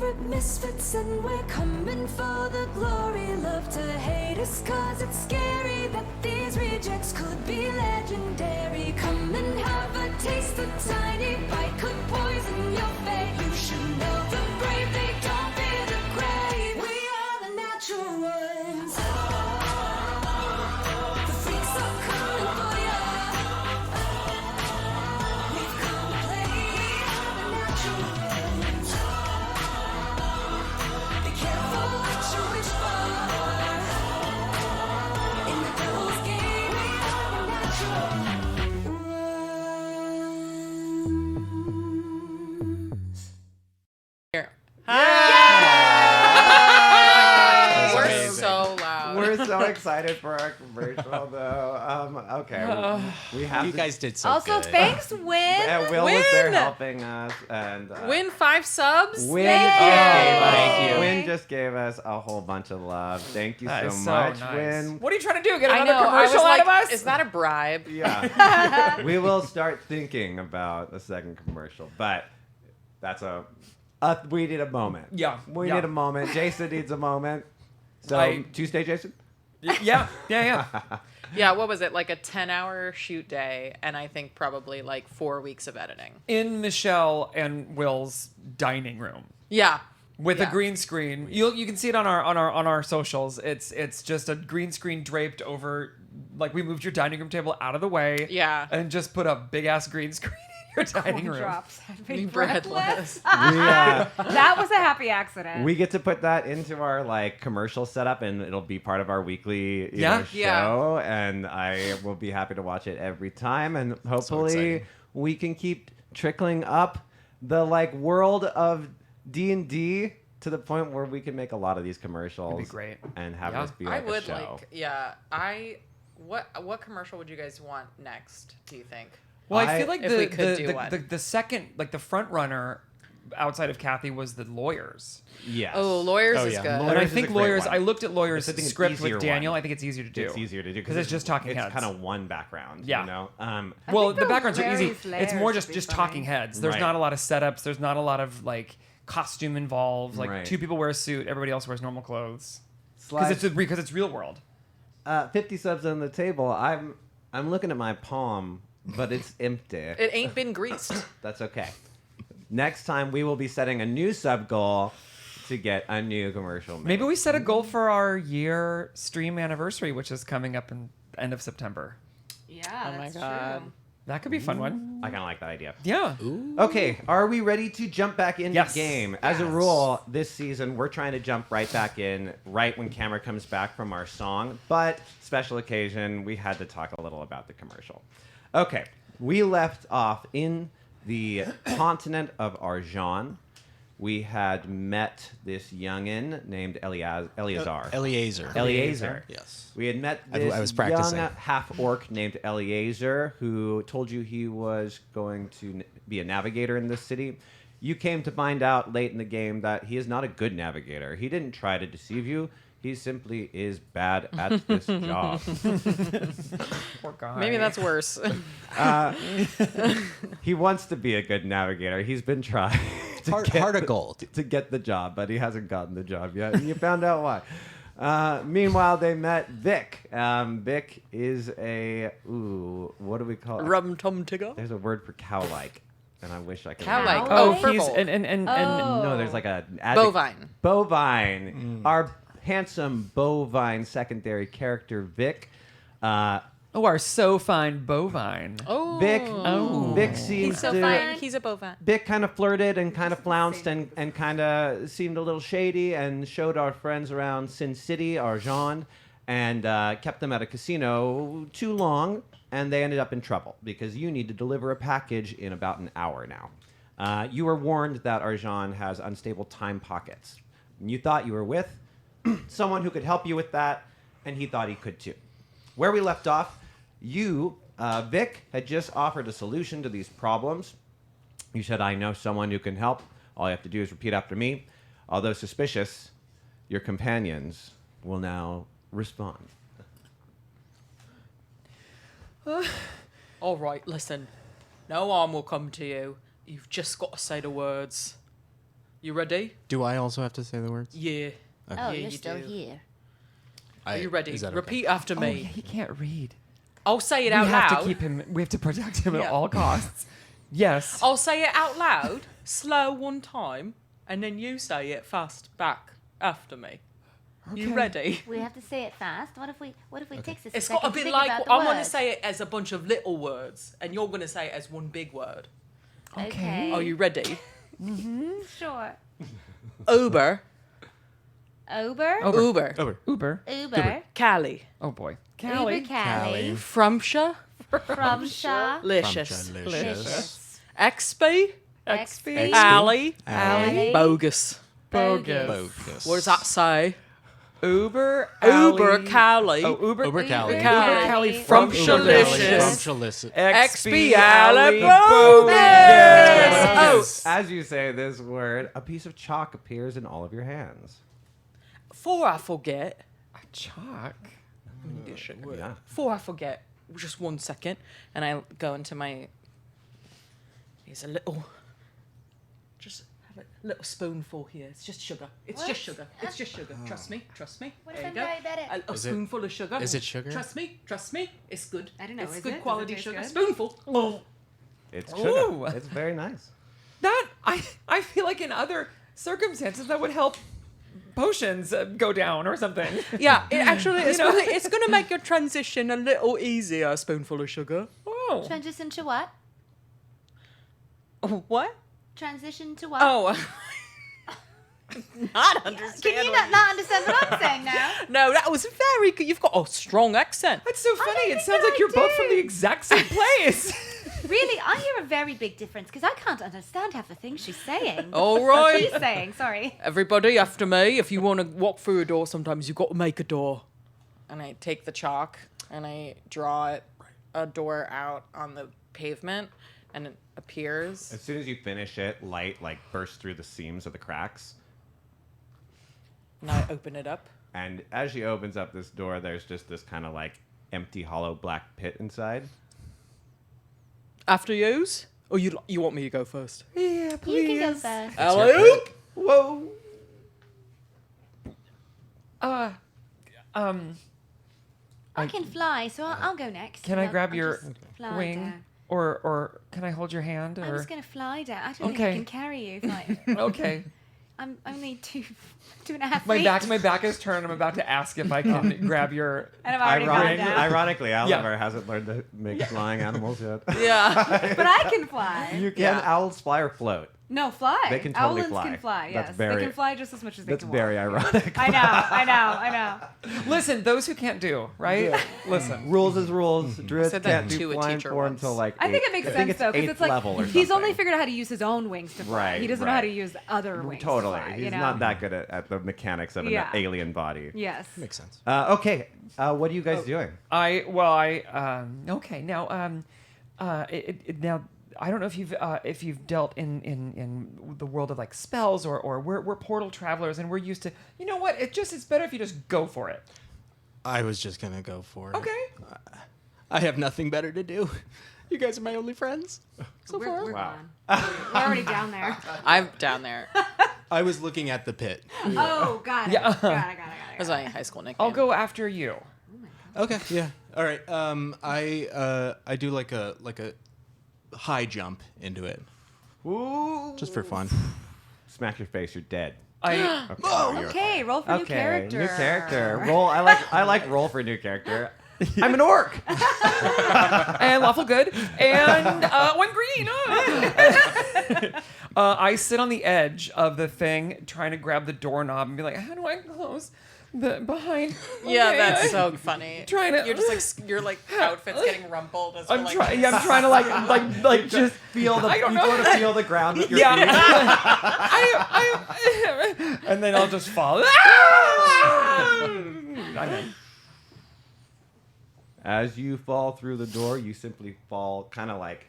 favorite misfits, and we're coming for the glory. Love to hate us, cause it's scary that these rejects could be legendary. Come and have a taste, a tiny bite could poison your fate. You should know the brave, they don't fear the grave. We are the natural ones. The freaks are coming for ya. We've come to play. We are the natural ones. Be careful what you wish for. In the devil's game, we are the natural ones. Here. That's We're amazing. so loud. We're so excited for our commercial, though. Okay, we have You to- guys did so Also, good. thanks, Win. And Will was there Win! helping us, and Win 5 subs. Win Yay! just gave us. Thank you. Win just gave us a whole bunch of love. Thank you That so is so much, nice. Win. What are you trying to do? Get I another know. I was commercial out of like, us? is that a bribe? Yeah, we will start thinking about a second commercial, but that's we need a moment. Yeah, we yeah. need a moment. Jason needs a moment. So I- Tuesday, Jason. Yeah. Yeah, what was it? Like a 10-hour shoot day, and I think probably like 4 weeks of editing. In Michelle and Will's dining room Yeah. with Yeah. a green screen. You can see it on our socials. It's just a green screen draped over. Like, we moved your dining room table out of the way. Yeah. And just put a big ass green screen in your dining room. Drops. I'd be Breathless. That was a happy accident. We get to put that into our like commercial setup, and it'll be part of our weekly Yeah. show. And I will be happy to watch it every time. And hopefully, exciting. we can keep trickling up the like world of D&D to the point where we can make a lot of these commercials. That'd be great. And have Yeah. this be I like a would show. what commercial would you guys want next, do you think? Well, I I- feel like If we could do one. the second, like the front runner outside of Kathy was the lawyers. Yes. Oh, Lawyers Oh, is yeah. good. Lawyers And I is a think great lawyers, one. I looked at lawyers' It's, I think, an script easier with Daniel. one. I think it's easier to do. It's easier to do because it's just talking heads. It's kind of one background. Yeah. You know. Well, think the the backgrounds are easy. Larry's It's more layers just would be talking funny. heads. There's Right. not a lot of setups. There's not a lot of like costume involved. Like Right. two people wear a suit, everybody else wears normal clothes. Slide- Because it's real world. 50 subs on the table. I'm looking at my palm, but it's empty. It ain't been greased. That's okay. Next time we will be setting a new sub goal to get a new commercial made. Maybe we set a goal for our year stream anniversary, which is coming up in end of September. Yeah, Oh my that's God. true. That could be a fun one. I kind of like that idea. Yeah. Okay, are we ready to jump back into Yes. game? As a rule, this season we're trying to jump right back in right when camera comes back from our song, but special occasion, we had to talk a little about the commercial. Okay, we left off in the continent of Arjan. We had met this youngin named Eleazar. Eliezer. Eliezer. Yes. We had met I this was practicing. young half-orc named Eliezer who told you he was going to be a navigator in this city. You came to find out late in the game that he is not a good navigator. He didn't try to deceive you. He simply is bad at this job. Poor guy. Maybe that's worse. He wants to be a good navigator. He's been trying Heart of gold. to get the job, but he hasn't gotten the job yet. And you found out why. Meanwhile, they met Vic. Vic is what do we call it? Rum tum tigger. There's a word for cow-like, and I wish I could. Cow-like. remember. Oh, he's purple. and No, there's like a Bovine. Bovine. Our handsome bovine secondary character Vic. our so fine bovine. Oh. Vic seems He's so to. fine. He's a bovine. Vic kind of flirted and kind of flounced and kind of seemed a little shady and showed our friends around Sin City, Arjan, and kept them at a casino too long, and they ended up in trouble because you need to deliver a package in about an hour now. You were warned that Arjan has unstable time pockets. You thought you were with someone who could help you with that, and he thought he could too. Where we left off, you, Vic, had just offered a solution to these problems. You said, I know someone who can help. All you have to do is repeat after me. Although suspicious, your companions will now respond. All right, listen. No harm will come to you. You've just got to say the words. You ready? Do I also have to say the words? Yeah. Oh, Yeah, you're you still do. here. Are you ready? Is that okay? Repeat after Oh, me. yeah, he can't read. I'll say it We out have loud. to keep him. We have to protect him Yeah. at all costs. Yes. I'll say it out loud, slow one time, and then you say it fast back after me. You Okay. ready? We have to say it fast. What if we takes us It's a got second to be think like about the I'm going to word? say it as a bunch of little words, and you're going to say it as one big word. Okay. Are you ready? Sure. Uber, Uber. Uber, Over. Uber. Uber. Cali, Oh boy. Uber Callie. Cali. Frumsha, Frumsha. Licious, Licious. XP, XP. Alley, Alley. Bogus. Bogus. Bogus. What does that say? Uber. Uber Alley. Cali, Oh, Uber. Uber Cali. Uber Cali. Cali. From Shalicious. Shalicious. XP Alley. Bogus. Yes. Oh, as you say this word, a piece of chalk appears in all of your hands. Before I forget, Chalk. Yeah. before I forget, just 1 second, and I go into my. Here's a little. Just have a little spoonful here. It's just sugar. It's just sugar. It's just sugar. Trust me. Trust me. What There if you I'm go. very bad at- A little Is it- spoonful of sugar. is it sugar? Trust me. Trust me. It's good. I don't know, It's is good it? Does it quality taste sugar. good? Spoonful. It's Ooh. sugar. It's very nice. That I feel like in other circumstances that would help potions go down or something. Yeah, it actually is. You know? It's going to make your transition a little easier. A spoonful of sugar. Oh. Transition to what? What? Transition to what? Oh. Not understand. Can you not understand what I'm saying now? No, that was very good. You've got a strong accent. That's so funny. don't It think sounds that like I you're both from do. the exact same place. Really, I hear a very big difference because I can't understand half the things she's saying. All right. She's saying, sorry. Everybody after me. If you want to walk through a door, sometimes you've got to make a door. And I take the chalk and I draw a door out on the pavement and it appears. As soon as you finish it, light like bursts through the seams of the cracks. And I open it up. And as she opens up this door, there's just this kind of like empty, hollow black pit inside. After yous? Or you want me to go first? Yeah, You please. can go first. Hello? Whoa! I can fly, so I'll go next. Can I I'll- grab I'll your just fly wing, down. or can I hold your hand? I'm Or just gonna fly down. I don't think Okay. I can carry you. Like, okay. I'm only two and a half My feet. back is turned. I'm about to ask if I can grab your. And I've already gone down. Ironically, Oliver hasn't learned to make flying animals yet. Yeah. But I can fly. You can. Yeah. Owls fly or float. No, fly. They can totally Owlins fly. can fly, yes. That's very- They can fly just as much as they That's can very walk. ironic. I know. Listen, those who can't do right. Listen. Rules is rules. Druids said that can't to do a flying teacher form once. until like I think it eighth- makes I think sense though, because eighth it's like level or he's only something. figured out how to use his own wings to fly. Right, He doesn't know how to right. use other wings. Totally. To fly, He's you know? not that good at the mechanics of an Yeah. alien body. Yes. Makes sense. Okay. What are you guys doing? Okay now now I don't know if you've dealt in the world of like spells or we're portal travelers and we're used to, you know what, it's better if you just go for it. I was just gonna go for it. Okay. I have nothing better to do. You guys are my only friends so far. We're Wow. gone. We're already down there. I'm down there. I was looking at the pit. Oh, got it. Yeah. Got it. That's my high school nickname. I'll go after you. Okay. Yeah. All right. I do like a high jump into it Ooh. just for fun. Smack your face. You're dead. I Okay. you're Okay, roll for new character. New character. Roll. I like roll for new character. I'm an orc. and lawful good and one green. I sit on the edge of the thing trying to grab the doorknob and be like, how do I close the behind? Yeah, Okay, that's so funny. Trying to- You're just like your like outfit's getting rumpled. As I'm we're, like, trying. Yeah, I'm trying to like just Feel the. I don't you know. go to feel the ground with your Yeah. feet. And then I'll just fall. I'm in. As you fall through the door, you simply fall kind of like,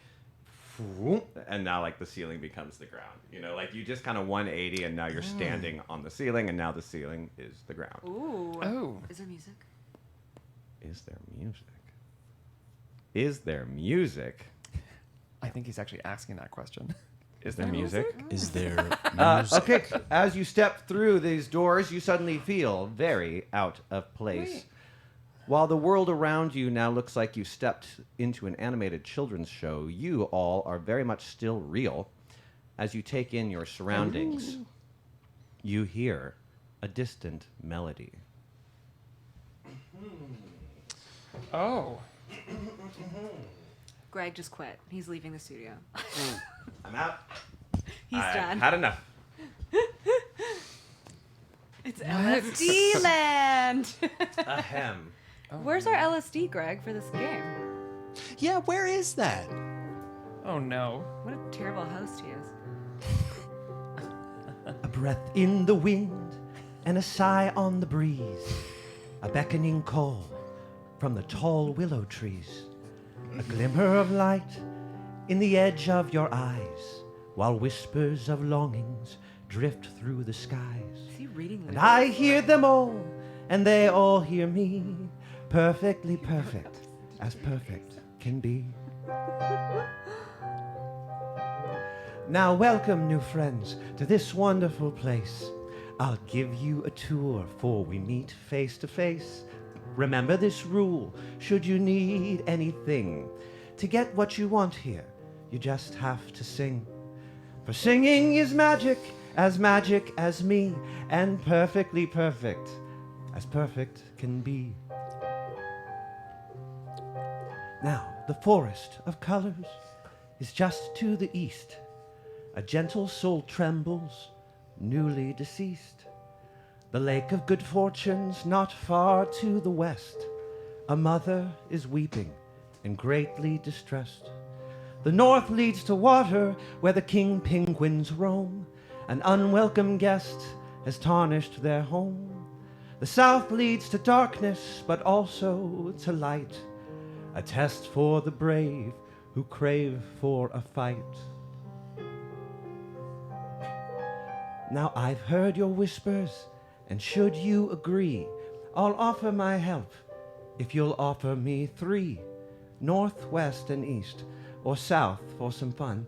and now like the ceiling becomes the ground. You know, like you just kind of 180, and now you're standing on the ceiling, and now the ceiling is the ground. Ooh. Oh. Is there music? Is there music? Is there music? I think he's actually asking that question. Is there music? Is there Okay, as you step through these doors, you suddenly feel very out of place. Wait. While the world around you now looks like you stepped into an animated children's show, you all are very much still real. As you take in your surroundings, you hear a distant melody. Oh. Greg just quit. He's leaving the studio. I'm out. He's done. Had enough. It's LSD land. Ahem. Where's our LSD, Greg, for this game? Yeah, where is that? Oh no. What a terrible host he is. A breath in the wind and a sigh on the breeze. A beckoning call from the tall willow trees. A glimmer of light in the edge of your eyes, while whispers of longings drift through the skies. Is he reading And lyrics? I hear them all, and they all hear me. Perfectly perfect, as perfect can be. Now welcome, new friends, to this wonderful place. I'll give you a tour before we meet face to face. Remember this rule, should you need anything. To get what you want here, you just have to sing. For singing is magic as me, and perfectly perfect, as perfect can be. Now, the forest of colors is just to the east. A gentle soul trembles, newly deceased. The lake of good fortunes not far to the west. A mother is weeping and greatly distressed. The north leads to water where the king penguins roam. An unwelcome guest has tarnished their home. The south leads to darkness, but also to light. A test for the brave who crave for a fight. Now I've heard your whispers, and should you agree, I'll offer my help if you'll offer me 3, north, west, and east, or south for some fun.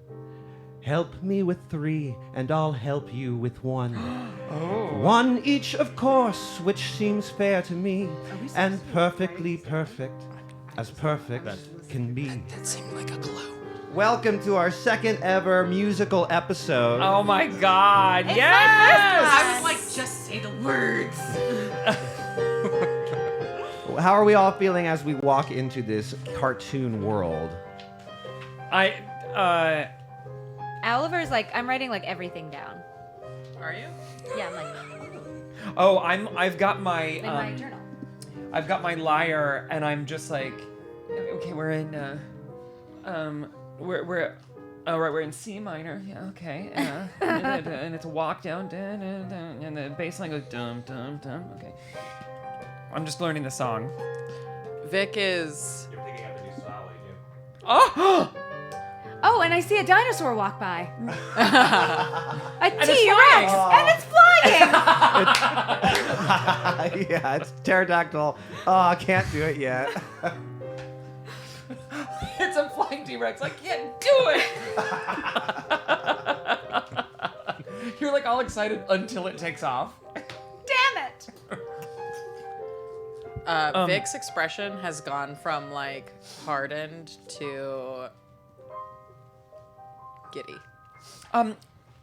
Help me with 3, and I'll help you with 1. 1 each, of course, which seems fair to me, and perfectly perfect, as perfect can be. That seemed like a clue. Welcome to our second ever musical episode. Oh my god. It's yes! my I was like, just say the words. How are we all feeling as we walk into this cartoon world? Oliver's like, I'm writing like everything down. Are you? Yeah, I'm like, Oh, I've got my in my journal. I've got my lyre, and I'm just like, okay, we're in we're in C minor. Yeah, okay. And it's a walk down, dun, dun, dun, and the bass line goes dum dum dum. Okay. I'm just learning the song. Vic is. You're picking up a new style, you. Oh! Oh, and I see a dinosaur walk by. A it's T-Rex, flying. and it's flying. Yeah, it's pterodactyl. Oh, I can't do it yet. It's a flying T-Rex. I can't do it. You're like all excited until it takes off. Damn it. Vic's expression has gone from like hardened to giddy.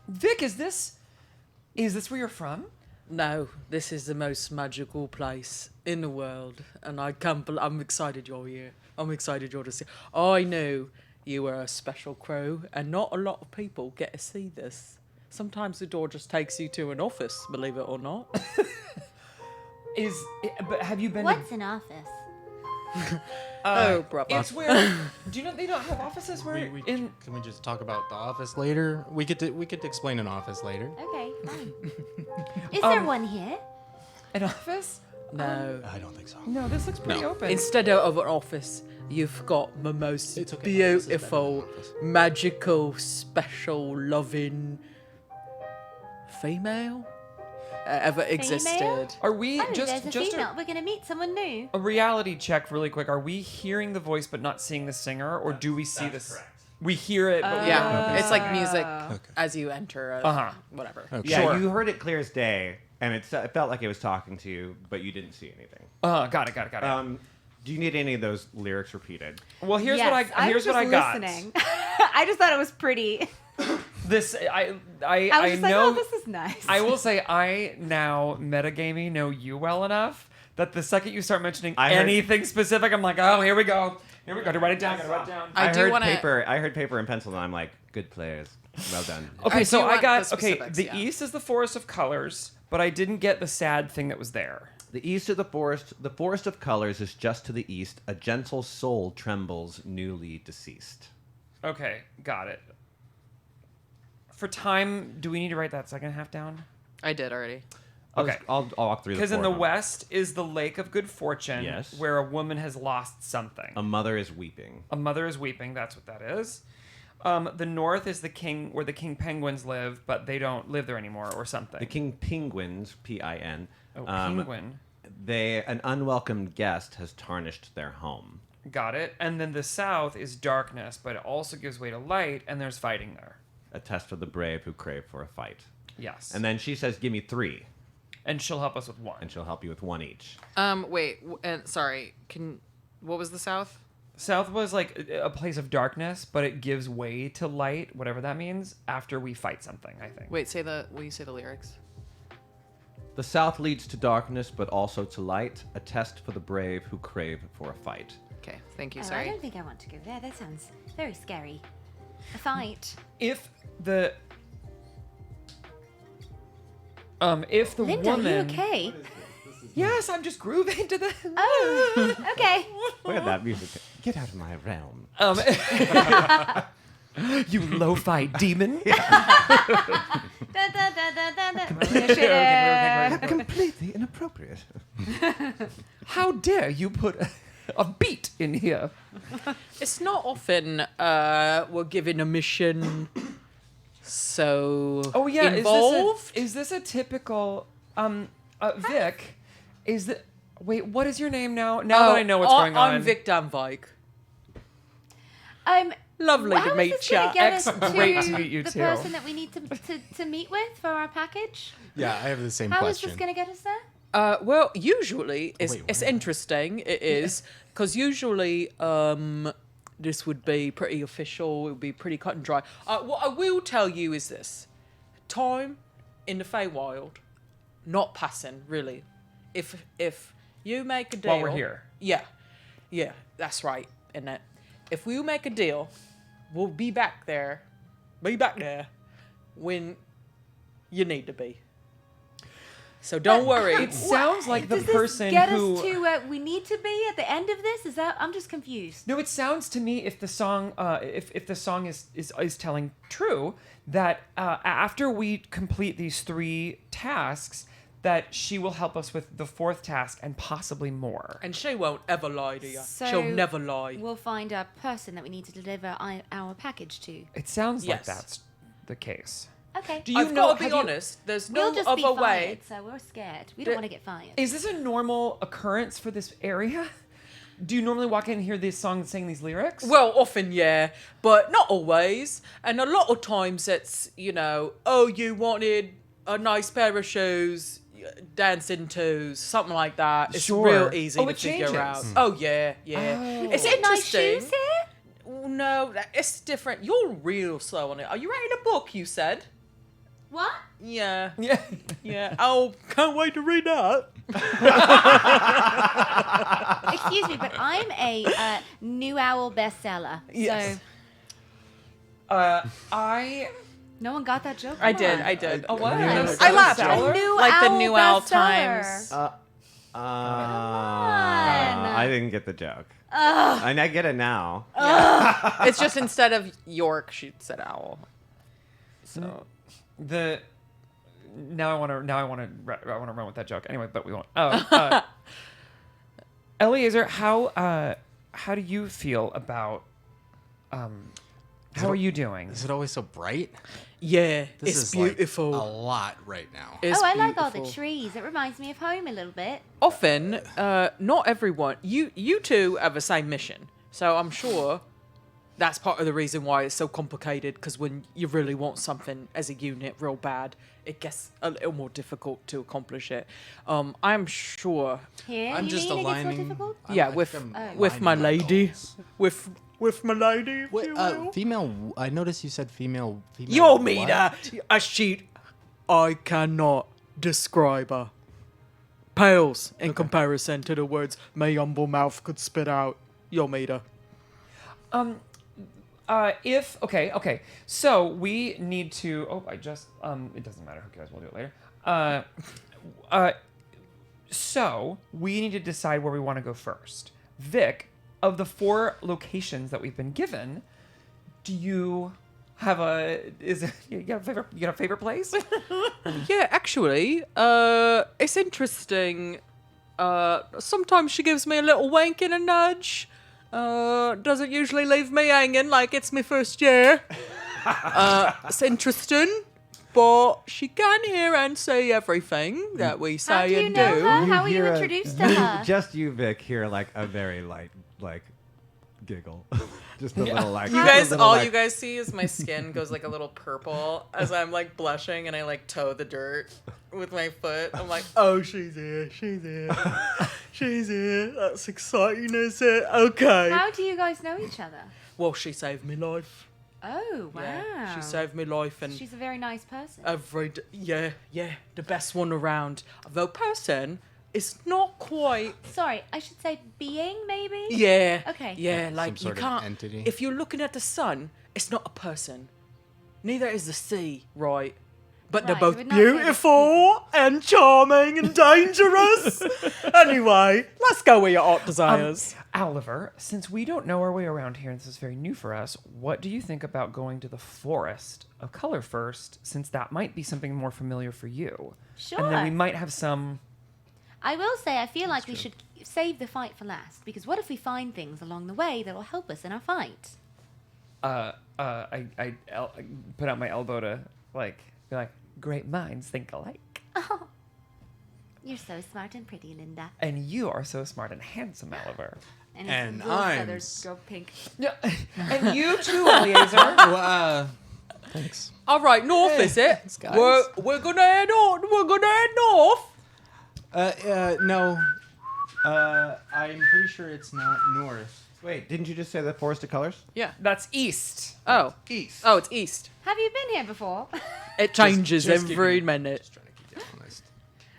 Vic, is this where you're from? No, this is the most magical place in the world, and I'm excited you're here. I'm excited you're to see. I knew you were a special crew, and not a lot of people get to see this. Sometimes the door just takes you to an office, believe it or not. But have you been? What's an office? Oh, brother. It's where. Do you know they don't have offices where in? Can we just talk about the office later? We could explain an office later. Okay, fine. Is there one here? An office? No. I don't think so. No, this looks pretty open. Instead of an office, you've got the most It's okay. This is better beautiful, than an office. magical, special, loving female ever existed. Are we Oh, there's a just female. We're gonna meet someone new. a reality check really quick? Are we hearing the voice but not seeing the singer, or do we see this? Correct. We hear it, but we Yeah, don't know. it's like music as you enter. Uh-huh. Whatever. Okay. Yeah, Sure. you heard it clear as day, and it felt like it was talking to you, but you didn't see anything. Got it. Do you need any of those lyrics repeated? Well, here's Yes, what I was got. just listening. I just thought it was pretty. This I I was just know. like, oh, this is nice. I will say I now metagaming know you well enough that the second you start mentioning I heard- anything specific, I'm like, oh, here we go. Here we go. To write it down. Gotta write it down. I do heard wanna- paper. I heard paper and pencil, and I'm like, good players, well done. Okay, I so do I want got the okay. specifics, The yeah. east is the forest of colors, but I didn't get the sad thing that was there. The east of the forest of colors is just to the east. A gentle soul trembles, newly deceased. Okay, got it. For time, do we need to write that second half down? I did already. Okay. I'll walk through. Because in four the of them. west is the Lake of Good Fortune, Yes. where a woman has lost something. A mother is weeping. A mother is weeping. That's what that is. The north is the king, where the king penguins live, but they don't live there anymore, or something. The king penguins, P-I-N. Oh, penguin. An unwelcome guest has tarnished their home. Got it. And then the south is darkness, but it also gives way to light, and there's fighting there. A test for the brave who crave for a fight. Yes. And then she says, "Give me 3," And she'll help us with one. and she'll help you with 1 each. Wait. Sorry. What was the South? South was like a place of darkness, but it gives way to light, whatever that means, after we fight something, I think. Wait. Will you say the lyrics? The south leads to darkness, but also to light. A test for the brave who crave for a fight. Okay. Thank you. Oh, I Sorry. don't think I want to go there. That sounds very scary. A fight. If the Linda, woman, are you okay? yes, I'm just grooving to the. Oh, okay. Look at that music. Get out of my realm. You lo-fi demon. Da, da, da, da, da, da. Completely inappropriate. How dare you put a beat in here? It's not often we're given a mission so Oh yeah, involved. Is this a typical Vic? Is that wait? What is your name now? Now that I know what's going on. I'm Vic Dan Vike. Um, Lovely how to is meet this you. gonna get us Great to meet you the too. person that we need to meet with for our package? Yeah, I have the same How is question. this going to get us there? Well, usually it's wait, it's what? interesting. It is because usually this would be pretty official. It would be pretty cut and dry. What I will tell you is this: time in the Feywild, not passing really. If you make a deal While we're here. yeah, that's right. Isn't it? If we make a deal, we'll be back there when you need to be. So don't worry. It sounds like the Does person this get who. us to where we need to be at the end of this? Is that I'm just confused. No, it sounds to me if the song, if the song is telling true, that after we complete these 3 tasks, that she will help us with the 4th task and possibly more. And she won't ever lie to you. So She'll never lie. We'll find a person that we need to deliver our package to. It sounds like Yes. that's the case. Okay. Do you I've know? got to be have you- honest. There's We'll no just be other way. fired, so we're scared. We don't The- want to get fired. Is this a normal occurrence for this area? Do you normally walk in and hear this song sing these lyrics? Well, often, yeah, but not always. And a lot of times it's, oh, you wanted a nice pair of shoes, dancing toes, something like that. It's Sure. real easy Oh, to it figure changes. out. Oh, yeah. Oh. It's Is it nice interesting. shoes here? No, it's different. You're real slow on it. Are you writing a book, you said? What? Yeah. yeah. Yeah. Oh, can't wait to read that. Excuse me, but I'm a New Owl bestseller. Yes. So I. no one got that joke. I Come did. on. I did. Oh, what? I laughed. A New Like the Owl New Owl bestseller. Times. I didn't get the joke. And I get it now. It's just instead of York, she said owl. So now I want to run with that joke anyway, but we won't. Oh, Eliezer, how do you feel about how are you doing? Is it always so bright? Yeah, This it's is beautiful. like a lot right now. It's Oh, I like all the beautiful. trees. It reminds me of home a little bit. Often, not everyone. You two have the same mission, so I'm sure that's part of the reason why it's so complicated, because when you really want something as a unit real bad, it gets a little more difficult to accomplish it. I'm sure, Here, I'm you just mean it gets more aligning. difficult? yeah, with my lady, with my lady, if What, you will. female? I noticed you said female. Your what? meter, a sheet. I cannot describe her. Pales in comparison to the words my humble mouth could spit out. Your meter. Okay. So we need to. Oh, it doesn't matter. Who cares? We'll do it later. So we need to decide where we want to go first. Vic, of the 4 locations that we've been given, do you have you got a favorite place? Yeah, actually, it's interesting. Sometimes she gives me a little wink and a nudge. Doesn't usually leave me hanging like it's my first year. It's interesting, but she can hear and see everything that we How say do you and know do. her? How were you hear introduced to her? Just you, Vic, hear like a very light, like, giggle. Just a little like. You guys, all you guys see is my skin goes like a little purple as I'm like blushing and I like toe the dirt with my foot. I'm like, oh, she's here, she's here, she's here. That's exciting, is it? Okay. How do you guys know each other? Well, she saved me life. Oh, wow. Yeah, she saved me life, and She's a very nice person. yeah, the best one around. Though person is not quite. Sorry, I should say being, maybe? Yeah. Okay. Yeah, like you sort of can't. entity. If you're looking at the sun, it's not a person. Neither is the sea, right? But they're Right, both you would not say they're beautiful and charming and dangerous. Anyway, let's go with your art desires. Oliver, since we don't know our way around here and this is very new for us, what do you think about going to the Forest of Color first, since that might be something more familiar for you? Sure. And then we might have some. I will say, I feel like we should save the fight for last, because what if we find things along the way that will help us in our fight? I put out my elbow to be like, great minds think alike. Oh, you're so smart and pretty, Linda. And you are so smart and handsome, Oliver. And, And his little I'm feathers go pink. Yeah, and you too, Eliezer. Well, thanks. All right, north is it? guys. We're gonna head on. We're gonna head north. No. I'm pretty sure it's not north. Wait, didn't you just say the Forest of Colors? Yeah. That's east. Oh. East. Oh, it's east. Have you been here before? It changes just every keeping- minute. Just trying to keep it honest.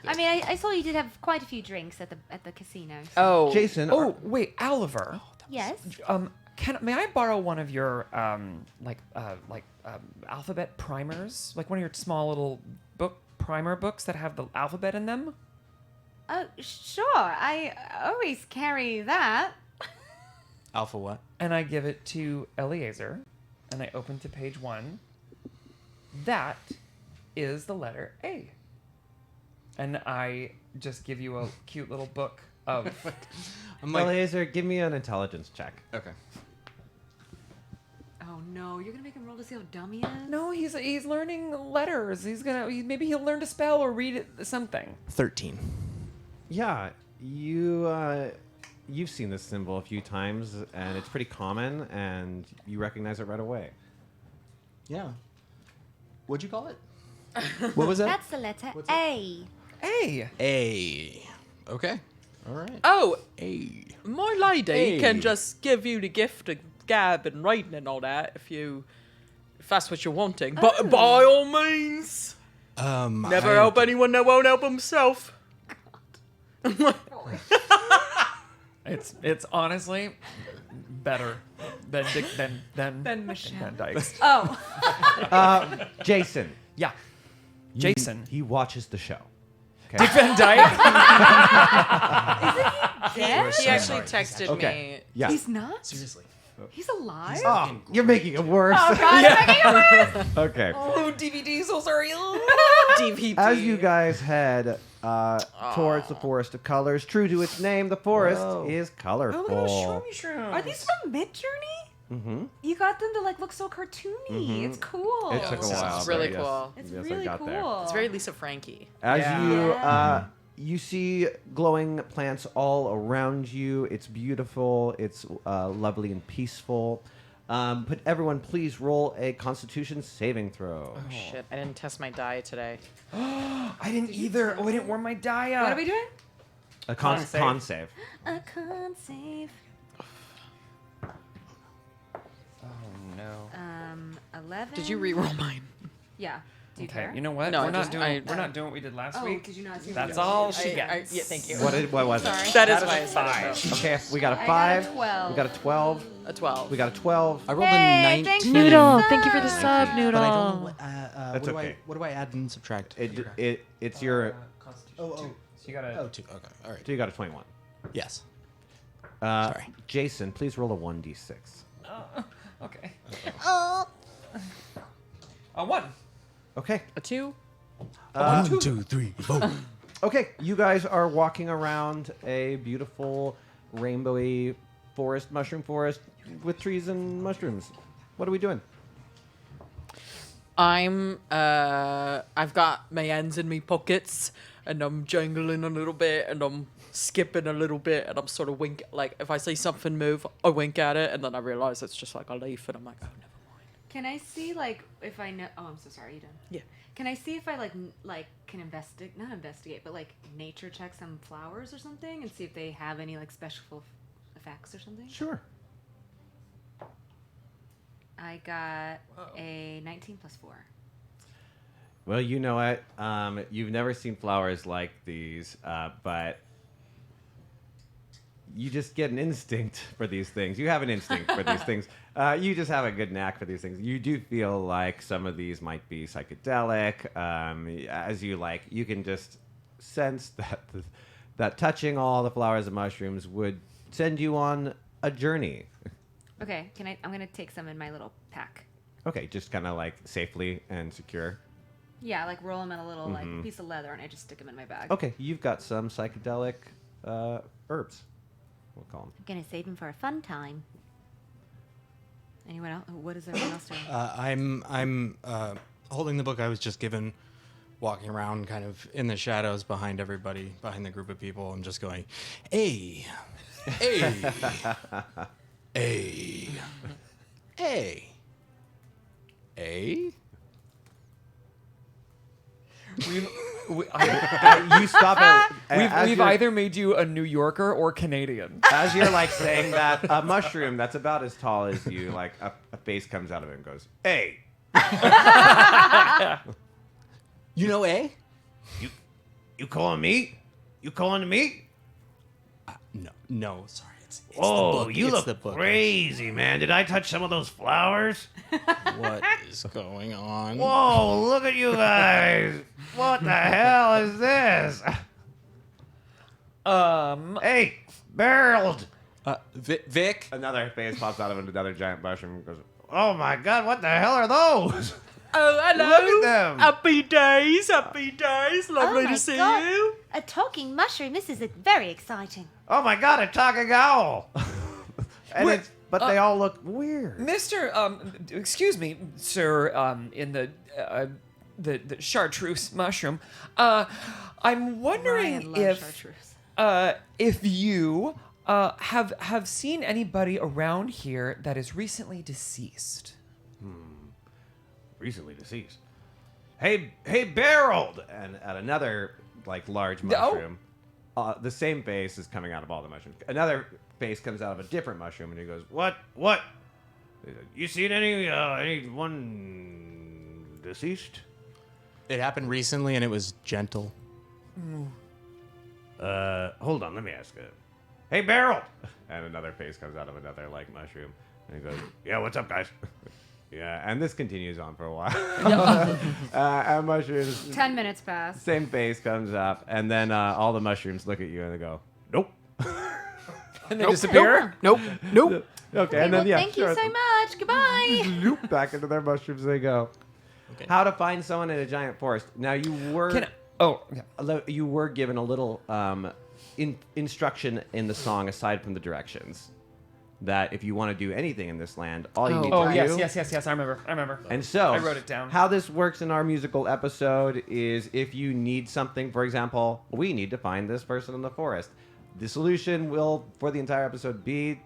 I mean, I saw you did have quite a few drinks at the casino. so- Oh. Jason. Oh, wait, Oliver. Yes? May I borrow one of your alphabet primers, like one of your small little primer books that have the alphabet in them? Oh, sure. I always carry that. Alpha what? And I give it to Eliezer, and I open to page 1. That is the letter A. And I just give you a cute little book of. I'm like, Eliezer, give me an intelligence check. okay. Oh no, you're gonna make him roll to see how dumb he is? No, he's learning letters. Maybe he'll learn to spell or read something. 13. Yeah, you've seen this symbol a few times, and it's pretty common, and you recognize it right away. Yeah. What'd you call it? What was that? That's the letter What's A. A. A. Okay. All right. Oh, A. my lady Hey. can just give you the gift of gab and writing and all that if that's what you're wanting. But by all means, never help anyone that won't help himself. It's honestly better than Michelle. than Dykes. Oh. Jason. Yeah. Jason. He watches the show. Okay. Dick Van Dyke. Yeah? He actually texted Okay. me. Yeah. He's not? Seriously. He's alive? Oh, you're making it worse. Oh god, I'm making it worse! Okay. Oh, DVD, so sorry. DVD. As you guys head towards the Forest of Colors, true to its name, the forest is colorful. Are these from Midjourney? Mm-hmm. You got them to like look so cartoony. It's cool. It took a while. It's really but yes. cool. It's Yes, I really got cool. there. It's very Lisa Frankie. As Yeah. you see glowing plants all around you, it's beautiful. It's lovely and peaceful. But everyone, please roll a Constitution saving throw. Oh, shit. I didn't test my die today. I didn't either. Oh, I didn't warm my die up. What are we doing? A Con save. con save. A con save. Oh no. 11. Did you re-roll mine? Yeah. Do you Okay, care? you know what? No, we're I not just- doing. I- we're not doing what we did last Oh, week. did you not see That's that? all she gets. Yeah, thank you. What was it? Sorry. That is That why I is a said it. 5. Okay, we got a I got a 5. 12. We got a 12. A 12. We got a 12. I rolled a Hey, 19. thanks for Noodle, the thank you for the sub. sub, But Noodle. I don't know what, That's what do okay. what do I add and subtract? It's your. Constitution. Oh, So you got Oh, a. 2. Okay. All right. So you got a 21. Yes. Sorry. Jason, please roll a 1d6. Okay. Oh. A 1. Okay. A 2. 1, 2, 3, 4. Okay, you guys are walking around a beautiful rainbowy forest, mushroom forest with trees and mushrooms. What are we doing? I've got my hands in my pockets, and I'm jangling a little bit, and I'm skipping a little bit, and I'm sort of like, if I see something move, I wink at it, and then I realize it's just like a leaf, and I'm like, oh, never mind. Can I see like if I know? Oh, I'm so sorry. You done? Yeah. Can I see if I like can not investigate, but like nature check some flowers or something and see if they have any like special effects or something? Sure. I got a 19 plus 4. Well, you know what? You've never seen flowers like these, but you just get an instinct for these things. You have an instinct for these things. You just have a good knack for these things. You do feel like some of these might be psychedelic. As you can just sense that that touching all the flowers and mushrooms would send you on a journey. Okay, I'm gonna take some in my little pack. Okay, just kind of like safely and secure. Yeah, like roll them in a little like piece of leather and I just stick them in my bag. Okay, you've got some psychedelic herbs. We'll call them. I'm gonna save him for a fun time. Anyone else? What is everyone else doing? I'm holding the book I was just given, walking around kind of in the shadows behind everybody, behind the group of people, and just going, hey, hey, hey, hey, hey. You stop it. We've either made you a New Yorker or Canadian. As you're like saying that, a mushroom that's about as tall as you, like a face comes out of it and goes, "Hey, You know, eh? you calling me? You calling to me? No, sorry. It's the Oh, book. you It's the look book. crazy, man. Did I touch some of those flowers? What is going on? Whoa, look at you guys. What the hell is this? Hey, barreled. Vic? Another face pops out of another giant mushroom and goes, oh my god, what the hell are those? Oh, hello. Look at them. Happy days. Lovely Oh my to see God. you. A talking mushroom. This is very exciting. Oh my god, a talking owl. But they all look weird. Mr. Excuse me, sir. In the chartreuse mushroom. I'm wondering Ryan loves if chartreuse. if you have seen anybody around here that is recently deceased. Recently deceased. Hey, barreled! And at another like large mushroom, the same face is coming out of all the mushrooms. Another face comes out of a different mushroom, and he goes, "What? You seen anyone deceased?" It happened recently, and it was gentle. Hold on, let me ask it. Hey, barreled! And another face comes out of another like mushroom, and he goes, "Yeah, what's up, guys?" Yeah, and this continues on for a while. And mushrooms, 10 minutes pass. same face comes up, and then all the mushrooms look at you and they go, "Nope." And they disappear. Nope. Okay, Okay, and well, then yeah, thank you so much. Goodbye. Loop back into their mushrooms they go. Okay. How to find someone in a giant forest? Now you were you were given a little instruction in the song aside from the directions that if you want to do anything in this land, all you need to Oh do. yes. I remember. And so, I wrote it down. How this works in our musical episode is if you need something, for example, we need to find this person in the forest. The solution will, for the entire episode, be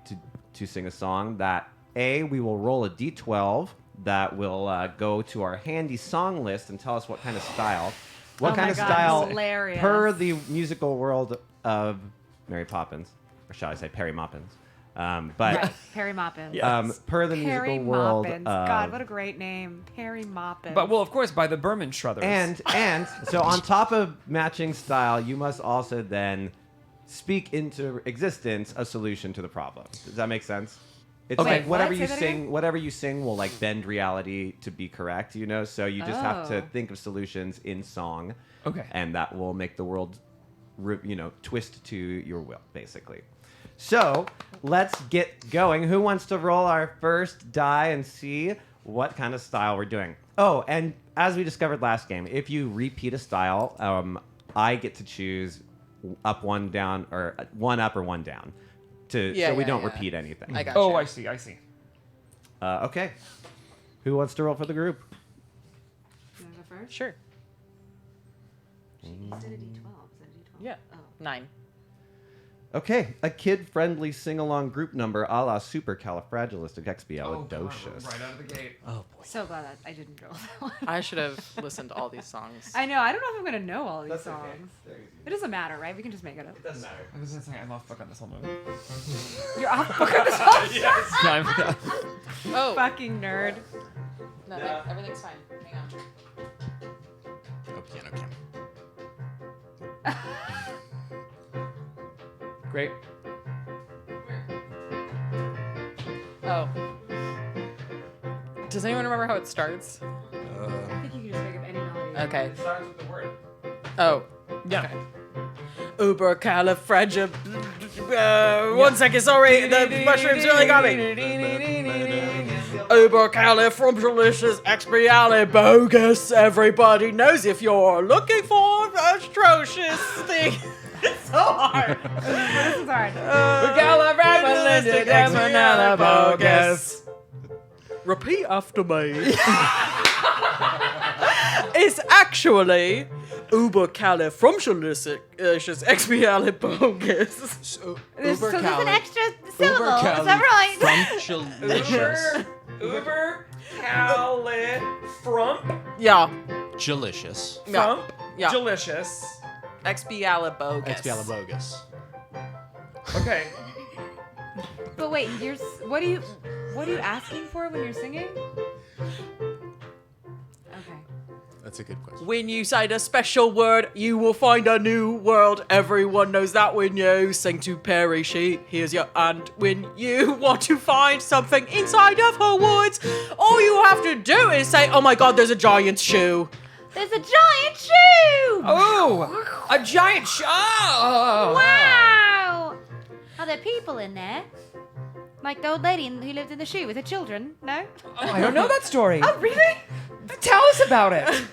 to sing a song that we will roll a d12 that will go to our handy song list and tell us what kind of style. What Oh kind my of God, style, hilarious. per the musical world of Mary Poppins, or shall I say Perry Moppins? But Right, Perry Moppins. per the Perry musical world, Moppins. God, what a great name, Perry Moppins. But, well, of course, by the Berman Struthers. and so on top of matching style, you must also then speak into existence a solution to the problem. Does that make sense? It's Okay. like whatever What? you Say that sing, again? whatever you sing will like bend reality to be correct, you know? So you just have to Oh. think of solutions in song. Okay. And that will make the world twist to your will, basically. So, let's get going. Who wants to roll our first die and see what kind of style we're doing? Oh, and as we discovered last game, if you repeat a style, I get to choose up, one down, or one up or one down, so we don't repeat anything. I got Oh, you. I see. Okay. Who wants to roll for the group? You want to go first? Sure. She did a D12. Is that a D12? Yeah. Oh. 9. Okay, a kid-friendly sing-along group number a la supercalifragilisticexpialidocious. Right out of the gate. Oh boy. So glad that I didn't roll that one. I should have listened to all these songs. I know. I don't know if I'm gonna know all these That's okay. songs. It doesn't matter, right? We can just make it up. It doesn't matter. I was going to say, I'm off book on this whole movie. You're off book on this whole Time. Oh, fucking nerd. no, everything's fine. Hang on. Oh, piano cam. Great. Oh. Does anyone remember how it starts? I think you can just make up any melody. Okay. It starts with the word. Oh. Yeah. Ubercalifragil. One second, sorry. The mushrooms really got me. Ubercalifragilisticexpialidocious. Everybody knows if you're looking for atrocious thing. It's so hard. This is hard. Ubercalifragilisticexpialidocious. Repeat after me. It's actually Ubercalifragilisticexpialidocious. So, So there's an extra syllable. Is that right? Frumptious. Uber Califrump. Yeah. Delicious. Yeah. Frump. Yeah. Delicious. Expialibogus. Expialibogus. Okay. But wait, what are you asking for when you're singing? Okay. That's a good question. When you say the special word, you will find a new world. Everyone knows that when you sing to Perry, she hears you. And when you want to find something inside of her woods, all you have to do is say, oh my god, there's a giant shoe. There's a giant shoe! Oh, a giant show. Wow! Are there people in there? Like the old lady who lived in the shoe with her children? No? I don't know that story. Oh, really? Tell us about it.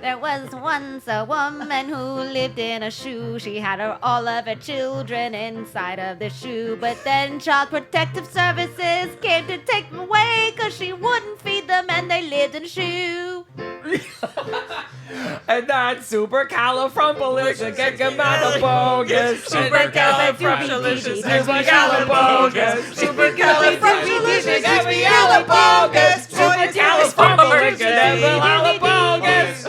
There was once a woman who lived in a shoe. She had all of her children inside of the shoe. But then Child Protective Services came to take them away because she wouldn't feed them and they lived in a shoe. And that's supercalifragilisticexpialidocious. Supercalifragilisticexpialidocious. Supercalifragilisticexpialidocious.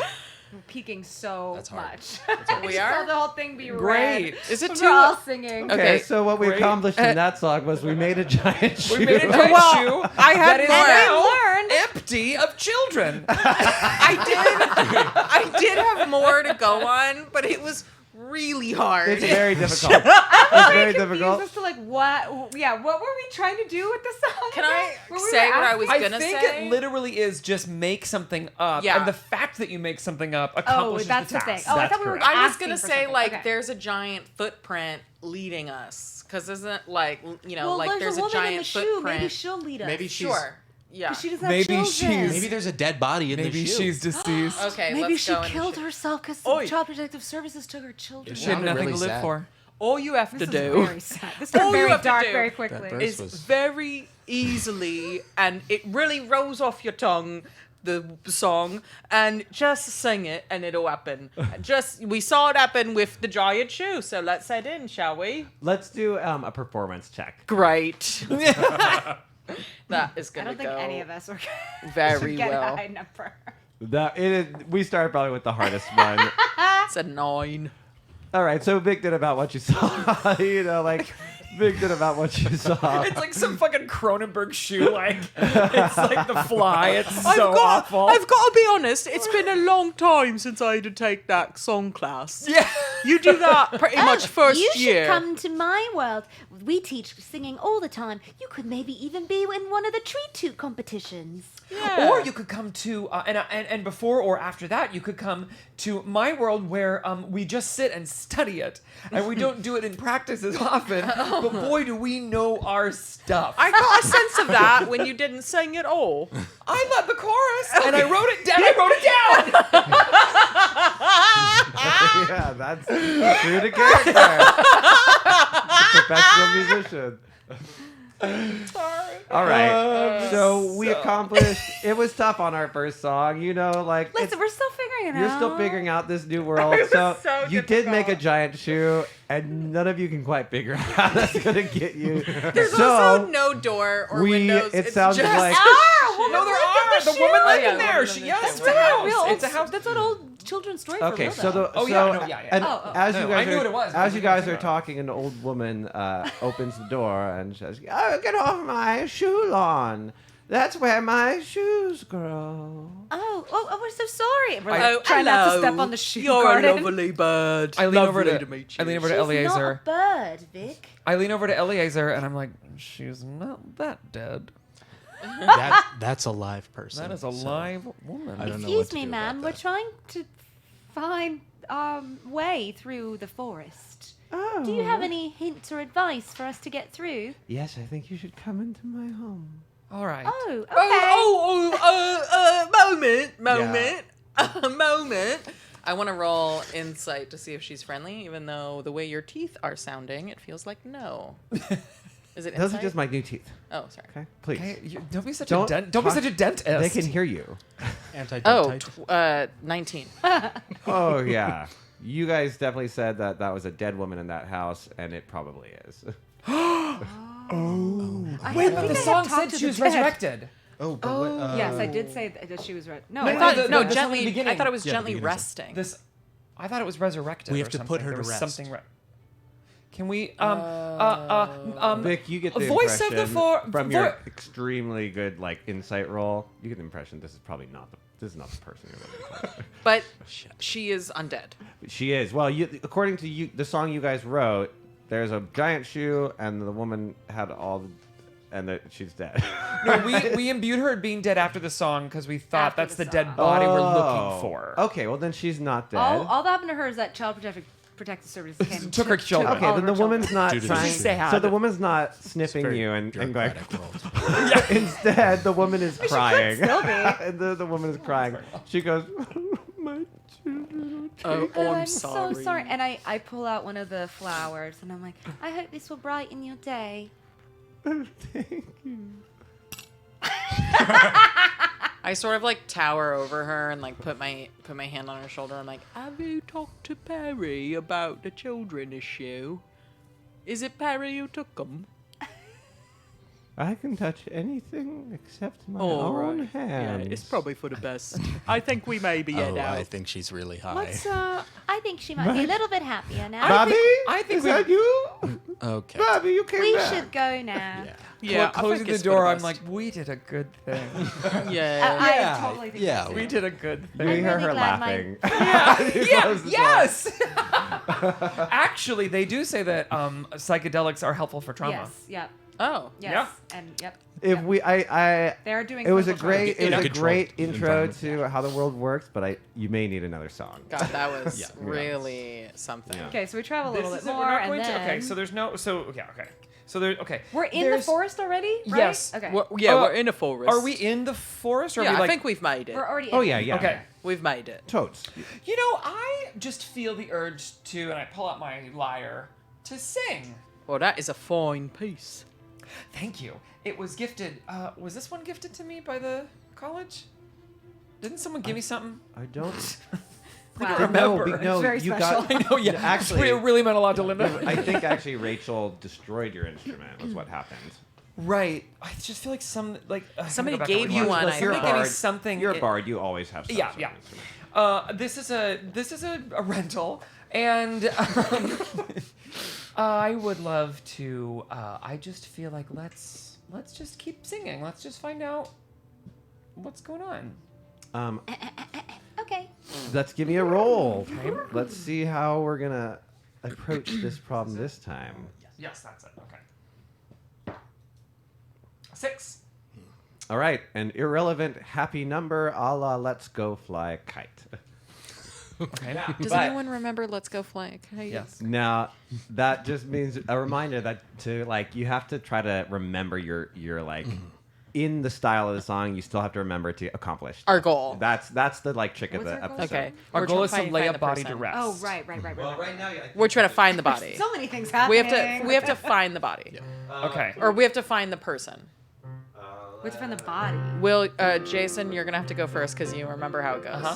We're peaking so That's hard. much. We I are? saw the whole thing be Great. red. Is it We're too... all singing. Okay. Okay, so what we great. accomplished in that song was we made a giant shoe. We made a giant Well, shoe. I had that is more. now learned. empty of children. I did have more to go on, but it was really hard. It's very difficult. It's very difficult. Confused as to like what were we trying to do with the song? Can I again? What were we say what I asking? was I gonna think say? it literally is just make something up. Yeah. And the fact that you make something up Oh, accomplishes that's the the thing. task. Oh, I That's thought we were correct. I was asking gonna for say something. like Okay. there's a giant footprint leading us, because isn't like Well, like there's there's a a woman giant in the shoe. footprint. Maybe she'll lead us. Maybe she's Sure. Yeah. 'Cause she doesn't have Maybe children. she's- maybe there's a dead body in Maybe the shoe. she's deceased. Okay. Maybe let's she go in the killed shoe. herself because Oi. Child Protective Services took her children. She had sounded nothing really to live sad. for. All you have to This is do very sad. This All turned you very have to dark do- very That quickly. burst is was very easily, and it really rolls off your tongue. the song and just sing it and it'll happen. We saw it happen with the giant shoe, so let's head in, shall we? Let's do a performance check. Great. That is I gonna don't think go any of us were very get well. a high number. We started probably with the hardest one. It's a 9. All right, so Vic did about what you saw. Vic did about what you saw. It's like some fucking Cronenberg shoe. Like it's like The Fly. It's so awful. I've got to be honest. It's been a long time since I had to take that song class. Yeah. You do that pretty much first you year. should come to my world. We teach singing all the time. You could maybe even be in one of the tree toot competitions. Yeah. Or you could come to and before or after that you could come to my world where we just sit and study it and we don't do it in practice as often. But boy, do we know our stuff. I got a sense of that when you didn't sing at all. I led the chorus and I wrote it down. Yeah, that's true to character. Professional musician. All right. So we accomplished. It was tough on our first song, like Listen, we're still figuring it you're out. still figuring out this new world. So you did make a giant shoe, and none of you can quite figure out how that's gonna get you. There's also no door or windows. It It's sounds just like No, there are. The woman lived yeah, in the there. woman She, lived yes, there. it's a house. Real It's a house. That's an old children's story for okay. real, So though. and Oh, as No, you I guys knew are what it was, but as we you didn't guys say are that. talking, an old woman opens the door and says, "Oh, get off my shoe lawn. That's where my shoes grow." Oh, we're so sorry. We're Oh, try not to hello. step on the shoe You're garden. a lovely bird. I lean over Lovely to meet you. I lean over She's to Eliezer. not a bird, Vic. I lean over to Eliezer and I'm like, she's not that dead. That's a live person. That is a so live woman. I don't know Excuse what to me, do ma'am. about We're that. trying to find way through the forest. Oh. Do you have any hints or advice for us to get through? Yes, I think you should come into my home. All right. Oh, okay. Moment. I want to roll insight to see if she's friendly, even though the way your teeth are sounding, it feels like no. Is it insight? Those are just my new teeth. Oh, sorry. Okay, please. Okay, don't be such Don't a don't be talk- such a dentist. They can hear you. Anti-dentite. 19. Oh yeah, you guys definitely said that was a dead woman in that house, and it probably is. Wait, but the I song have talked said to she the was dead. resurrected. Oh, but what, Yes, I did say that she was right. No, No, I no, thought the- No, this is from the gently. beginning. I thought it was Yeah, the gently beginning. resting. This, I thought it was resurrected. We or have to something. put her There to was rest. something. Can we Vic, you get the voice of the impression from your vo- extremely good insight roll. You get the impression this is probably not the person you're looking for. But she is undead. She is. Well, according to you, the song you guys wrote, there's a giant shoe, and the woman had she's dead. No, we imbued her being dead after the song because we thought After that's the the dead song. body we're Oh. looking for. Okay, well then she's not dead. all that happened to her is that Child Protective Services came Took her children. Okay, all then of the her woman's not Due to trying. the sad. So the woman's not sniffing very you and going. bureaucratic world. Instead, the woman is crying. still be. And the woman is crying. She goes, "My children." Oh, Oh, I'm I'm sorry. so sorry. And I pull out one of the flowers and I'm like, I hope this will brighten your day. Thank you. I sort of tower over her and put my hand on her shoulder. I'm like, have you talked to Perry about the children issue? Is it Perry who took them? I can touch anything except my Oh, own right. hands. Yeah, it's probably for the best. I think we may be Oh, out. I think she's really high. Let's I think she might be a little bit happier now. Bobby, I think is we- that you? Okay. Bobby, you came We back. should go now. Yeah, I closing think the it's for door. I'm best. like, we did a good thing. yeah. I totally think yeah, that's we we did a good You thing. hear really her glad laughing. Yes. Actually, they do say that psychedelics are helpful for trauma. Yes, yep, Oh. yes, Yeah. and yep. If yep. we, I, They are doing. it was a clinical trials. great, it In a was a controlled great intro environment. to how the world works, but you may need another song. God, that was Yeah. really something. Yeah. Okay, so we travel a This little is bit it. more, We're not and going then to. Okay, so there's no. So okay, okay. So there. Okay. we're in the forest already, right? Yes. Okay. We're in a forest. Are we in the forest? Or Yeah, are we I think we've made it. We're already. Oh in yeah, it. yeah. Okay. We've made it. Totes. You know, I just feel the urge to, and I pull out my lyre to sing. Well, that is a fine piece. Thank you. It was gifted. Was this one gifted to me by the college? Didn't someone give me something? I don't Wow. remember. No, Very you special. got. I know, yeah. Actually, it really meant a lot to Linda. I think actually Rachel destroyed your instrument. Was what happened. Right. I just feel like Somebody I gotta go back and gave you rewatch one, this. I Somebody think. gave me something. You're a bard. You always have some Yeah, sort yeah. of instrument. This is a rental, and I would love to. I just feel like let's just keep singing. Let's just find out what's going on. Okay. Let's give me a roll. Let's see how we're gonna approach this problem this time. Yes, that's it. Okay. 6. All right, an irrelevant happy number a la Let's Go Fly Kite. Okay. Does But- anyone remember Let's Go Fly a Kite? Yes. Now, that just means a reminder that you have to try to remember your like in the style of the song. You still have to remember to accomplish Our goal. That's the like trick of What's the our goal? episode. Okay. Our We're goal trying is to find lay a the body person. to rest. Oh, right. now, We're trying to find the body. So many things We happening. have to find the body, Okay. or we have to find the person. We have to find the body. Will Jason, you're gonna have to go first because you remember how it goes. Uh-huh.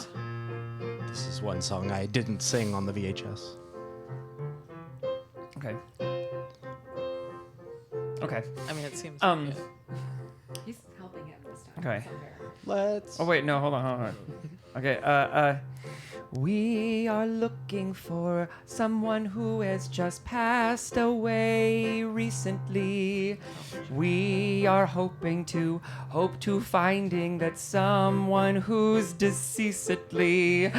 This is one song I didn't sing on the VHS. Okay. Okay. I mean, it seems. He's helping him this time. Okay. Let's. Oh wait, no, hold on. Okay, we are looking for someone who has just passed away recently. We are hope to finding that someone who's deceasedly.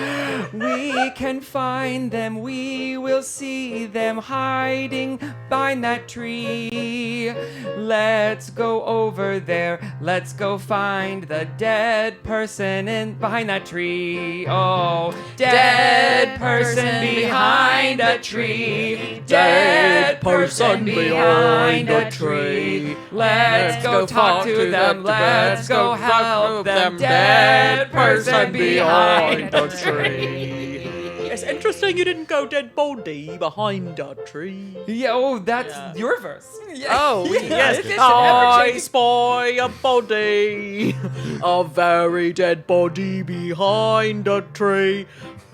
We can find them, we will see them hiding behind that tree. Let's go over there, let's go find the dead person behind that tree. Oh, dead person behind a tree. Dead person behind a tree. Let's go talk to them. Let's go help them. Dead person behind a tree. It's interesting you didn't go dead body behind a tree. Yeah, oh, that's your verse. Yeah. Oh, yes. It should I never change. spy a body, a very dead body behind a tree.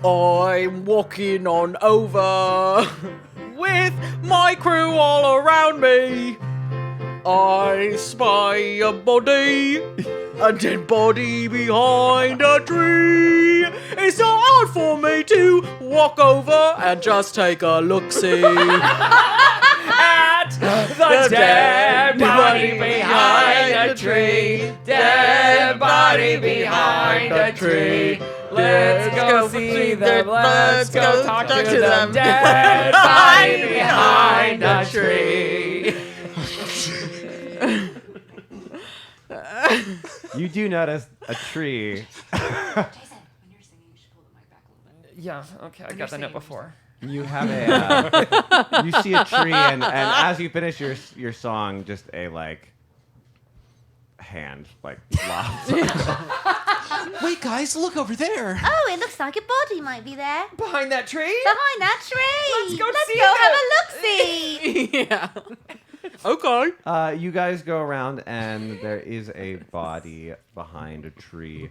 I'm walking on over with my crew all around me. I spy a body, a dead body behind a tree. It's not hard for me to walk over and just take a look-see. At the dead body behind a tree. Dead body behind a tree. Let's go see them. Let's go talk to them. Dead body behind a tree. You do notice a tree. Jason, when you're singing, you should pull the mic back a little bit. Yeah, okay, I got that note before. You have a you see a tree, and as you finish your song, just a like hand like lobs. Wait, guys, look over there. Oh, it looks like a body might be there. Behind that tree? Behind that tree. Let's go see have a look-see. Yeah. Okay. You guys go around, and there is a body behind a tree,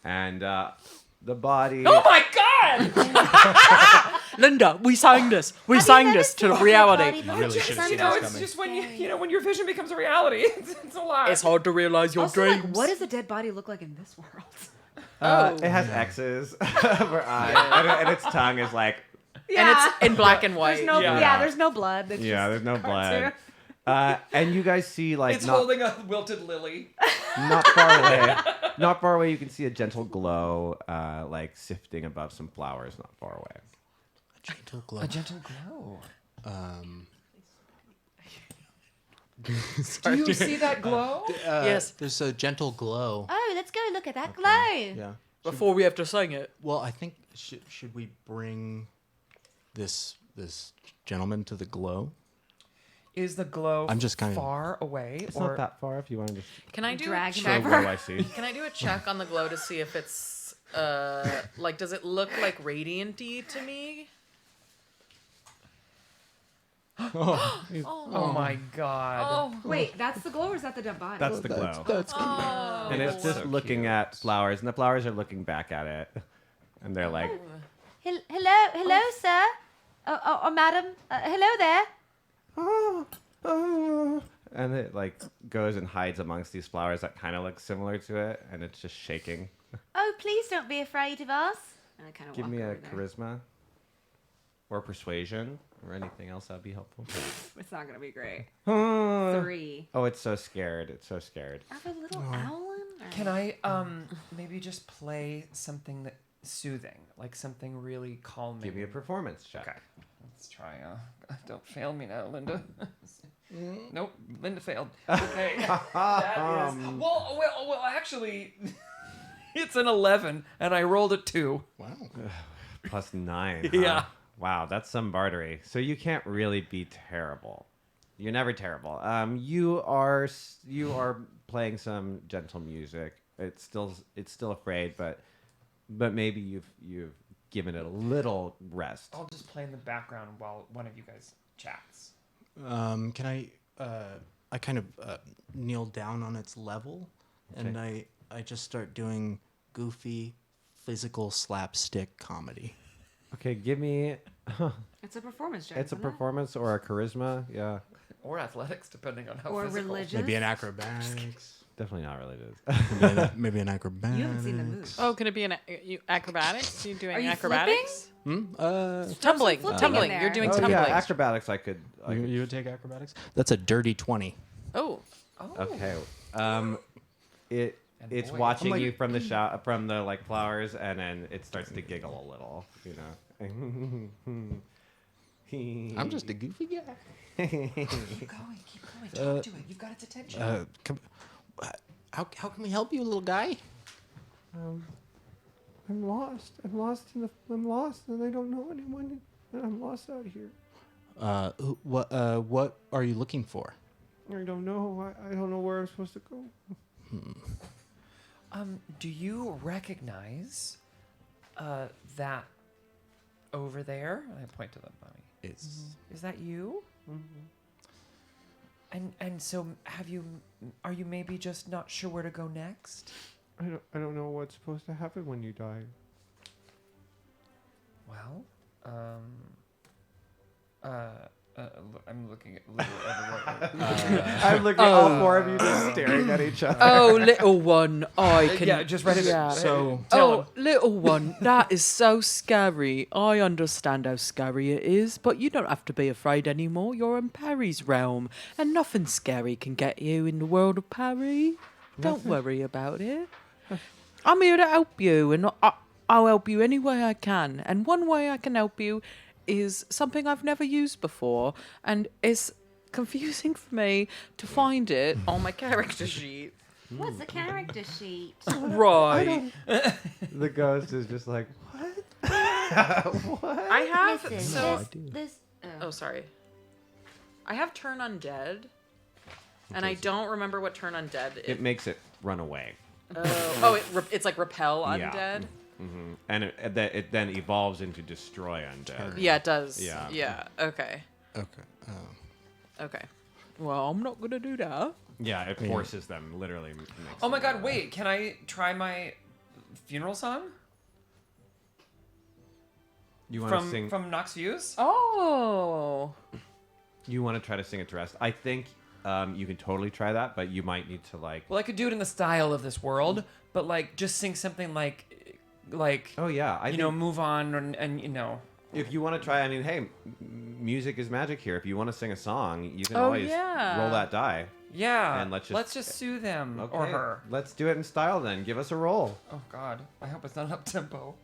and the body. Oh my god! Linda, we sang this. We Have you sang never this to seen reality. a body really should have You seen know, this it's coming. just when your vision becomes a reality. It's a lot. It's hard to realize your Also, dreams. like, what does a dead body look like in this world? It has X's for eyes, and its tongue is like. And it's in black and white. There's no, Yeah. there's no blood. It's Yeah, just there's no cartoon. blood. And you guys see like It's not, holding a wilted lily. not far away. Not far away, you can see a gentle glow, like sifting above some flowers. Not far away. Gentle glow. A gentle glow. Do you see that glow? Yes. There's a gentle glow. Oh, let's go look at that glow. Yeah. Before we have to sing it. Well, I think should we bring this gentleman to the glow? Is the glow I'm just kinda- far away? It's or not that far if you want to just Can I do Drag a him check? over. what do I see? Can I do a check on the glow to see if it's like does it look like radiant-y to me? Oh my god. Wait, that's the glow or is that the dead body? That's the glow. That's cute. And it's just looking at flowers, and the flowers are looking back at it, and they're like, Hello, sir. Or madam. Hello there. and it like goes and hides amongst these flowers that kind of look similar to it, and it's just shaking. Oh, please don't be afraid of us. And I kind of Give walk me a over there. charisma, or persuasion, or anything else that'd be helpful. It's not gonna be great. Oh, 3. it's so scared. It's so scared. I have a little owl in? Can I maybe just play something that soothing, like something really calming? Give me a performance check. Okay. Let's try. Don't fail me now, Linda. Nope, Linda failed. Okay. That is, well, actually, it's an 11, and I rolled a 2. Wow. Plus 9. Huh? Yeah. Wow, that's some bartery. So you can't really be terrible. You're never terrible. You are playing some gentle music. It's still afraid, but maybe you've given it a little rest. I'll just play in the background while one of you guys chats. Can I kind of kneel down on its level, and I just start doing goofy, physical slapstick comedy. Okay, give me. It's a performance check. It's a isn't it? performance or a charisma. Yeah, Or athletics, depending on how Or physical. religious. Maybe an acrobatics. definitely not related. Maybe an acrobatics. You haven't seen the movie. Oh, can it be acrobatics? Are you doing Are you acrobatics? flipping Tumbling. Tumbling. in there. You're doing Oh tumbling. yeah, acrobatics. I could. You would take acrobatics? That's a dirty 20. Oh. Okay. It's boy. watching I'm like- you from the from the like flowers, and then it starts to giggle a little. You know. I'm just a goofy guy. Keep going. Talk to it. You've got its attention. How can we help you, little guy? I'm lost, and I don't know anyone, and I'm lost out here. What are you looking for? I don't know. I don't know where I'm supposed to go. Do you recognize that over there? I point to the mummy. Is that you? And so are you maybe just not sure where to go next? I don't know what's supposed to happen when you die. Well, I'm looking at everyone. I'm looking at all four of you just staring at each other. Oh, little one, I can. Yeah, just write it. Yeah. So- Oh, little one, that is so scary. I understand how scary it is, but you don't have to be afraid anymore. You're in Parry's realm, and nothing scary can get you in the world of Parry. Don't worry about it. I'm here to help you, and I'll help you any way I can. And one way I can help you is something I've never used before, and it's confusing for me to find it on my character sheet. What's the character sheet? Right. The ghost is just like, what? I have Listen, this Oh, sorry. I have turn undead, and I don't remember what turn undead is. It makes it run away. It's like repel Yeah. undead. And it then evolves into destroy undead. Yeah, it does. Yeah. Yeah. Okay. Okay. Okay. Well, I'm not gonna do that. Yeah, it forces them, literally. Makes Oh my them god, wait, can I try my funeral song? You want to sing? From Nox Views? Oh. You want to try to sing it to rest? I think you can totally try that, but you might need to like. Well, I could do it in the style of this world, but like just sing something like Oh yeah, I you think know, move on and you know. if you want to try, I mean, hey, music is magic here. If you want to sing a song, you can Oh, always yeah. roll that die. Yeah. And let's just- sue them Okay, or her. Let's do it in style then. Give us a roll. Oh god. I hope it's not up tempo.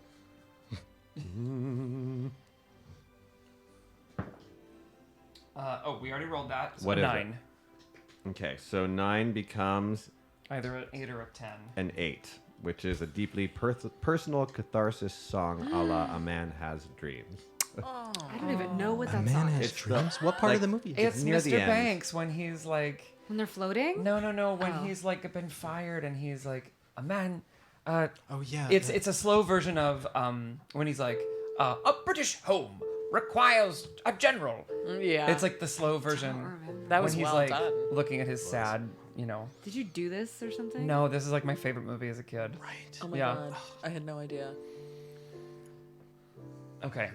We already rolled that. So What is it? 9. Okay, so 9 becomes Either an 8 or a 10. an 8, which is a deeply personal catharsis song a la A Man Has Dreams. I don't even know what A that man song has is. dreams. What part like- of the movie? It's near Mr. the end. Banks when he's like When they're floating? No, when Oh. he's like been fired and he's like a man Oh yeah. it's a slow version of when he's like a British home requires a general. Yeah. It's like the slow version. remember. That was when he's well like done. looking at his sad, you know. Did you do this or something? No, this is like my favorite movie as a kid. Right. Oh my Yeah. god. I had no idea. Okay.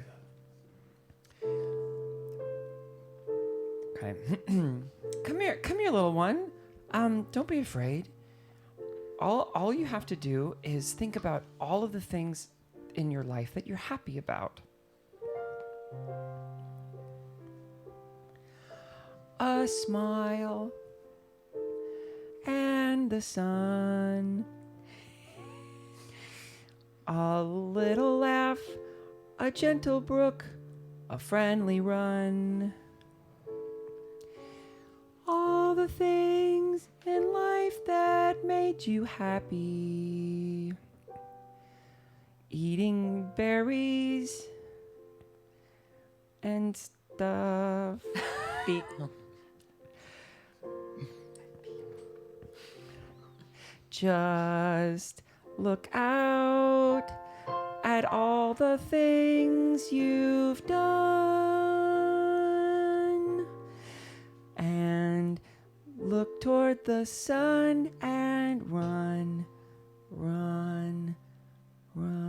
Okay. Come here, little one. Don't be afraid. All you have to do is think about all of the things in your life that you're happy about. A smile and the sun. A little laugh, a gentle brook, a friendly run. All the things in life that made you happy. Eating berries and stuff. Beat. Just look out at all the things you've done. And look toward the sun and run, run, run.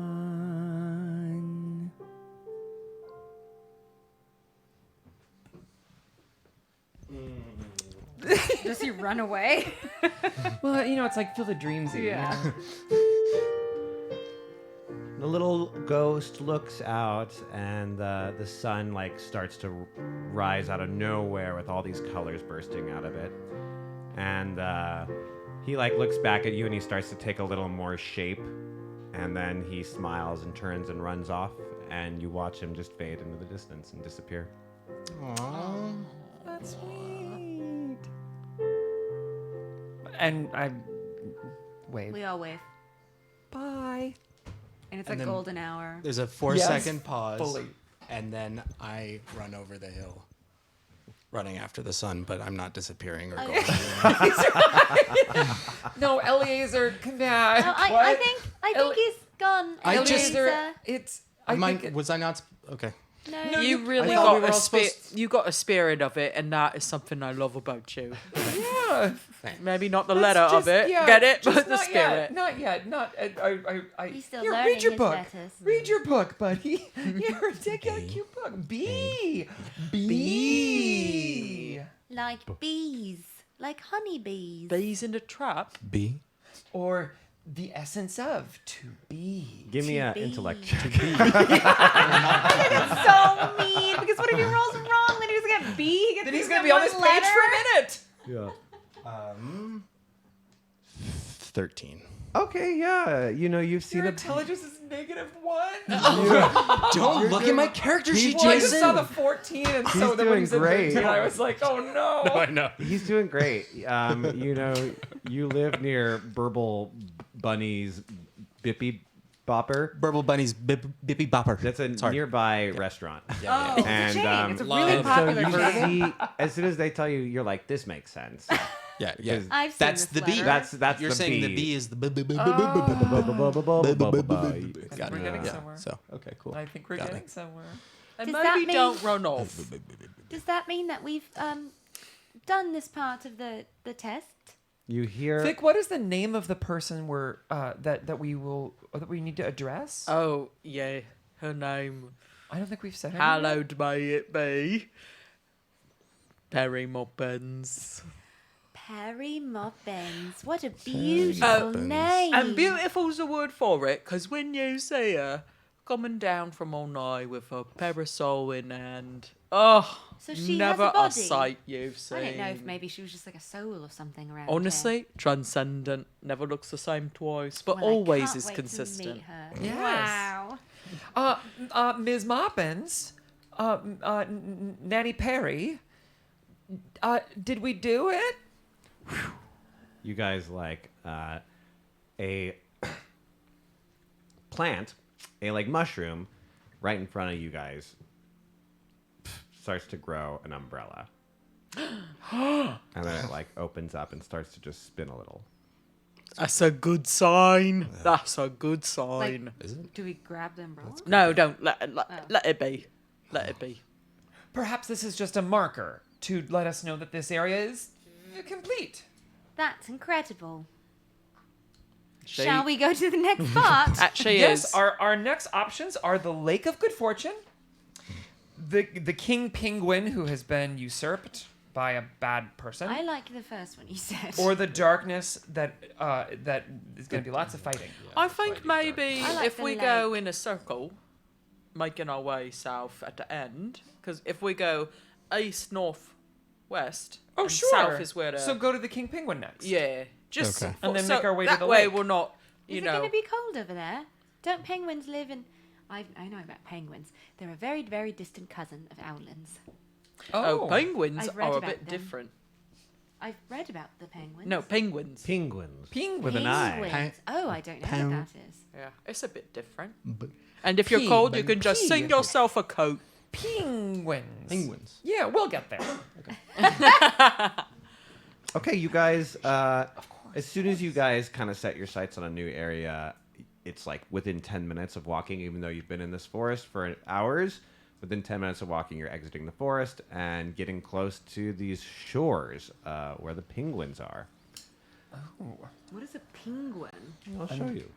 Does he run away? Well, you know, it's like Field of Dreams. Yeah. The little ghost looks out, and the sun like starts to rise out of nowhere with all these colors bursting out of it. And he like looks back at you, and he starts to take a little more shape. And then he smiles and turns and runs off, and you watch him just fade into the distance and disappear. Aww. That's sweet. And I wave. We all wave. Bye. And it's And a then- golden hour. There's a 4-second Yes, pause, fully. and then I run over the hill, running after the sun. But I'm not disappearing or going anywhere. No, Eliezer, come back. Oh, I What? think Ele- he's gone. I just- Eliezer, it's. I think it- Was I not? Okay. No, You really I thought we got were a all supposed- you got a spirit of it, and that is something I love about you. yeah. Maybe not the That's letter of just- it, yeah, get it, just but the not spirit. Yet, not yet. Not. He's still Here, learning read your his book. letters. Read your book, buddy. You're take a cute book. Bee. like bees, like honeybees. Bees in the trap. B. Or the essence of to be. Give me an be. intellect check. That's so mean. Because what if he rolls wrong? Then he's gonna get B. He gets Then he's to gonna get be on one this page letter. for a minute. Yeah. 13. Okay, yeah. You know, you've seen Your a intelligence is -1. Don't look at my character sheet, Well, I just Jason. saw the 14, and so then when doing he said great. 13, I was like, oh no. I know. He's doing great. You know, you live near Burble Bunny's Bippy Bopper. Burble Bunny's Bippy Bopper. That's a Sorry. nearby restaurant. Oh, it's And, a chain. It's a love- really So popular you chain. see, as soon as they tell you, you're like, this makes sense. Yeah. Because I've seen That's this the B. letter. That's You're the saying B. the B is the We're Got it. getting Yeah. somewhere. So okay, cool. I think we're Got getting it. somewhere. And Does that maybe mean- don't run off. Does that mean that we've done this part of the test? You hear Vic, what is the name of the person we're that we need to address? Oh, yeah. Her name. I don't think we've said her. name Hallowed may it be. Perry Moppins. Perry Moppins. What a beautiful Moppins. name. And beautiful's the word for it, because when you see her coming down from on high with her parasol in hand, oh, So she has never a body? sight you've seen. I don't know if maybe she was just like a soul or something around Honestly, transcendent, never looks the same twice, but here. Well, I always can't is wait to consistent. meet her. Yes. Wow. Ms. Moppins, Nanny Perry, did we do it? you guys like a plant, a like mushroom, right in front of you guys starts to grow an umbrella. And then it like opens up and starts to just spin a little. That's a good sign. That's a good sign. Like, do we grab the umbrella? No, don't let it be. let it be. Perhaps this is just a marker to let us know that this area is complete. That's incredible. She Shall we go to the next part? actually Yes, is. our next options are the Lake of Good Fortune, the King Penguin who has been usurped by a bad person, I like the first one you said. or the darkness that is going to be lots of fighting. I think maybe I like if the we lake. go in a circle, making our way south at the end, because if we go east, north, west, Oh, and sure. south is where the So go to the King Penguin next. yeah, just Okay. And then so make our way to that the way lake. we're not, Is you it know, going to be cold over there? Don't penguins live in... I know about penguins. They're a very, very distant cousin of owlins. oh, penguins I've read are a about bit them. different. I've read about the penguins. No, penguins. Penguins. Penguins. With an eye. Penguins. Oh, I don't know Pen- what that is. Yeah, it's a bit different. And if you're cold, you can just sing yourself a coat. Penguins. Penguins. Yeah, we'll get there. Okay, you guys. As soon as you guys kind of set your sights on a new area, it's like within 10 minutes of walking. Even though you've been in this forest for hours, within 10 minutes of walking, you're exiting the forest and getting close to these shores where the penguins are. What is a penguin? I'll show you.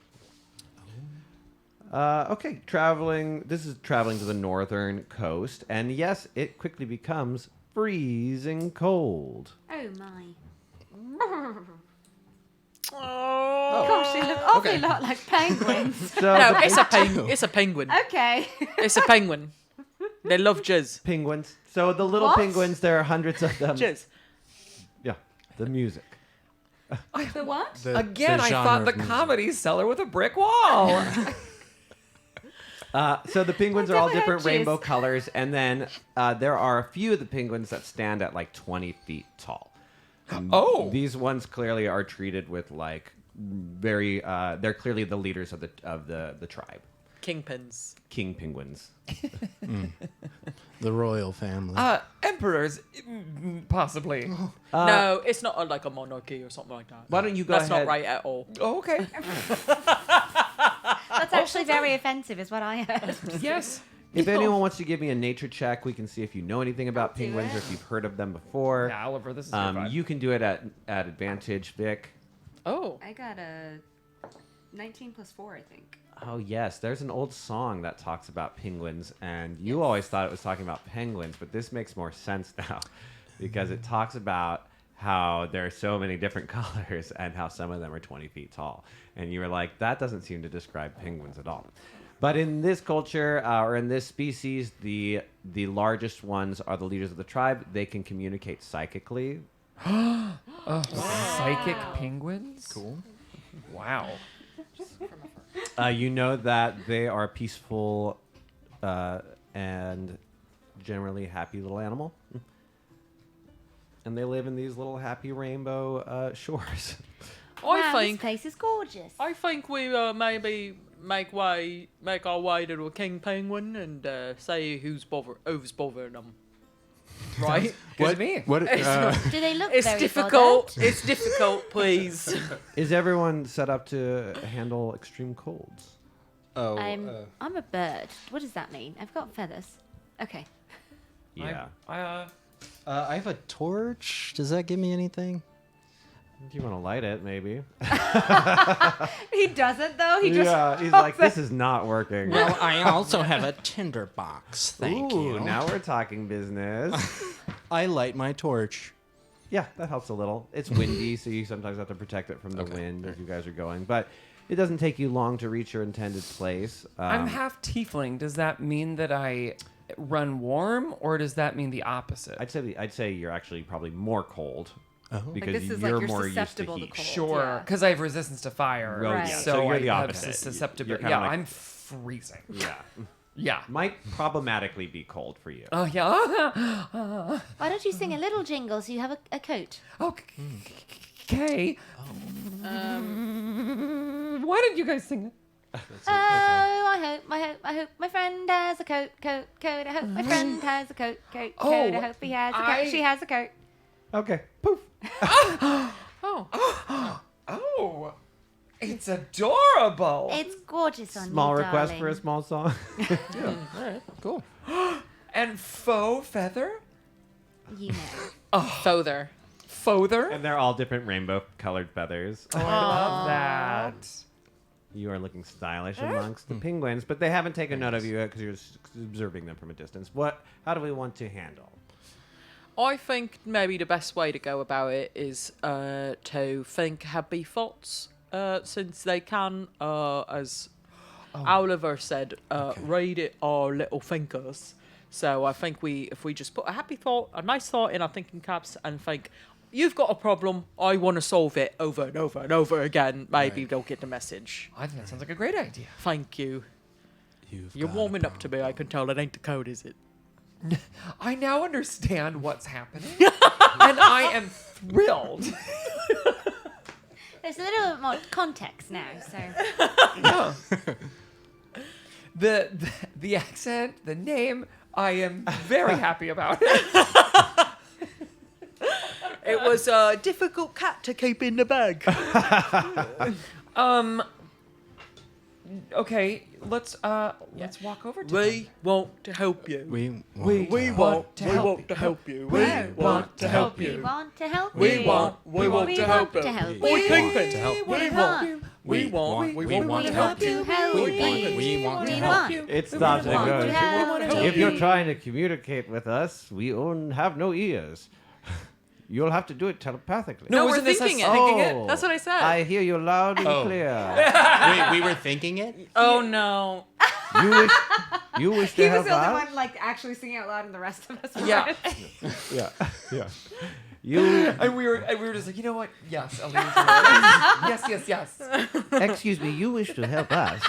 Okay, traveling. This is traveling to the northern coast, and yes, it quickly becomes freezing cold. Oh, my. Oh. Gosh, they look awfully lot like penguins. So No, the it's a it's a penguin. Okay. It's a penguin. They love jizz. penguins. So the little What? penguins, there are hundreds of them. Jizz. Yeah, the music. The what? Again, the I genre thought of the music. comedy seller with a brick wall. So the penguins I've are all never had different jizz. rainbow colors, and then there are a few of the penguins that stand at like 20 feet tall. Oh. These ones clearly are treated with like very. They're clearly the leaders of the tribe, Kingpins. king penguins. The royal family. Emperors, possibly. No, it's not like a monarchy or something like that. Why don't you go That's ahead? not right at all. Oh, okay. That's actually very offensive, is what I heard. Yes. If anyone wants to give me a nature check, we can see if you know anything about do penguins it. or if you've heard of them before. Yeah, Oliver, this is your vibe. You can do it at advantage, Vic. Oh. I got a 19 plus 4, I think. Oh yes, there's an old song that talks about penguins, and you always thought it was talking about penguins, but this makes more sense now because it talks about how there are so many different colors and how some of them are 20 feet tall, and you were like, that doesn't seem to describe penguins at all. But in this culture or in this species, the largest ones are the leaders of the tribe. They can communicate psychically. Psychic penguins? Cool. Wow. You know that they are peaceful and generally happy little animal. And they live in these little happy rainbow shores. I Wow, this think place is gorgeous. we maybe make our way to a king penguin and say who's bothering them. Right? Good to me. What? Do they look It's very difficult. bothered? It's difficult, please. Is everyone set up to handle extreme colds? oh, I'm a bird. What does that mean? I've got feathers. Okay. Yeah. I I have a torch. Does that give me anything? Do you want to light it, maybe? He doesn't, though. He just. Yeah, he's like, this is not working. Well, I also have a tinder box. Thank Ooh, you. now we're talking business. I light my torch. Yeah, that helps a little. It's windy, so you sometimes have to protect it from the wind as you guys are going. But it doesn't take you long to reach your intended place. I'm half tiefling. Does that mean that I run warm, or does that mean the opposite? I'd say you're actually probably more cold because this is like you're you're more used to susceptible to heat. cold. Sure, Yeah. because I have resistance to fire. Well, Right. yeah, So, so you're I the have opposite. susceptibility. You're kinda Yeah, like- I'm freezing. Yeah, Yeah. might problematically be cold for you. Oh, yeah. Why don't you sing a little jingle so you have a coat? Okay. Why don't you guys sing it? Oh, I hope my friend has a coat. I hope my friend has a coat. I hope he has a coat. She has a coat. Okay, poof. Oh, it's adorable. It's gorgeous on Small you, request darling. for a small song. All right. Cool. And faux feather? You know. Fother. Fother? And they're all different rainbow-colored feathers. Oh, I love that. You are looking stylish amongst the penguins, but they haven't taken note of you because you're observing them from a distance. How do we want to handle? I think maybe the best way to go about it is to think happy thoughts, since they can, as Oliver said, read it our little thinkers. So I think if we just put a happy thought, a nice thought in our thinking caps and think, you've got a problem, I want to solve it over and over and over again, maybe they'll get the message. I think that sounds like a great idea. Thank you. You're got a warming up to me, I can tell. That ain't the code, is it? I now understand what's happening, and I am thrilled. There's a little bit more context now, so. Yeah. The accent, the name, I am very happy about it. It was a difficult cat to keep in the bag. Okay, let's walk over to We want to help you. We want to help you. We want to help We you. want to help We you. want to help you. to help Oi, you. Kingpin. to help We want. We want. We want to help you. help Oi, you. Kingpin. We want to We help want. you. It stops and want to goes. help If you. you're trying to communicate with us, we have no ears. You'll have to do it telepathically. No, we're wasn't this us thinking it. thinking it? That's what I said. I hear you loud and Oh. clear. Wait, we were thinking it? Oh no. You wish to He help was the only us? one like actually singing out loud, and the rest of us were. Yeah. Yeah. You And we were just like, you know what? Yes, Elise. Yes. excuse me. You wish to help us?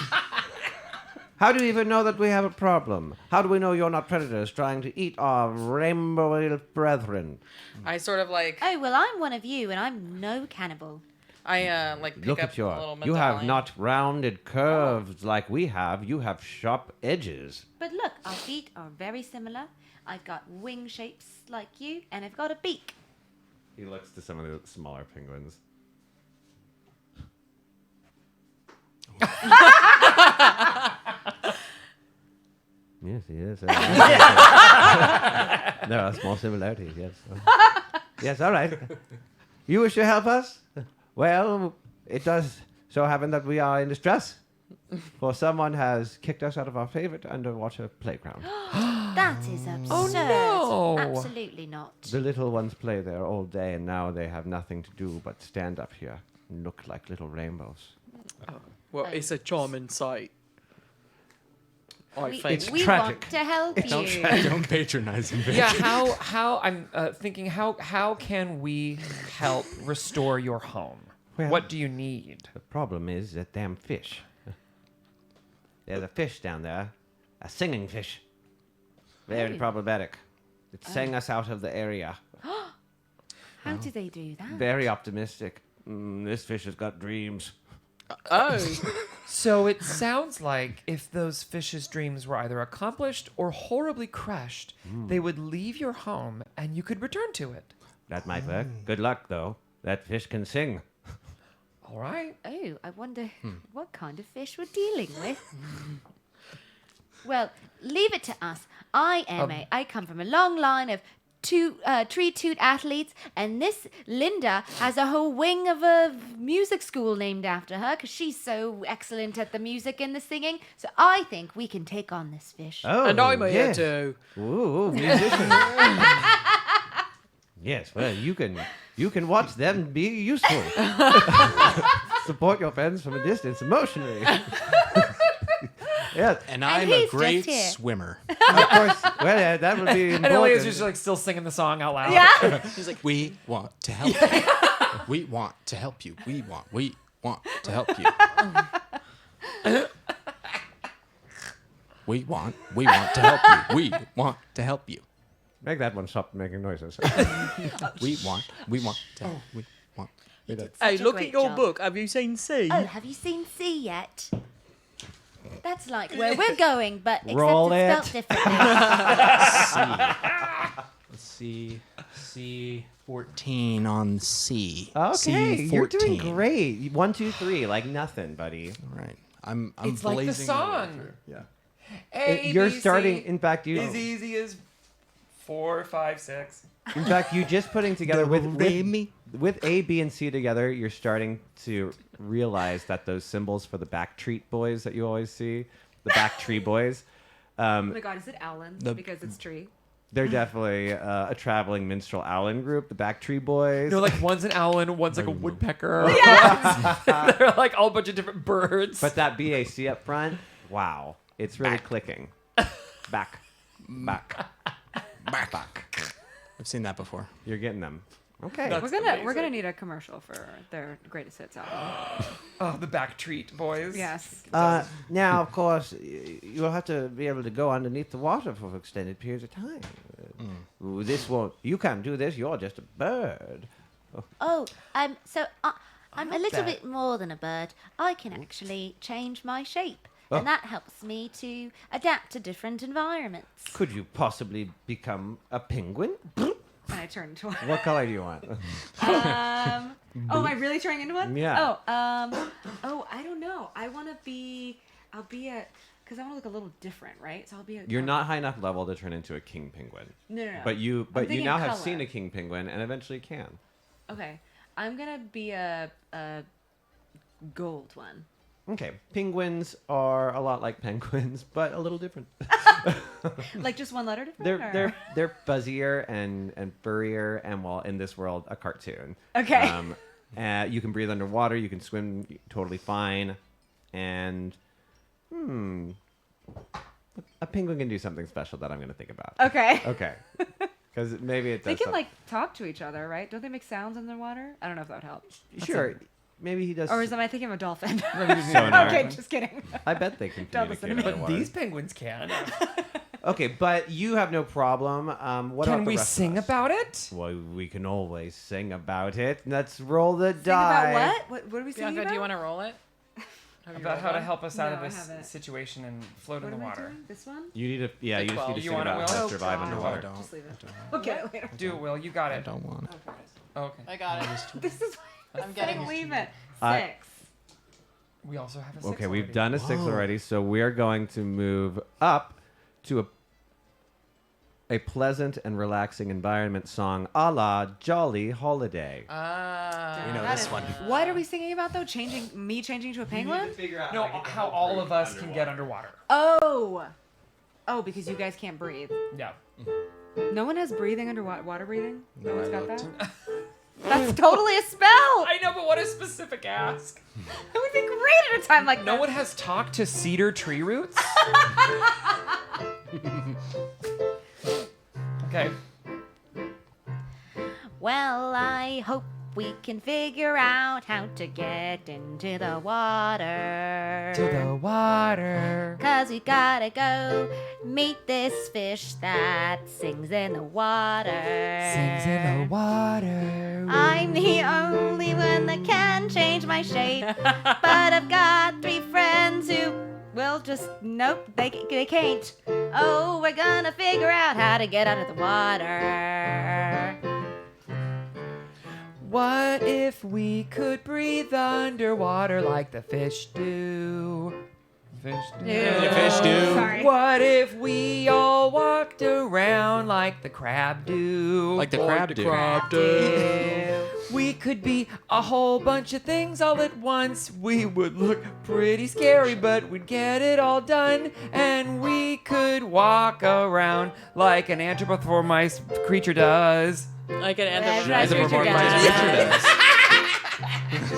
How do you even know that we have a problem? How do we know you're not predators trying to eat our rainbow brethren? I sort of like. Oh, well, I'm one of you, and I'm no cannibal. I like pick Look up at a little you have medallion. not rounded curves like we have. You have sharp edges. But look, our feet are very similar. I've got wing shapes like you, and I've got a beak. He looks to some of the smaller penguins. Yes, yes. There are small similarities, yes. Yes, all right. You wish to help us? Well, it does so happen that we are in distress. For someone has kicked us out of our favorite underwater playground. That is absurd. Oh, no. Absolutely not. The little ones play there all day, and now they have nothing to do but stand up here and look like little rainbows. Well, it's a charming sight. I We, think. we tragic. want to help you. Don't patronize him. Yeah. How I'm thinking. How can we help restore your home? Well- What do you need? The problem is that damn fish. There's a fish down there, a singing fish. Very Oh. problematic. It sang us out of the area. How do they do that? Very optimistic. This fish has got dreams. Oh. So it sounds like if those fish's dreams were either accomplished or horribly crushed, they would leave your home and you could return to it. That might work. Good luck, though. That fish can sing. All right. Oh, I wonder what kind of fish we're dealing with. Well, leave it to us. I come from a long line of tree-toot athletes, and this Linda has a whole wing of a music school named after her because she's so excellent at the music and the singing. So I think we can take on this fish. Oh, And I'm here yes. too. Ooh, musician. Yes, well, you can watch them be useful. Support your friends from a distance emotionally. Yes, And I'm he's a just great here. swimmer. of course. Well, yeah, that would be And Elliot's important. just like still singing the song out loud. Yeah. He's like, we want to help you. We want to help you. We want to help you. We want to help you. We want to help you. Make that one stop making noises. We want to help. We want. Such Hey, a look great at your job. book. Have you seen C? Oh, have you seen C yet? That's like where we're going, but except Roll it's it. spelled differently. Let's see. C14 on C. Okay, you're doing C14. great. 1, 2, 3, like nothing, buddy. All right. I'm It's like the blazing song. Yeah. A, You're B, starting. C In fact, you. is easy as 4, 5, 6. In fact, you just putting together with A, B, and C together, you're starting to realize that those symbols for the back treat boys that you always see, the back tree boys, Oh my god, is it Owlin? Because it's tree. they're definitely a traveling minstrel owlin group, the back tree boys. No, like one's an owlin, one's like a woodpecker. Yeah. They're like all a bunch of different birds. But that BAC up front, wow, it's really clicking. Back. I've seen that before. You're getting them. Okay. That's We're gonna need a commercial for their greatest hits album. Oh, the back treat boys. Yes. Now, of course, you'll have to be able to go underneath the water for extended periods of time. This won't. You can't do this. You're just a bird. Oh, I'm a little that. bit more than a bird. I can actually change my shape, and that helps me to adapt to different environments. Could you possibly become a penguin? And I turn into one. What color do you want? Oh, am I really turning into one? Yeah. Oh, I don't know. I'll be because I want to look a little different, right? So I'll be You're not high enough level to turn into a king penguin. No. But you thinking now have color. seen a king penguin and eventually can. Okay. I'm going to be a gold one. Okay. Penguins are a lot like penguins, but a little different. Like just one letter different? They're fuzzier and furrier and, well, in this world, a cartoon. Okay. You can breathe underwater. You can swim totally fine. And a penguin can do something special that I'm going to think about. Okay. Okay. Because maybe it does. They can something. like talk to each other, right? Don't they make sounds in the water? I don't know if that would help. Sure. Maybe he does. Or am I thinking of a dolphin? sonar. Okay, just kidding. I bet they can Don't listen to communicate me. But underwater. these penguins can. Okay, but you have no problem. What Can about the we rest of sing us? about it? Well, we can always sing about it. Let's roll the Think die. about what? What are we singing Bianca, about? do you want to roll it? Have you About rolled how to one? help us out No, of I this haven't. situation and float What in the am I water. doing? This one? You need to, yeah, you just 12. need to You sing want it, about Will? how Oh, to survive God. underwater. don't. Just leave it. I Okay, later. Do it, Will. You got I it. don't want. Okay. I got it. This is why I'm getting saying leave it. I- 6. We also have a 6 Okay, we've already. done a 6 already, so we are going to move up to a pleasant and relaxing environment song a la Jolly Holiday. Ah. We know That this is- one. What are we singing about though? Changing to a penguin? No, how all of us can get underwater. Oh, because you guys can't breathe. Yeah. No one has breathing underwater. Water breathing? No one's got that. don't. That's totally a spell. I know, but what a specific ask. It would be great at a time like No that. one has talked to cedar tree roots? Okay. Well, I hope we can figure out how to get into the water. To the water. 'Cause we gotta go meet this fish that sings in the water. Sings in the water. I'm the only one that can change my shape, but I've got 3 friends who will just nope, they can't. Oh, we're gonna figure out how to get out of the water. What if we could breathe underwater like the fish do? Fish do. Yeah, fish do. Sorry. What if we all walked around like the crab do? Like the crab do. We could be a whole bunch of things all at once. We would look pretty scary, but we'd get it all done. And we could walk around like an anthropomorphized creature does. Like an That's right, anthropomorphized Richard creature.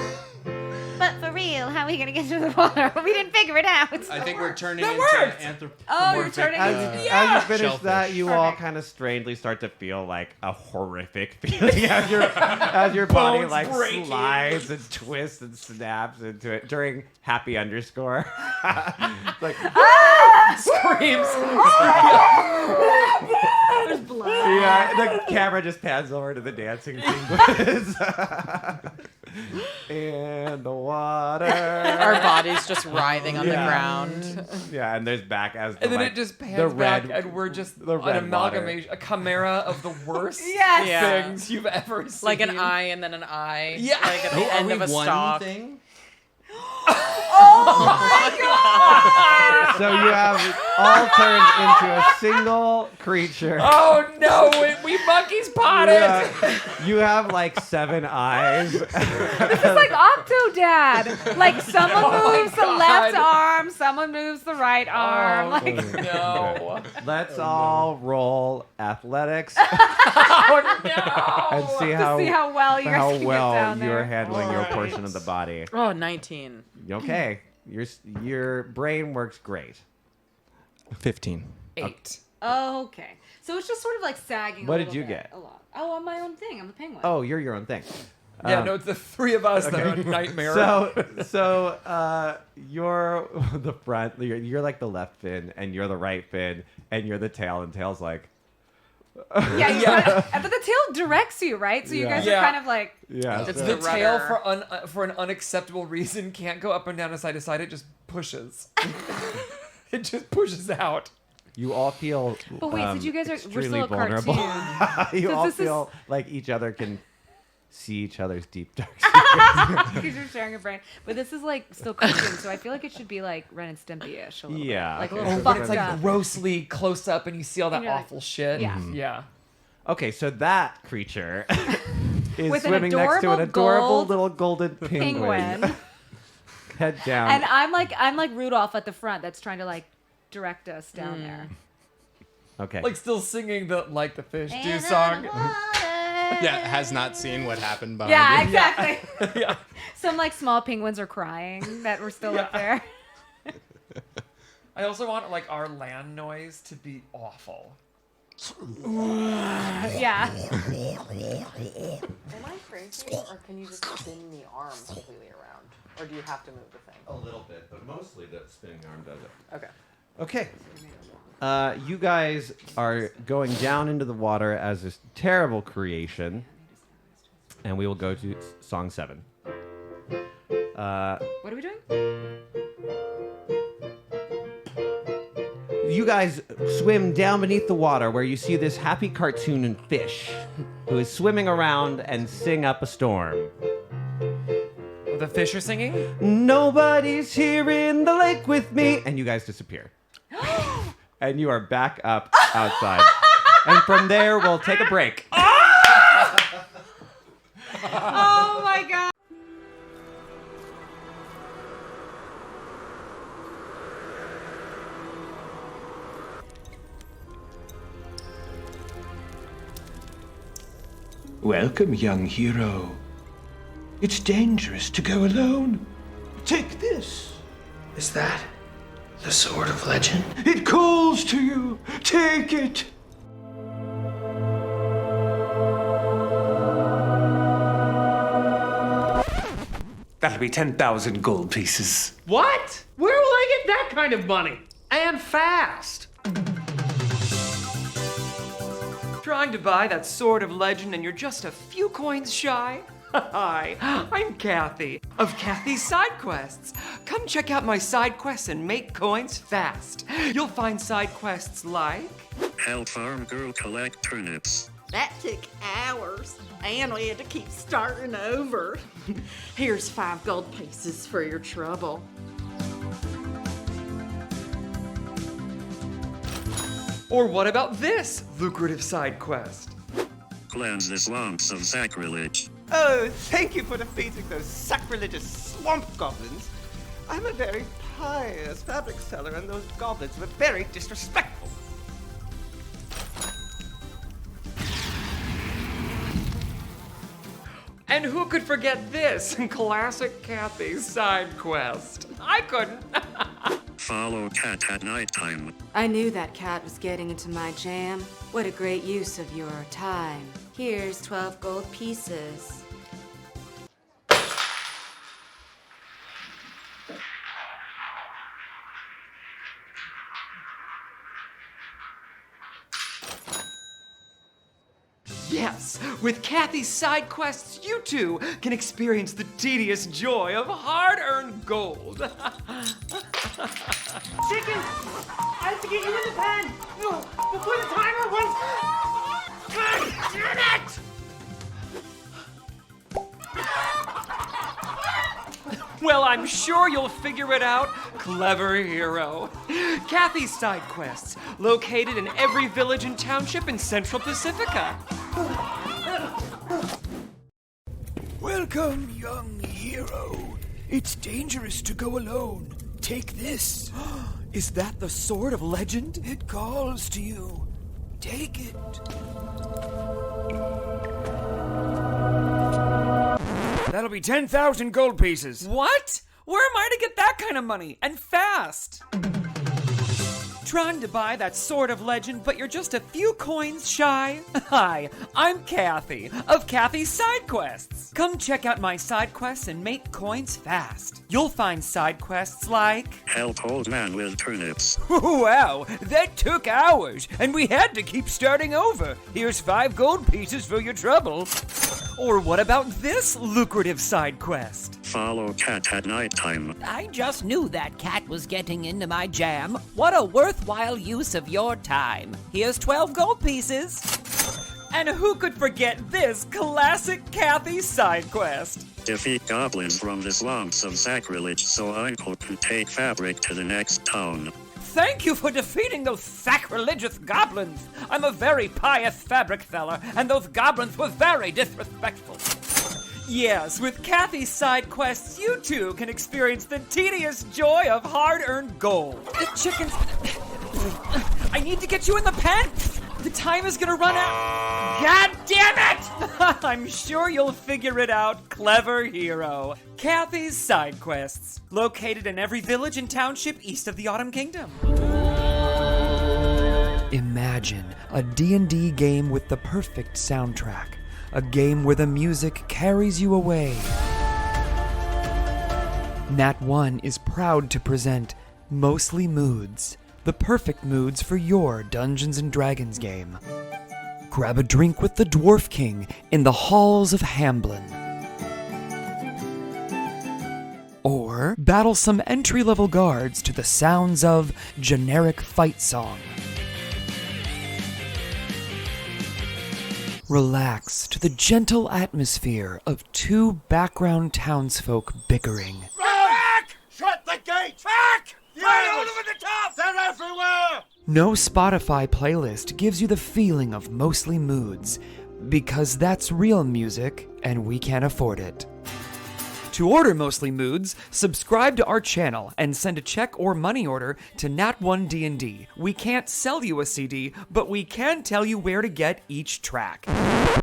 But for real, how are we gonna get into the water? We didn't figure it out. I think we're turning That into worked! anthropomorphic. Oh, you're turning into As you finish Shellfish. that, you all Perfect. kind of strangely start to feel like a horrific feeling as your body Bones like breaking. slides and twists and snaps into it during happy underscore. It's like Screams. There's blood. yeah, the camera just pans over to the dancing penguins. In the water. Our bodies just writhing on the Yeah. ground. Yeah, and there's back as the, And then like, it just the pans red, back, and we're just the red an amalgamation, a chimera of the worst Yes. Yeah. things you've ever seen. Like an eye and then an eye. Yeah. Like at the end of a one stalk. thing? Oh my god! So you have all turned into a single creature. Oh no, we monkeys potted. You have like 7 eyes. It's like Octodad. Like someone moves the left arm, someone moves the right arm. Like No. Let's all roll athletics Oh no. and see to how see how well you guys how can well get down there. you're handling your Alright. portion of the body. Oh, 19. Okay, your brain works great. 15. 8. Oh, okay. So it's just sort of like sagging. What a did little you bit get? along. Oh, on my own thing. I'm a penguin. Oh, you're your own thing. Yeah, no, it's the 3 of us that are a nightmare. So you're the front. You're like the left fin, and you're the right fin, and you're the tail, and tail's like. Yeah. But the tail directs you, right? So you guys Yeah. are kind of like. Yeah. It's so- the the tail rudder. for an unacceptable reason can't go up and down and side to side. It just pushes. It just pushes out. You all feel. But wait, since you guys we're extremely still a vulnerable. cartoon. You So all this is- feel like each other can see each other's deep dark Because you're sharing a brain. But this is like still cartoon, so I feel like it should be like Ren and Stimpy-ish a little Yeah, bit. Like a okay. little Oh, But fucked it's like up. grossly close up, and you see all that And you're like- awful shit. Yeah. Yeah. Okay, so that creature is With an swimming next to an adorable gold little golden penguin. penguin. Head down. And I'm like Rudolph at the front that's trying to like direct us down there. Okay. Like still singing the Like the Fish Do And song. Yeah, has not seen what happened behind Yeah, you. exactly. Yeah. Some like small penguins are crying that we're still up there. I also want like our land noise to be awful. Yeah. Am I crazy, or can you just spin the arm completely around? Or do you have to move the thing? A little bit, but mostly the spinning arm does it. Okay. Okay. You guys are going down into the water as this terrible creation, and we will go to song 7. What are we doing? You guys swim down beneath the water where you see this happy cartoon and fish who is swimming around and sing up a storm. The fish are singing? Nobody's here in the lake with me. And you guys disappear. And you are back up outside. And from there, we'll take a break. Oh my god. Welcome, young hero. It's dangerous to go alone. Take this. Is that the Sword of Legend? It calls to you. Take it. That'll be 10,000 gold pieces. What? Where will I get that kind of money? And fast. Trying to buy that Sword of Legend and you're just a few coins shy? Hi, I'm Kathy of Kathy's Side Quests. Come check out my side quests and make coins fast. You'll find side quests like Help farm girl collect turnips. That took hours, and we had to keep starting over. Here's 5 gold pieces for your trouble. Or what about this lucrative side quest? Cleanse the swamps of sacrilege. Oh, thank you for defeating those sacrilegious swamp goblins. I'm a very pious fabric seller, and those goblins were very disrespectful. And who could forget this classic Kathy's side quest? I couldn't. Follow cat at nighttime. I knew that cat was getting into my jam. What a great use of your time. Here's 12 gold pieces. Yes, with Kathy's side quests, you too can experience the tedious joy of hard-earned gold. Chicken! I have to get you in the pen! No, before the timer runs... God damn it! Well, I'm sure you'll figure it out, clever hero. Kathy's Side Quests, located in every village and township in Central Pacifica. Welcome, young hero. It's dangerous to go alone. Take this. Is that the Sword of Legend? It calls to you. Take it. That'll be 10,000 gold pieces. What? Where am I to get that kind of money? And fast? Trying to buy that Sword of Legend, but you're just a few coins shy? Hi, I'm Kathy, of Kathy's Side Quests. Come check out my side quests and make coins fast. You'll find side quests like... Help old man with turnips. Wow, that took hours, and we had to keep starting over. Here's 5 gold pieces for your trouble. Or what about this lucrative side quest? Follow Cat at nighttime. I just knew that cat was getting into my jam. What a worthwhile use of your time. Here's 12 gold pieces. And who could forget this classic Kathy side quest? Defeat goblins from the swamps of sacrilege so Uncle can take fabric to the next town. Thank you for defeating those sacrilegious goblins. I'm a very pious fabric feller, and those goblins were very disrespectful. Yes, with Kathy's side quests, you too can experience the tedious joy of hard-earned gold. The chickens... I need to get you in the pen! The time is gonna run out. God damn it! I'm sure you'll figure it out, clever hero. Kathy's Side Quests, located in every village and township east of the Autumn Kingdom. Imagine a D&D game with the perfect soundtrack. A game where the music carries you away. NatOne is proud to present Mostly Moods, the perfect moods for your Dungeons & Dragons game. Grab a drink with the Dwarf King in the halls of Hamblin. Or battle some entry-level guards to the sounds of generic fight song. Relax to the gentle atmosphere of 2 background townsfolk bickering. Back! Shut the gate! Back! Right over the top! They're everywhere! No Spotify playlist gives you the feeling of Mostly Moods, because that's real music and we can't afford it. To order Mostly Moods, subscribe to our channel and send a check or money order to NatOne D&D. We can't sell you a CD, but we can tell you where to get each track.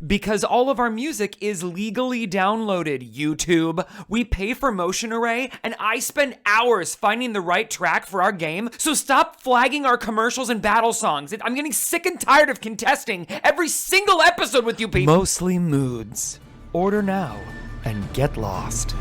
Because all of our music is legally downloaded, YouTube. We pay for Motion Array, and I spend hours finding the right track for our game, so stop flagging our commercials and battle songs. I'm getting sick and tired of contesting every single episode with you people. Mostly Moods. Order now and get lost.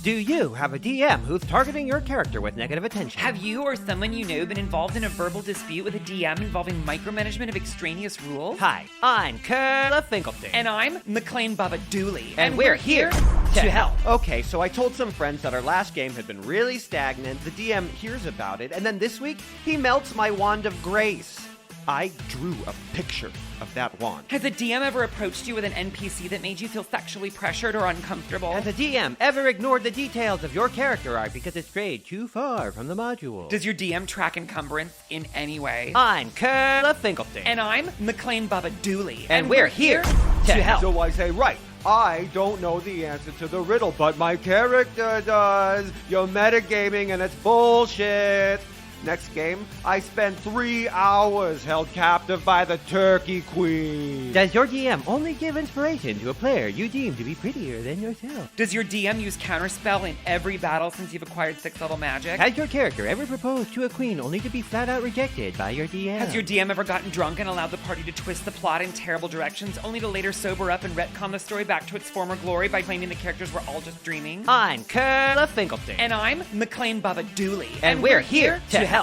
Do you have a DM who's targeting your character with negative attention? Have you or someone you know been involved in a verbal dispute with a DM involving micromanagement of extraneous rules? Hi, I'm Curla Finkelstein. And I'm McLean Baba Dooley. And we're here to help. Okay, so I told some friends that our last game had been really stagnant. The DM hears about it, and then this week, he melts my wand of grace. I drew a picture of that wand. Has a DM ever approached you with an NPC that made you feel sexually pressured or uncomfortable? Has a DM ever ignored the details of your character arc because it strayed too far from the module? Does your DM track encumbrance in any way? I'm Curla Finkelstein. And I'm McLean Baba Dooley. And we're here to help. So I say, right, I don't know the answer to the riddle, but my character does. You're metagaming and it's bullshit. Next game, I spent 3 hours held captive by the Turkey Queen. Does your DM only give inspiration to a player you deem to be prettier than yourself? Does your DM use Counterspell in every battle since you've acquired 6th level magic? Has your character ever proposed to a queen only to be flat out rejected by your DM? Has your DM ever gotten drunk and allowed the party to twist the plot in terrible directions, only to later sober up and retcon the story back to its former glory by claiming the characters were all just dreaming? I'm Curla Finkelstein. And I'm McLean Baba Dooley. And we're here to help.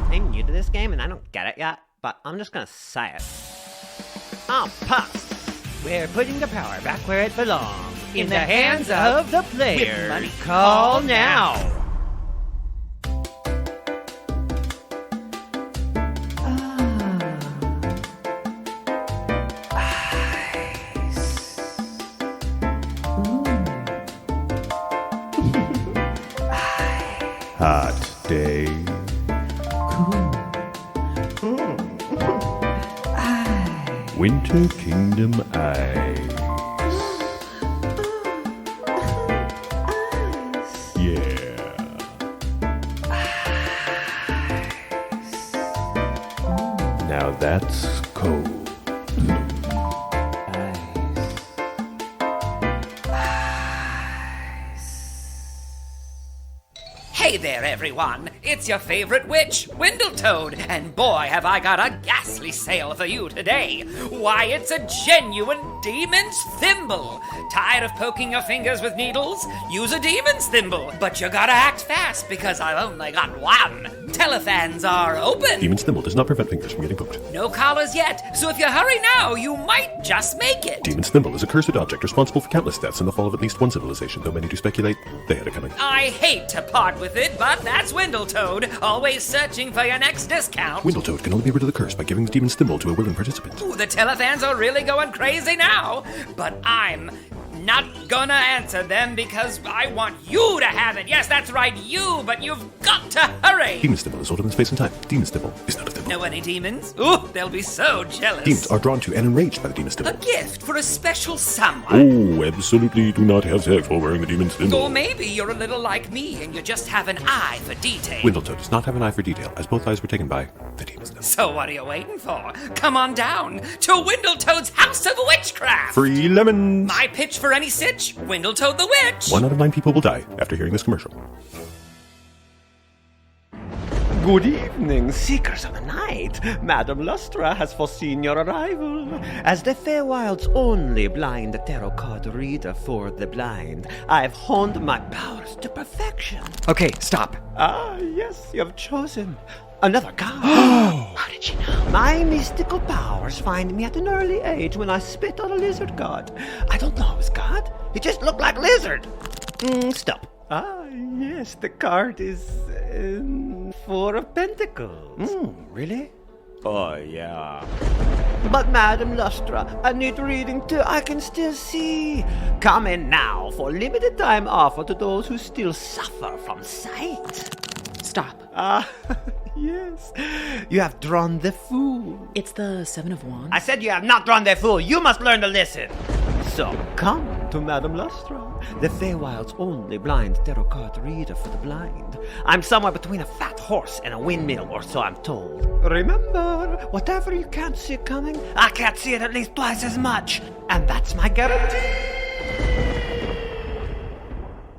I'm new to this game and I don't get it yet, but I'm just gonna say it. Oh, puff! We're putting the power back where it belongs. In the hands of the player. With money. Call now! hot day. Winter Kingdom Ice. Yeah. Now that's cold. Hey there, everyone. It's your favorite witch, Windletoad, and boy, have I got a ghastly sale for you today. Why, it's a genuine demon's thimble. Tired of poking your fingers with needles? Use a demon's thimble. But you gotta act fast because I've only got one. Telefans are open. Demon's thimble does not prevent fingers from getting poked. No collars yet, so if you hurry now, you might just make it. Demon's thimble is a cursed object responsible for countless deaths and the fall of at least one civilization, though many do speculate they had it coming. I hate to part with it, but that's Windletoad, always searching for your next discount. Windletoad can only be rid of the curse by giving the demon's thimble to a willing participant. Ooh, the telefans are really going crazy now, but I'm not gonna answer them because I want you to have it. Yes, that's right, you, but you've got to hurry. Demon's thimble is older than space and time. Demon's thimble is not a thimble. Know any demons? Ooh, they'll be so jealous. Demons are drawn to and enraged by the demon's A thimble. gift for a special someone. Oh, absolutely do not have sex while wearing the demon's thimble. Or maybe you're a little like me and you just have an eye for detail. Windletoad does not have an eye for detail, as both eyes were taken by the demon's thimble. So what are you waiting for? Come on down to Windletoad's House of Witchcraft. Free lemons! My pitch for any sitch, Windletoad the Witch. 1 out of 9 people will die after hearing this commercial. Good evening, Seekers of the Night. Madame Lustra has foreseen your arrival. As the Feywild's only blind tarot card reader for the blind, I've honed my powers to perfection. Okay, stop. Ah, yes, you have chosen another god. How did you know? My mystical powers find me at an early age when I spit on a lizard god. I don't know his god. He just looked like lizard. Stop. Ah, yes, the card is 4 of Pentacles. Really? Oh, yeah. But Madame Lustra, I need reading too. I can still see. Come in now for limited time offer to those who still suffer from sight. Stop. Ah, yes. You have drawn the fool. It's the 7 of Wands. I said you have not drawn the fool. You must learn to listen. So come to Madame Lustra, the Feywild's only blind tarot card reader for the blind. I'm somewhere between a fat horse and a windmill, or so I'm told. Remember, whatever you can't see coming, I can't see it at least twice as much. And that's my guarantee.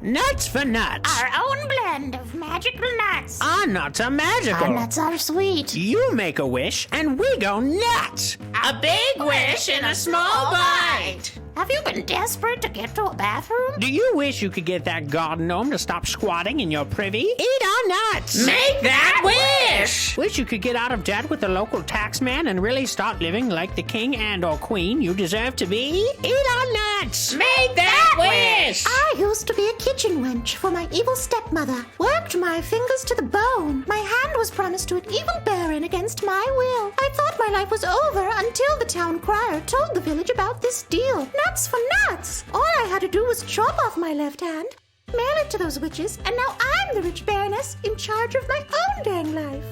Nuts for nuts. Our own blend of magical nuts. Our nuts are magical. Our nuts are sweet. You make a wish and we go nuts. A big wish in a small bite. Have you been desperate to get to a bathroom? Do you wish you could get that garden gnome to stop squatting in your privy? Eat our nuts. Make that wish. Wish you could get out of debt with the local tax man and really start living like the king and or queen you deserve to be? Eat our nuts. Make that wish. I used to be a kitchen wench for my evil stepmother. Worked my fingers to the bone. My hand was promised to an evil baron against my will. I thought my life was over until the town crier told the village about this deal. Nuts for nuts. All I had to do was chop off my left hand, mail it to those witches, and now I'm the rich baroness in charge of my own dang life.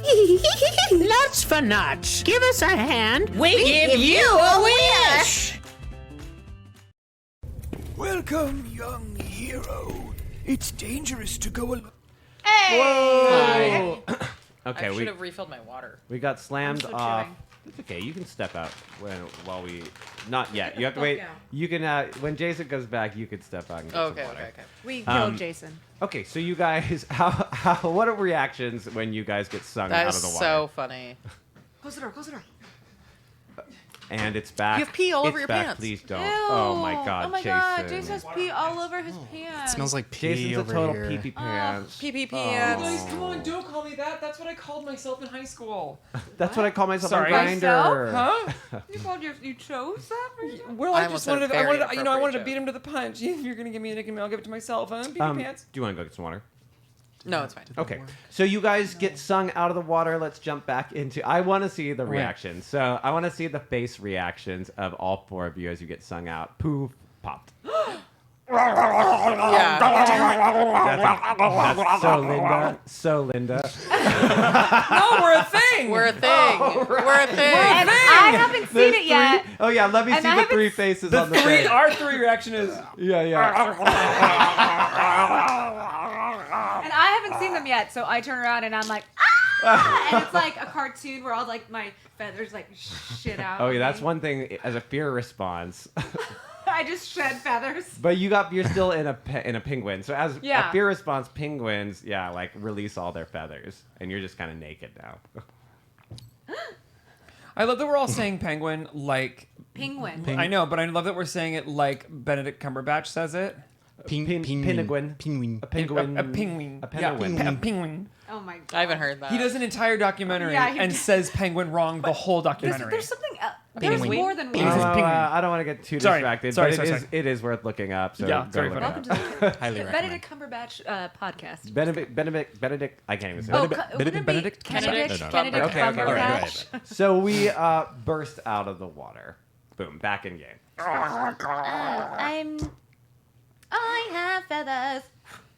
Nuts for nuts. Give us a hand. We give you a wish. Welcome, young hero. It's dangerous to go alone. Whoa! Okay, I we should have refilled my water. we got slammed I'm so off. chewing. It's okay. You can step out while we. Not yet. You have to wait. Yeah. You can. When Jason goes back, you can step out and get Okay, some water. okay. We killed Jason. Okay, so you guys, what are reactions when you guys get sung That out is of the water? so funny. Close the door. Close the door. And it's back. You have pee all over It's your back. pants. Please don't. Ew. Oh my God, Oh my Jason. God, Jason has pee all over his pants. It smells like pee Jason's over a total here. pee-pee pants. Pee-pee Oh. pants. Guys, come on, don't call me that. That's what I called myself in high school. That's what I call myself Sorry. on Grindr. Huh? You chose that for you? Well, I I almost just had a wanted, very I wanted to inappropriate beat him to the punch. If you're gonna give me a nickname, I'll give it to myself. Pee-pee pants. Do you want to go get some water? No, it's fine. Okay, so you guys get sung out of the water. Let's jump back into. I want to see the reactions. So I want to see the face reactions of all 4 of you as you get sung out. Poof, popped. Yeah. That's so Linda. So Linda. No, we're a thing. We're a thing. We're a thing. And I haven't seen it yet. Oh yeah, let me And see I the haven't 3 faces on the thing. Our 3 reaction is Yeah. And I haven't seen them yet, so I turn around and I'm like, ah! And it's like a cartoon where all like my feathers like shit out. Oh of yeah, that's me. one thing as a fear response. I just shed feathers. But you're still in a penguin. So as Yeah. a fear response, penguins, like release all their feathers, and you're just kind of naked now. I love that we're all saying penguin like Penguin. I know, but I love that we're saying it like Benedict Cumberbatch says it. Penguin. Penguin. A penguin. A penguin. A Yeah, penguin. a penguin. Oh my god. I haven't heard that. He does an entire documentary Yeah, he and did. says penguin wrong the whole documentary. There's something else. There's Penguin. more than Penguin. one. Penguin. I don't want to get too Sorry. distracted, Sorry, but sorry. it is worth looking up. So Yeah, go sorry look for it Welcome up. to the Highly recommend. Benedict Cumberbatch podcast. Benedict. I can't even say. Oh, it. wouldn't it be Benedict Benedict Cumberbatch? Benedict Okay, okay, all right, Cumberbatch? So we burst out of the water. Boom, back in game. I have feathers.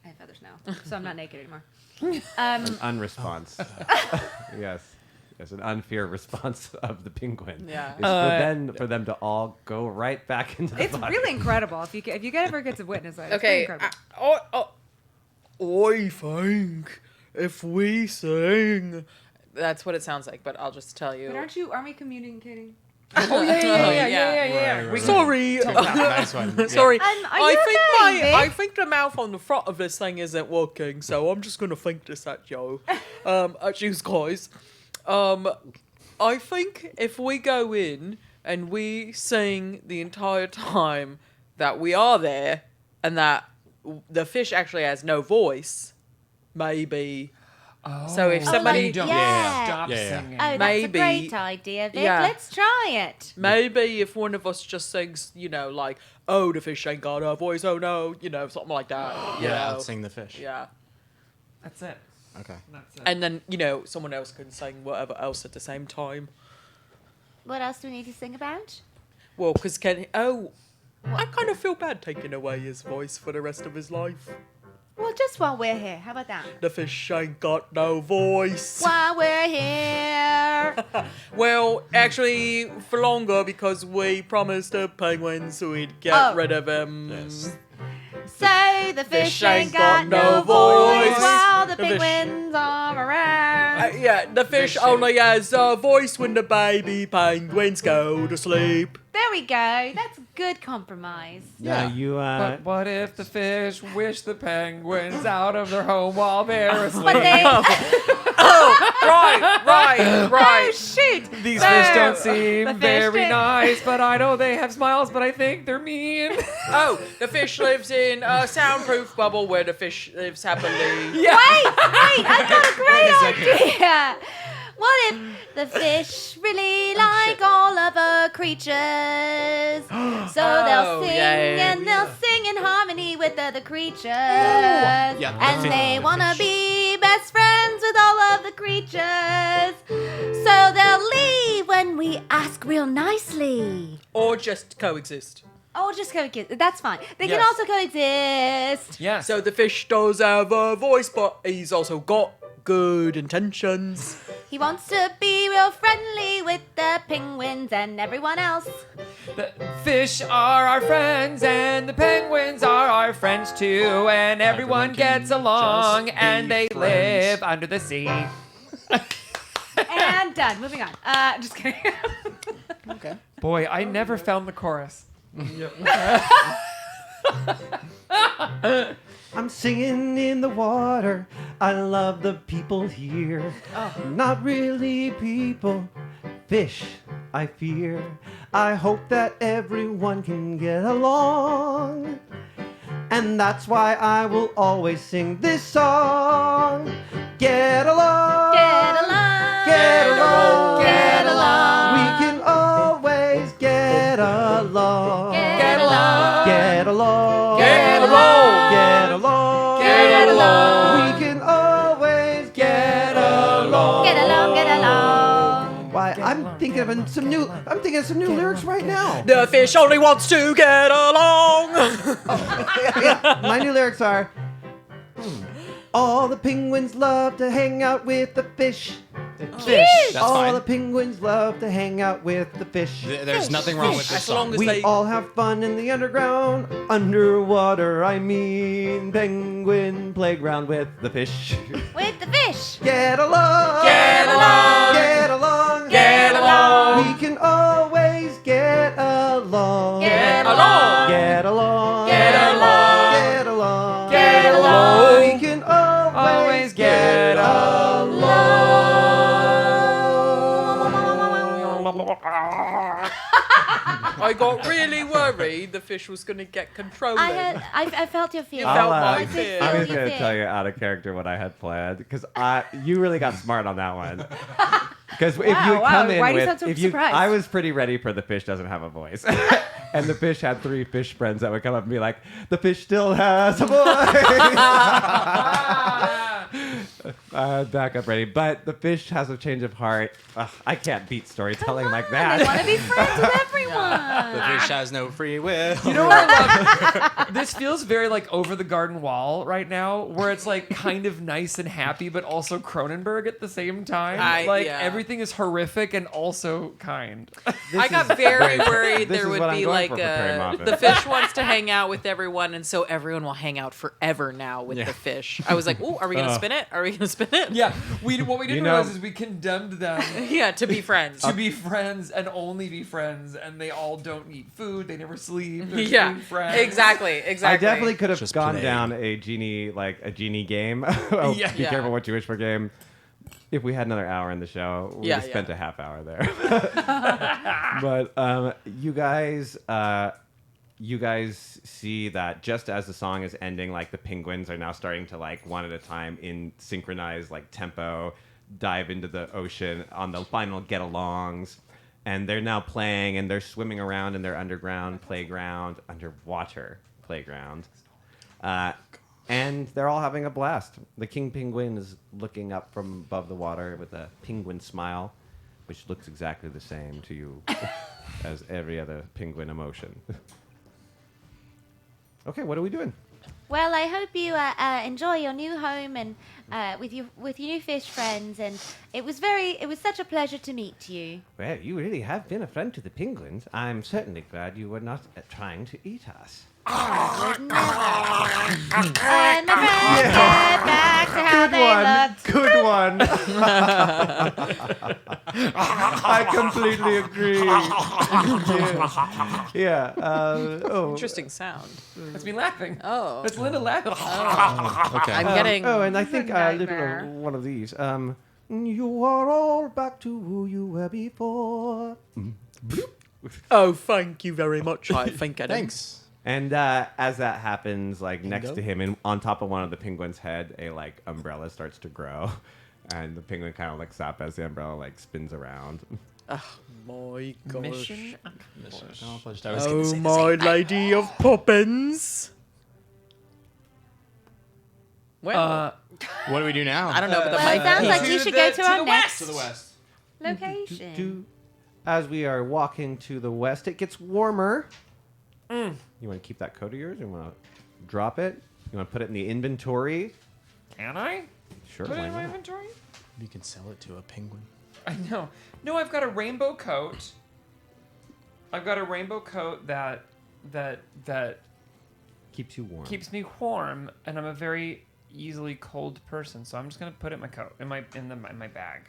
I have feathers now, so I'm not naked anymore. An unresponse. Yes, an unfair response of the penguin. Yeah. Is for them to all go right back into the It's water. really incredible if you ever get to witness it. It's Okay. pretty incredible. I think if we sing, that's what it sounds like. But I'll just tell you. But aren't we communicating? Oh yeah. Right, We right. Sorry. Nice one. Sorry. Are you I okay, I think the mouth on the front of this thing isn't working, so I'm just gonna think this at you. At you guys. I think if we go in and we sing the entire time that we are there and that the fish actually has no voice, maybe. So if somebody don't yeah. stop Yeah. singing. Oh, that's Maybe- a great idea, Vic. Yeah. Let's try it. Maybe if one of us just sings, like, oh, the fish ain't got a voice, oh no, something like that. You Yeah, know? let's sing the fish. Yeah. That's it. Okay. That's it. And then, someone else can sing whatever else at the same time. What else do we need to sing about? Well, because I kind of feel bad taking away his voice for the rest of his life. Well, just while we're here. How about that? The fish ain't got no voice. While we're here. Well, actually, for longer because we promised the penguins we'd get rid of him. Yes. So the fish ain't got no voice while the The fish- penguins are around. Yeah, the fish only has a voice when the baby penguins go to sleep. There we go. That's a good compromise. Now you. But what if the fish wish the penguins out of their home while they're asleep? But they. Right. Oh shoot! These No. fish don't The seem fish very did- nice, but I know they have smiles, but I think they're mean. Oh, the fish lives in a soundproof bubble where the fish lives happily. Yeah. Wait! I got a great idea. What if the fish really like all of our creatures? So they'll sing and they'll sing in harmony with other creatures. And they want to be best friends with all of the creatures. So they'll leave when we ask real nicely. Or just coexist. Oh, just coexist. That's fine. They can Yes. also coexist. Yeah. So the fish does have a voice, but he's also got good intentions. He wants to be real friendly with the penguins and everyone else. The fish are our friends, and the penguins are our friends too, and everyone gets along, and they live under the sea. And done. Moving on. Just kidding. Okay. Boy, I never found the chorus. I'm singing in the water. I love the people here. Not really people, fish I fear. I hope that everyone can get along. And that's why I will always sing this song. Get along. Get along. Get along. Get along. We can always get along. Get along. Get along. Get along. Get along. Get along. We can always get along. Get along. Get along. Why? I'm thinking of some new lyrics right now. The fish only wants to get along. My new lyrics are, all the penguins love to hang out with the fish. Fish. That's All fine. the penguins love to hang out with the fish. There's nothing wrong with this As long song. as We they all have fun in the underground. Underwater, I mean, penguin playground with the fish. With the fish. Get along. Get along. Get along. Get along. We can always get along. Get along. Get along. Get along. Get along. Get along. We can always get I got really worried the fish was going to get controlling. I felt your fear. You felt my I'm just fear. going to tell you out of character what I had planned because you really got smart on that one. Because if you come in Why do you with, sound so surprised? I was pretty ready for the fish doesn't have a voice, and the fish had 3 fish friends that would come up and be like, the fish still has a voice. Back up ready, but the fish has a change of heart. Ugh, I can't beat storytelling like that. I want to be friends with everyone. The fish has no free will. You know what I love? This feels very like Over the Garden Wall right now, where it's like kind of nice and happy, but also Cronenberg at the same time. Yeah. Everything is horrific and also kind. I got very worried this there is would what I'm be going like for Perry Maupin. the fish wants to hang out with everyone, and so everyone will hang out forever now with the fish. I was like, "Ooh, are we gonna spin it? Are we gonna spin it?" Yeah, what we didn't You know- realize is we condemned them Yeah, to be friends. to be friends and only be friends, and they all don't eat food, they never sleep. They're Yeah, being friends. exactly. I definitely could have Just gone play. down a genie game. Yeah. Be careful what you wish for game. If we had another hour in the show, we would have spent a half hour there. But you guys see that just as the song is ending, like the penguins are now starting to like one at a time in synchronized like tempo dive into the ocean on the final get-alongs. And they're now playing and they're swimming around in their underwater playground. And they're all having a blast. The king penguin is looking up from above the water with a penguin smile, which looks exactly the same to you as every other penguin emotion. Okay, what are we doing? Well, I hope you enjoy your new home and with your new fish friends. And it was such a pleasure to meet you. Well, you really have been a friend to the penguins. I'm certainly glad you were not trying to eat us. And my friends get back to how they looked. Good one. I completely agree. Yeah. Interesting sound. That's me laughing. Oh, That's Linda laughing. Okay. I'm getting. And I think a nightmare. little one of these. You are all back to who you were before. Oh, thank you very much. I think I Thanks. And as that happens, like next to him, and on top of one of the penguin's head, a like umbrella starts to grow, and the penguin kind of looks up as the umbrella like spins around. Oh my gosh. Mission accomplished. I was gonna Oh say the my same. lady of Poppins. Well, What do we do now? I don't know, but the Well, it mic. sounds like you should go to our next To the west. location. As we are walking to the west, it gets warmer. You want to keep that coat of yours? You want to drop it? You want to put it in the inventory? Can I? Sure. Put it why in my not? inventory? You can sell it to a penguin. I know. No, I've got a rainbow coat. I've got a rainbow coat that Keeps you warm. keeps me warm, and I'm a very easily cold person, so I'm just gonna put it in my coat, in my bag.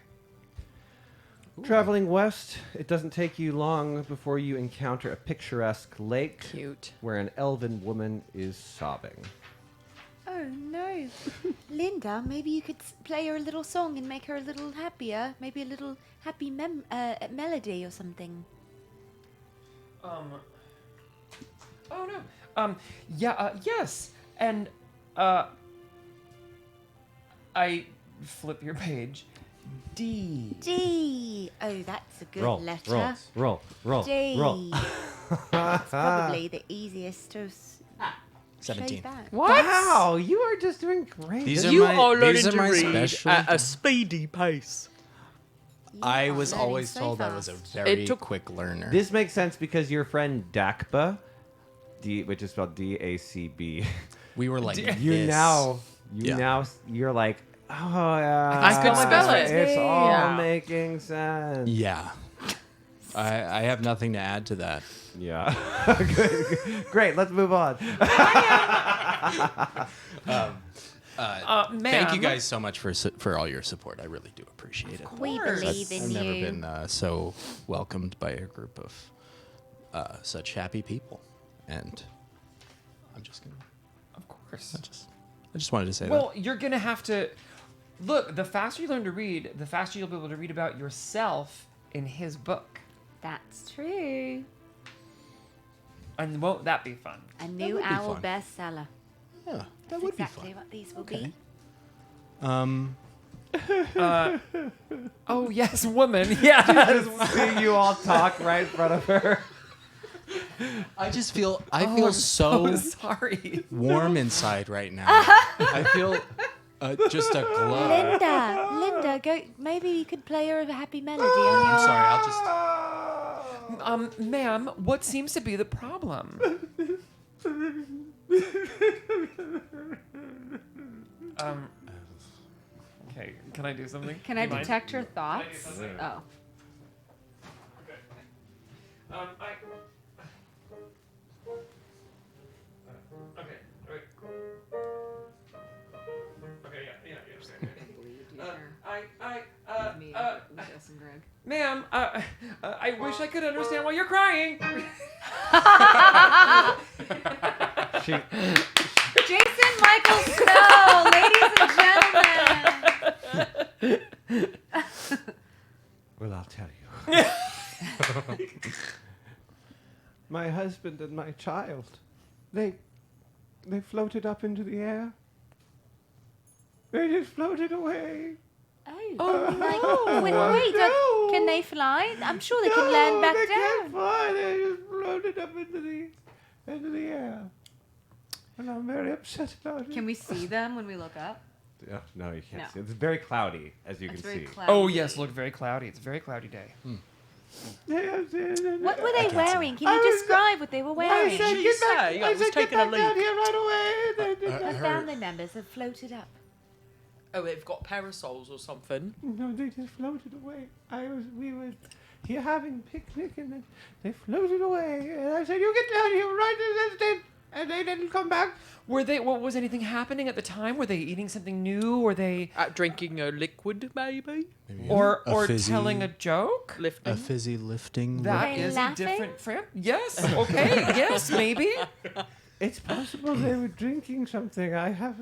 Traveling west, it doesn't take you long before you encounter a picturesque lake Cute. where an elven woman is sobbing. Oh no, Linda! Maybe you could play her a little song and make her a little happier. Maybe a little happy melody or something. Oh no. Yes, and I flip your page. D. D. Oh, that's a good letter. Roll. D. It's probably the easiest to 17. shade back. Wow, you are just doing great. These You are are my, learning these are to my read special. at a speedy pace. I are was learning always so told I was a fast. very It took- quick learner. This makes sense because your friend Dakba which is spelled DACB. We were like, You're like, oh yeah, I could spell it. It's all Yeah. making sense. Yeah. I have nothing to add to that. Yeah. Great. Let's move on. Thank you guys so much for all your support. I really do appreciate it. We believe in I've never you. been so welcomed by a group of such happy people, and I'm just gonna. Of course. I just wanted to say Well, you're gonna have to look. The faster you learn to read, the faster you'll be able to read about yourself in his book. That's true. And won't that be fun? A new would be owl fun. bestseller. that. Yeah, That's would be exactly fun. what these will Okay. be. Oh yes, woman. Yeah. Just seeing you all talk right in front of her. I just feel I'm so sorry. warm inside right now. I feel just a glow. Linda, go. Maybe you could play her a happy melody on I'm your. sorry. I'll just. Ma'am, what seems to be the problem? Okay, can I do something? Can Do I you mind? detect her Can I do thoughts? something? Oh. Okay, wait. Okay, yeah. Me, Jess, and Greg. Ma'am, I wish I could understand why you're crying. Jason Michael Snow, ladies and gentlemen. Well, I'll tell you. My husband and my child, they floated up into the air. They just floated away. Wait, no. can they fly? I'm sure they can land back they down. can't fly. They just floated up into the air. And I'm very upset about it. Can we see them when we look up? Yeah, no, you can't No. see. It's very cloudy, as you It's can very see. cloudy. Oh yes, look, very cloudy. It's a very cloudy day. What were they wearing? Can you describe what they were wearing? She say? I was taking a leak. Down here right away. The family members have floated up. Oh, they've got parasols or something. No, they just floated away. We were here having picnic, and then they floated away. And I said, "You get down here right this instant!" And they didn't come back. Were they? What was anything happening at the time? Were they eating something new? Were they Drinking a liquid, maybe? or A fizzy- telling a joke? Lifting. A fizzy lifting. That They is laughing? a different Yes. Okay. Yes. Maybe. It's possible they were drinking something. I have.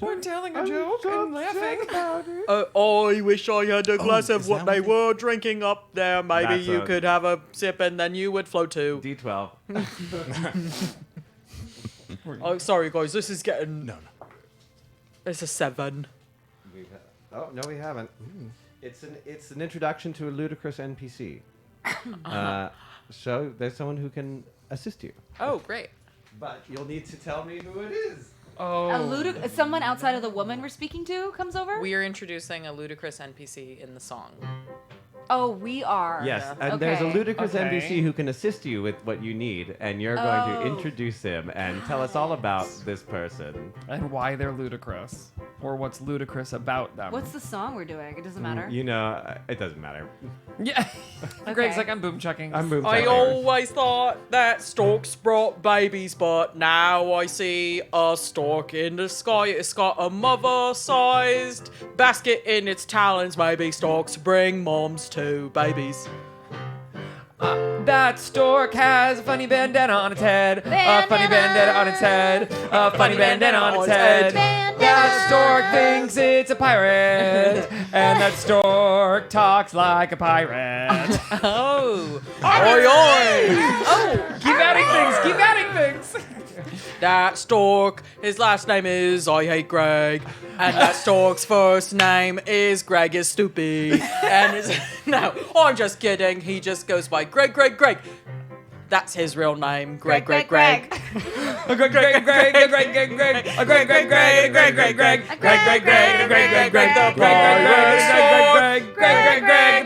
Or telling a joke and laughing. About it. I wish I had a glass of is what that they what were drinking up there. Maybe That's you a- could have a sip and then you would float too. D12. Oh, sorry guys, this is getting. No. It's a 7. Oh no, we haven't. It's an introduction to a ludicrous NPC. So there's someone who can assist you, Oh, great. but you'll need to tell me who it is. Oh. Someone outside of the woman we're speaking to comes over? We are introducing a ludicrous NPC in the song. Oh, we are. Yes, and there's a Okay. ludicrous Okay. NPC who can assist you with what you need, and you're going to introduce him and tell us all about this person. And why they're ludicrous, or what's ludicrous about them. What's the song we're doing? It doesn't matter. You know, it doesn't matter. Yeah. Greg's like, I'm boom chucking. I'm moving. I always thought that storks brought babies, but now I see a stork in the sky. It's got a mother-sized basket in its talons. Maybe storks bring moms to babies. That stork has a funny bandana on its head. A funny bandana on its head. A funny bandana on its head. That stork thinks it's a pirate. And that stork talks like a pirate. Oh, oi oi! Oh, keep adding things. Keep adding things. That stork, his last name is I Hate Greg, and that stork's first name is Greg is stupid. And his, no, I'm just kidding. He just goes by Greg. That's his real name, Greg. Greg. Greg. Greg. Greg. Greg.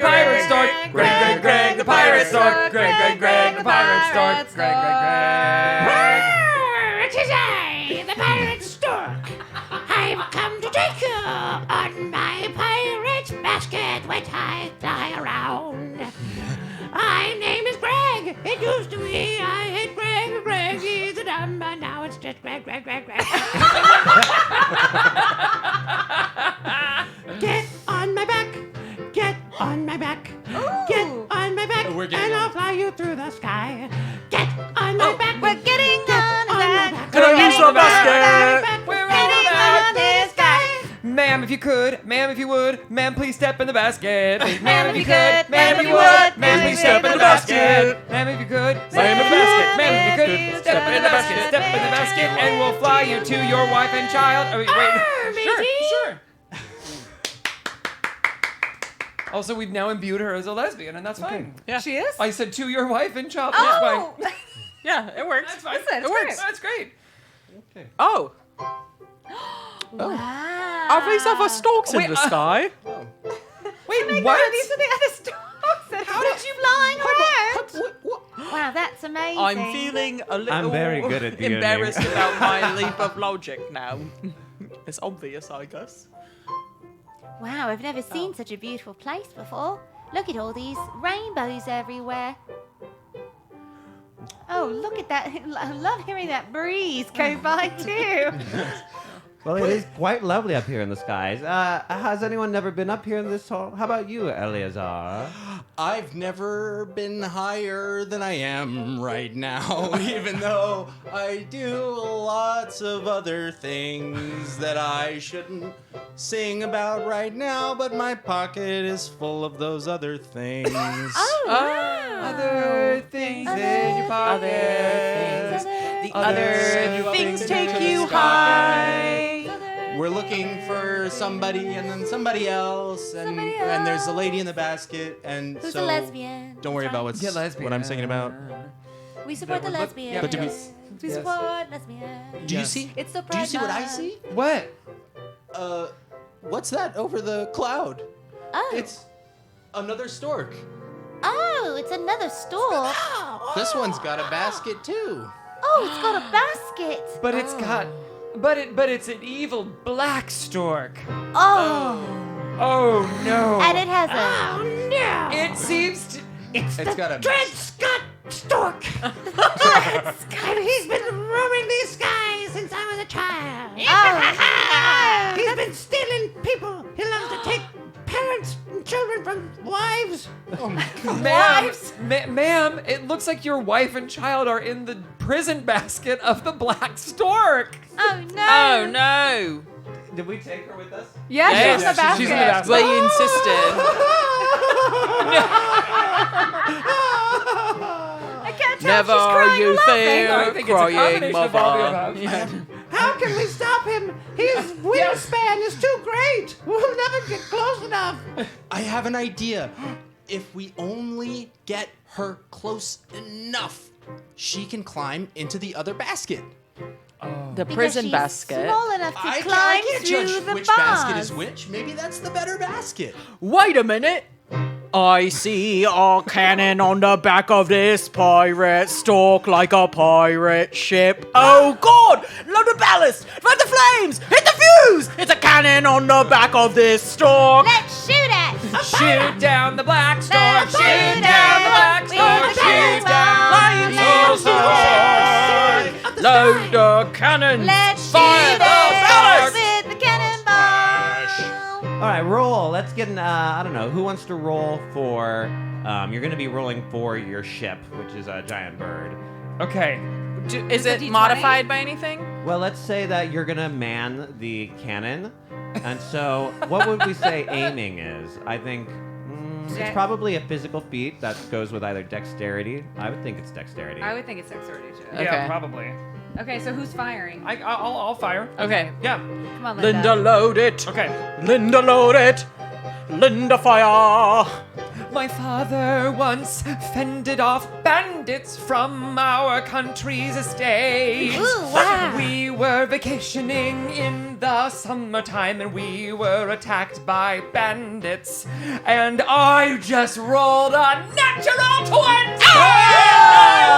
Pirate stork. Greg. the pirate stork. Greg, the pirate stork. Greg. It is I, the pirate stork. I've come to take you on my pirate basket which I fly around. My name is Greg. It used to be I hate Greg. He's a dumb, but now it's just Greg. Get on my back. Get on my back. Get on my back. And I'll fly you through the sky. Get on my back. We're getting on the back. Can I use the basket? We're Getting on this guy. Ma'am, if you could, ma'am, if you would, ma'am, please step in the basket. Ma'am, if you could, could, ma'am, if you would, ma'am, please step in the basket. Ma'am, if you could, step in the basket. Ma'am, if you could, step in the basket. Step in the basket, and we'll fly you to your wife and child. Oh, wait. Sure. Also, we've now imbued her as a lesbian, and that's fine. Yeah. She is? I said to your wife and child. Oh! That's fine. Yeah, it works. That's fine. Listen, It works. That's great. Oh. Wow. Are these other storks in the sky? Wait, what? These are the other storks that How did you flying around. Wow, that's amazing. I'm feeling a little I'm very good at DMing. embarrassed about my leap of logic now. It's obvious, I guess. Wow, I've never seen such a beautiful place before. Look at all these rainbows everywhere. Oh, look at that. I love hearing that breeze go by too. Well, it is quite lovely up here in the skies. Has anyone never been up here in this hall? How about you, Eleazar? I've never been higher than I am right now, even though I do lots of other things that I shouldn't sing about right now, but my pocket is full of those other things. Other things in your pocket. The other things take you high. We're looking for somebody and then somebody else, and there's a lady in the basket, and Who's so a lesbian? don't worry about what I'm singing about. We support the lesbians. yeah, But do we- We support lesbians. Do you see? It's the Do you see what I Pride see? What? What's that over the cloud? Oh. It's another stork. Oh, it's another stork. This one's got a basket too. Oh, it's got a basket. But it's got, but it's an evil black stork. Oh. Oh no. And it has a. Oh no! It seems to. It's got a Dred Scott stork! And he's been roaming these skies since I was a child. Oh. He's been stealing people. He loves to take parents and children from wives. Ma'am, it looks like your wife and child are in the prison basket of the black stork. Oh no. Oh no. Did we take her with us? Yeah, Yes, she's in the basket. she's in the basket. They insisted. I can't tell if she's Never crying you or laughing. fear I think it's a crying combination of all the mother. above. Yeah. How can we stop him? His wingspan is too great. We'll never get close enough. I have an idea. If we only get her close enough, she can climb into the other basket. The Because prison she's basket. small enough to I climb can't through judge the which bars. basket is which. Maybe that's the better basket. Wait a minute. I see a cannon on the back of this pirate stork like a pirate ship. Oh God! Load the ballast! Fan the flames! Hit the fuse! It's a cannon on the back of this stork. Let's shoot it. Shoot down the black stork. Let's Shoot shoot down the it. black With stork. the Shoot cannonball. down the High. stork. Load the cannons! Let's Fire shoot the it ballast! with the cannonball. All right, roll. Let's get an, I don't know, who wants to roll for, you're going to be rolling for your ship, which is a giant bird. Okay. Is it D20? modified by anything? Well, let's say that you're going to man the cannon. And so what would we say aiming is? I think it's probably a physical feat that goes with either dexterity. I would think it's dexterity. I would think it's dexterity too. Okay. Yeah, probably. Okay, so who's firing? I'll fire. Okay. Yeah. Come on, Linda, load it. Okay. Linda, load it. Linda, fire. My father once fended off bandits from our country's estate. Ooh, wow. We were vacationing in the summertime and we were attacked by bandits. And I just rolled a natural 20! I'm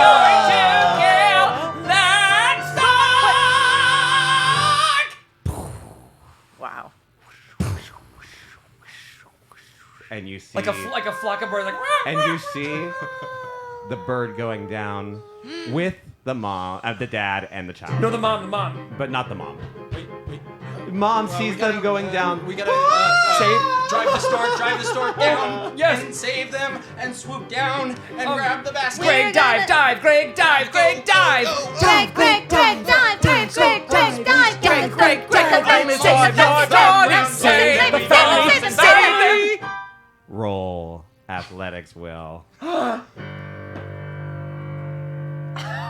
going to kill that dog! Wow. And you see Like a flock of birds, like. and you see the bird going down with the mom, the dad, and the child. No, the mom. But not the mom. Wait. Mom sees them going down. We gotta drive the stork down. Yes. And save them and swoop down and grab the basket. Greg, dive! Greg, dive! Greg, dive! Greg, Greg, dive! Greg, Greg, dive! Get Greg, the save the family! Roll athletics, Will.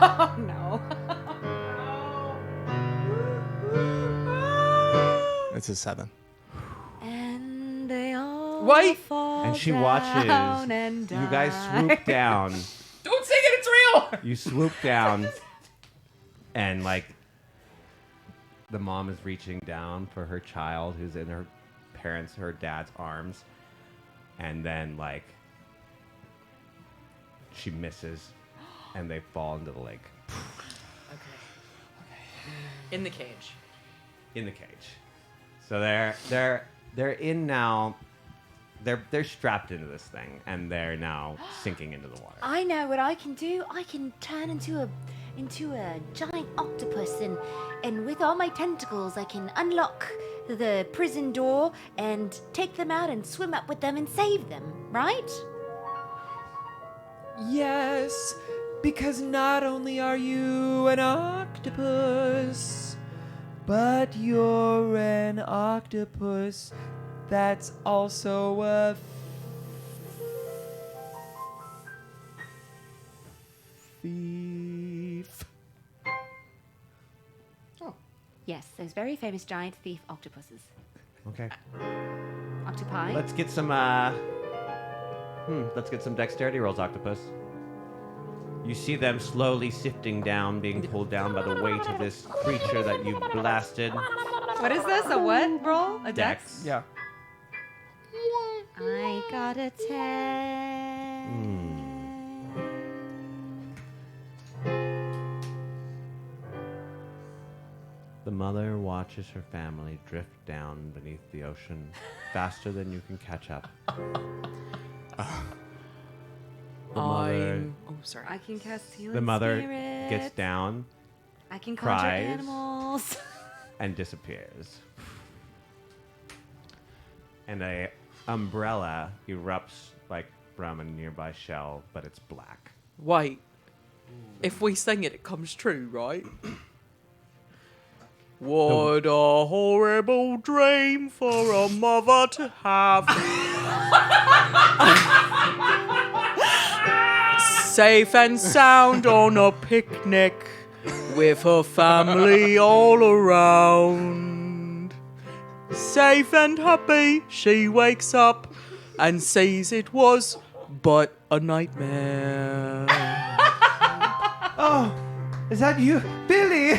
Oh no. It's a 7. And they all Wait. fall And she down watches and you guys die. swoop down. Don't sing it, it's real! You swoop down, and like the mom is reaching down for her child who's in her dad's arms, and then like she misses, and they fall into the lake. Okay. In the cage. In the cage. So they're in now. They're strapped into this thing, and they're now sinking into the water. I know what I can do. I can turn into a giant octopus, and with all my tentacles, I can unlock the prison door and take them out and swim up with them and save them. Right? Yes, because not only are you an octopus, but you're an octopus that's also a thief. Yes, those very famous giant thief octopuses. Okay. Octopi. Let's get some dexterity rolls, octopus. You see them slowly sifting down, being pulled down by the weight of this creature that you blasted. What is this? A what roll? A dex? Yeah. I got a 10. The mother watches her family drift down beneath the ocean faster than you can catch up. The mother, sorry. I can cast healing the mother spirit. gets down I can conjure cries. animals. and disappears. And a umbrella erupts like from a nearby shell, but it's black. Wait. If we sing it, it comes true, right? What a horrible dream for a mother to have. Safe and sound on a picnic with her family all around. Safe and happy, she wakes up and sees it was but a nightmare. Oh, is that you? Billy!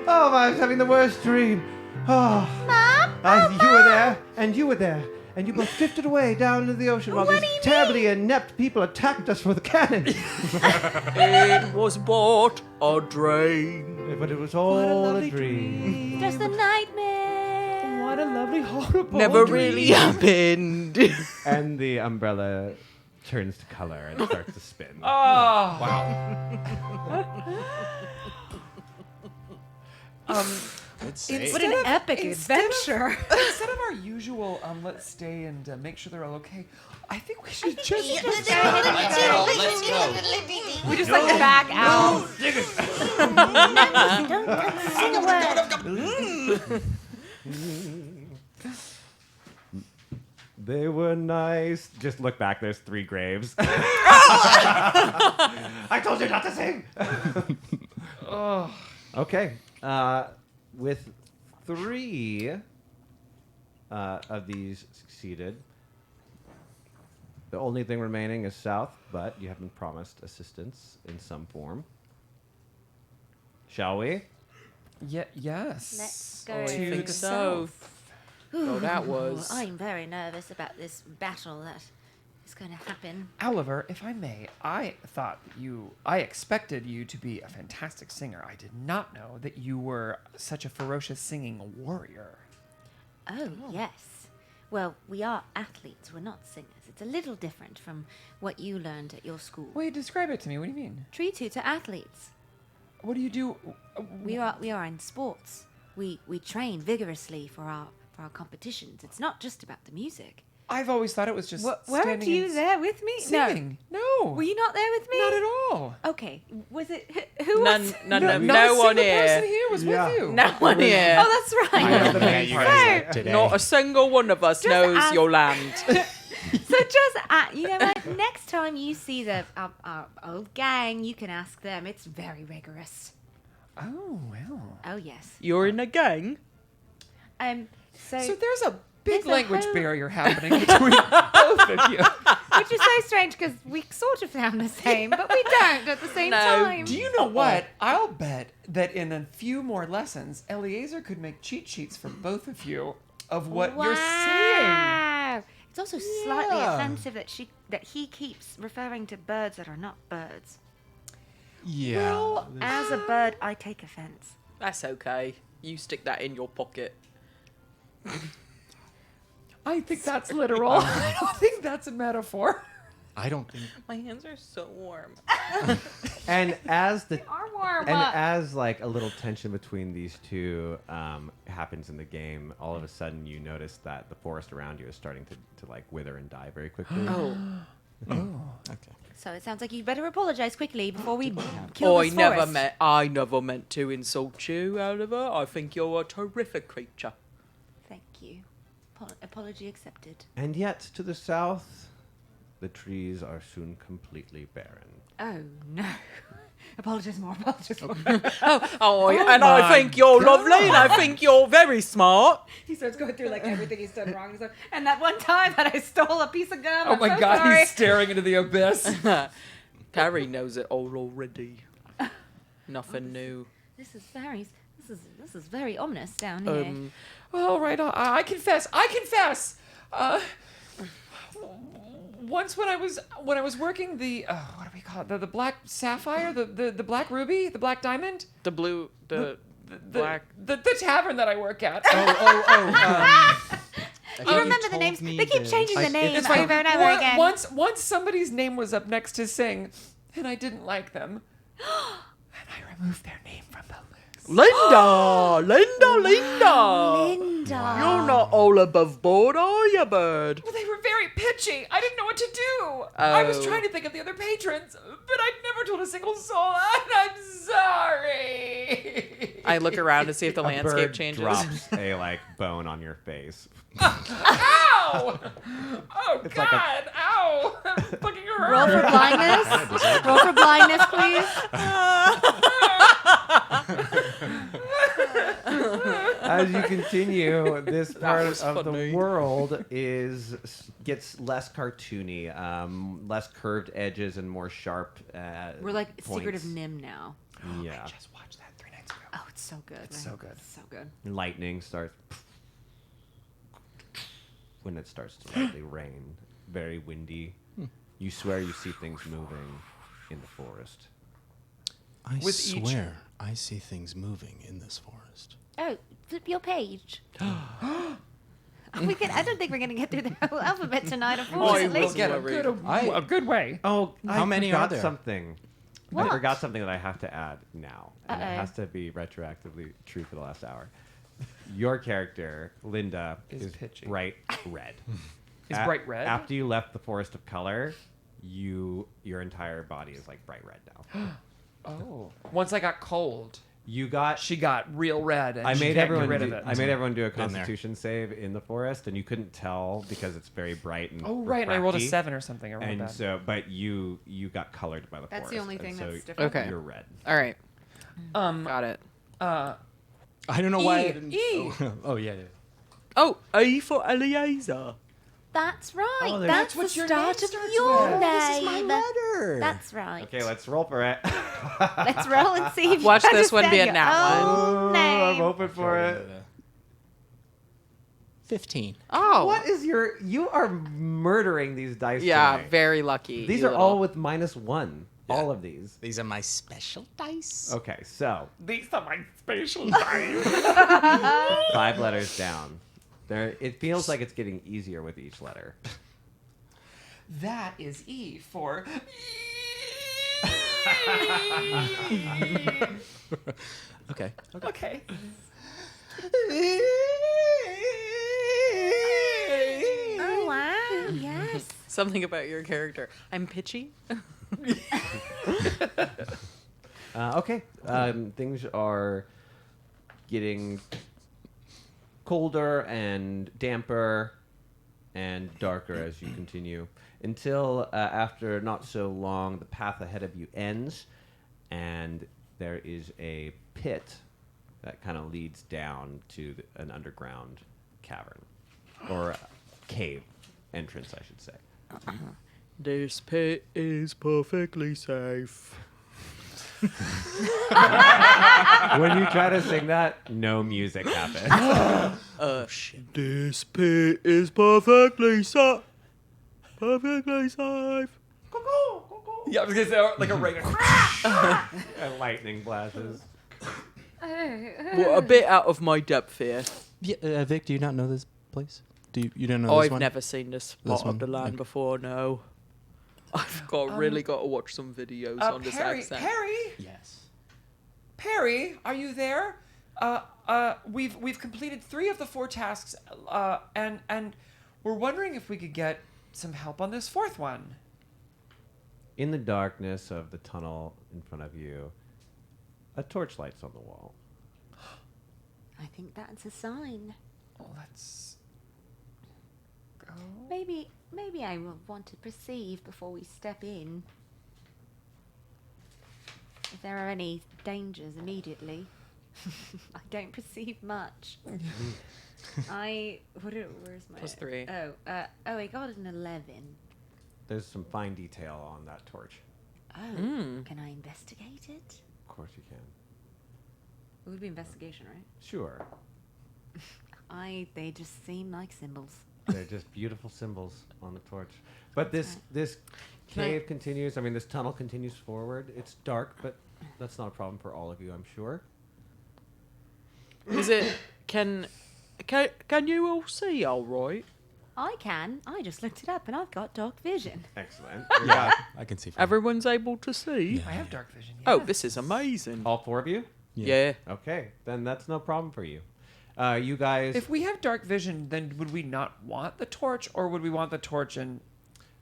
Oh, I was having the worst dream. Oh. Mom? You were there, and you were there. And you both drifted away down into the ocean while these terribly inept people attacked us with a cannon. It was but a dream. But it was all a dream. Just a nightmare. What a lovely, horrible Never dream. really happened. And the umbrella turns to color and starts to spin. Oh. Wow. What an epic adventure. Instead of our usual, let's stay and make sure they're all okay, I think we should just... Let's go. We just like back out. They were nice. Just look back, there's 3 graves. I told you not to sing! Okay. With 3 of these succeeded, the only thing remaining is south, but you have been promised assistance in some form. Shall we? Yes. Let's go. I To think the so. south. Oh, that was. I'm very nervous about this battle that is going to happen. Oliver, if I may, I expected you to be a fantastic singer. I did not know that you were such a ferocious singing warrior. Oh, yes. Well, we are athletes. We're not singers. It's a little different from what you learned at your school. Wait, describe it to me. What do you mean? Treat you to athletes. What do you do? We are in sports. We train vigorously for our competitions. It's not just about the music. I've always thought it was just Weren't standing you and there with me? singing. No. Were you not there with me? Not at all. Okay. Was it who was? No not one a single here. person here was with you. No one here. Oh, that's right. Yeah, you guys met today. Not a single one of us knows ask- your land. So just, you know what? Next time you see our old gang, you can ask them. It's very rigorous. Oh well. Oh yes. You're in a gang? So there's a big there's a language whole- barrier happening between both of you. which is so strange because we sort of sound the same, but we don't at the same time. Do you know what? I'll bet that in a few more lessons, Eliezer could make cheat sheets for both of you of what you're saying. Wow. It's also slightly Yeah. offensive that he keeps referring to birds that are not birds. Yeah. Well, as a bird, I take offense. That's okay. You stick that in your pocket. I think that's literal. I don't think that's a metaphor. I don't think. My hands are so warm. And as the Are warm and up. as like a little tension between these two happens in the game, all of a sudden you notice that the forest around you is starting to like wither and die very quickly. Oh. Okay. So it sounds like you better apologize quickly before we kill I this never forest. never meant to insult you, Oliver. I think you're a terrific creature. Thank you. Apology accepted. And yet to the south, the trees are soon completely barren. Oh no. Apologize more. Apologize more. I think you're lovely, and I think you're very smart. He starts going through like everything he's done wrong. He's like, and that one time that I stole a piece of gum. Oh I'm my so god, sorry. he's staring into the abyss. Carrie knows it all already. Nothing new. This is very ominous down here. Well, right on. I confess. Once when I was working the what do we call it? The black sapphire, the black ruby, the black diamond, The blue, the black. the tavern that I work at. You remember the names? They keep changing the names It's fine. over and over again. Once somebody's name was up next to sing, and I didn't like them, and I removed their name from the list. Linda! Linda! Linda. You're not all above board, are you, bird? Well, they were very pitchy. I didn't know what to do. I was Oh. trying to think of the other patrons, but I've never told a single soul, and I'm sorry. I look around to see if the A landscape bird changes. drops a like bone on your face. Ow! Oh, It's God! like a- Ow! That fucking hurt. Roll for blindness. Roll for blindness, please. As you continue, this part was of funny. the world gets less cartoony, less curved edges and more sharp. We're like Secret of points. Nim now. Yeah. I just watched that 3 nights ago. Oh, it's so good. It's so good. So good. Lightning starts when it starts to lightly rain. Very windy. You swear you see things moving in the forest. I With each- swear I see things moving in this forest. Oh, flip your page. I don't think we're going to get through the whole alphabet tonight, unfortunately. We'll get a good way. Oh, How I many forgot are there? something. What? I forgot something that I have to add now, and it Uh-oh. has to be retroactively true for the last hour. Your character, Linda, Is is pitchy. bright red. Is bright red? After you left the Forest of Color, your entire body is like bright red now. Oh. Once I got cold, You got. she got real red, and I she made can't everyone. get rid Do, of it. I made everyone do a Been there. Constitution save in the forest, and you couldn't tell because it's very bright and. Oh right, and I rolled a refracty. 7 or something. I rolled And bad. so, but you got colored by the That's forest. the only and thing so that's different. Okay. You're red. All right. Got it. I don't know why I E. didn't. E. Oh yeah. Oh, A for Eliezer. That's right. Oh, that's what the your start name of starts your with. name. This is my letter. That's right. Okay, let's roll for it. Let's roll and see if Watch you this one be a understand nat your one. own I'm name. hoping for it. 15. Oh. What is your... You are murdering these dice Yeah, tonight. very lucky. These you are little- all with -1. Yeah. All of these. These are my special dice. Okay, so These are my spatial dice. 5 letters down. There, it feels like it's getting easier with each letter. That is E for. Okay. Okay. Oh, wow. Yes. Something about your character. I'm pitchy. Okay, things are getting colder and damper and darker as you continue until after not so long the path ahead of you ends and there is a pit that kind of leads down to an underground cavern or cave entrance, I should say. This pit is perfectly safe. When you try to sing that, no music happens. Shit. This pit is perfectly safe. Perfectly safe. Yeah, I was gonna say like a regular. And lightning flashes. Well, a bit out of my depth here. Yeah, Vic, do you not know this place? You don't know this I've one? never seen this This part of the one? land Okay. before, no. I've really got to watch some videos on this Perry, accent. Perry, Yes. Perry, are you there? We've completed 3 of the 4 tasks, and we're wondering if we could get some help on this 4th one. In the darkness of the tunnel in front of you, a torch light's on the wall. I think that's a sign. Well, let's go. Maybe I will want to perceive before we step in. If there are any dangers immediately. I don't perceive much. Where's my... +3. I got an 11. There's some fine detail on that torch. Oh, can I investigate it? Of course you can. It would be investigation, right? Sure. They just seem like symbols. They're just beautiful symbols on the torch. But this cave continues. I mean, this tunnel continues forward. It's dark, but that's not a problem for all of you, I'm sure. Is it... Can you all see all right? I can. I just looked it up and I've got dark vision. Excellent. Yeah, I can see. Everyone's able to see? I have dark vision. Oh, yes. this is amazing. All 4 of you? Yeah. Okay, then that's no problem for you. You guys... If we have dark vision, then would we not want the torch, or would we want the torch and...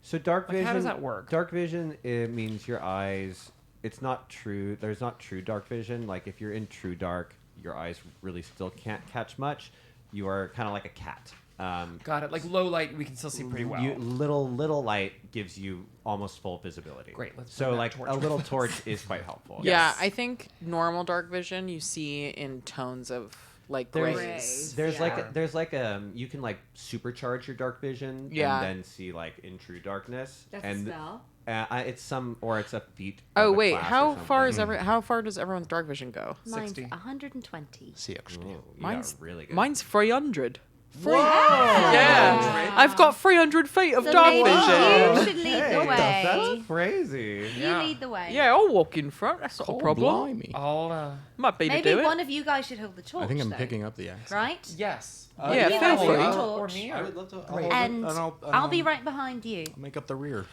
So dark Like, vision... how does that work? Dark vision, it means your eyes... It's not true... There's not true dark vision. Like, if you're in true dark, your eyes really still can't catch much. You are kind of like a cat. Got it. Like low light, we can still see pretty well. Little light gives you almost full visibility. Great, let's So bring that like torch a with little us. torch is quite helpful. Yeah, Yes. I think normal dark vision you see in tones of like There's grays. there's like you can like supercharge your dark vision Yeah. and then see like in true darkness. That's a and spell? It's it's a feat. Oh of a wait, class or how far is something. how far does everyone's dark vision go? Mine's 60. 120. Ooh, you Mine's got really good. Mine's 300. Whoa! Yeah, I've got 300 feet of So dark maybe vision. you should lead the Hey, way. That's crazy. You lead the way. Yeah, I'll walk in front. That's not a problem. Blimey. I'll, Might be to Maybe do it. one of you guys should hold the torch. I think I'm though, picking up the axe. Right? yes. Yeah, You feel guys hold free. the Or torch. me, I or... would love to. And I'll be right behind you. I'll make up the rear.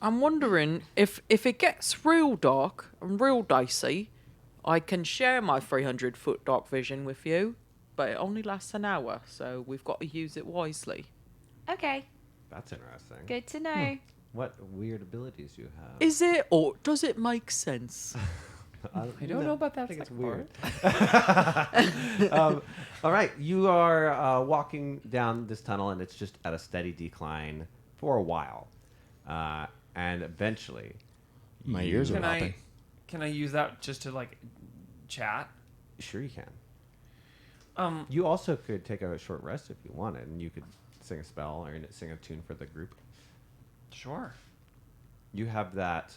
I'm wondering if it gets real dark and real dicey, I can share my 300-foot dark vision with you, but it only lasts an hour, so we've got to use it wisely. Okay, That's interesting. good to know. What weird abilities you have? Is it, or does it make sense? I don't know about that. I think it's second weird. part. All right, you are walking down this tunnel, and it's just at a steady decline for a while, and eventually, My ears are Can popping. can I use that just to like chat? sure you can. Um, You also could take a short rest if you wanted, and you could sing a spell or sing a tune for the group. Sure. You have that.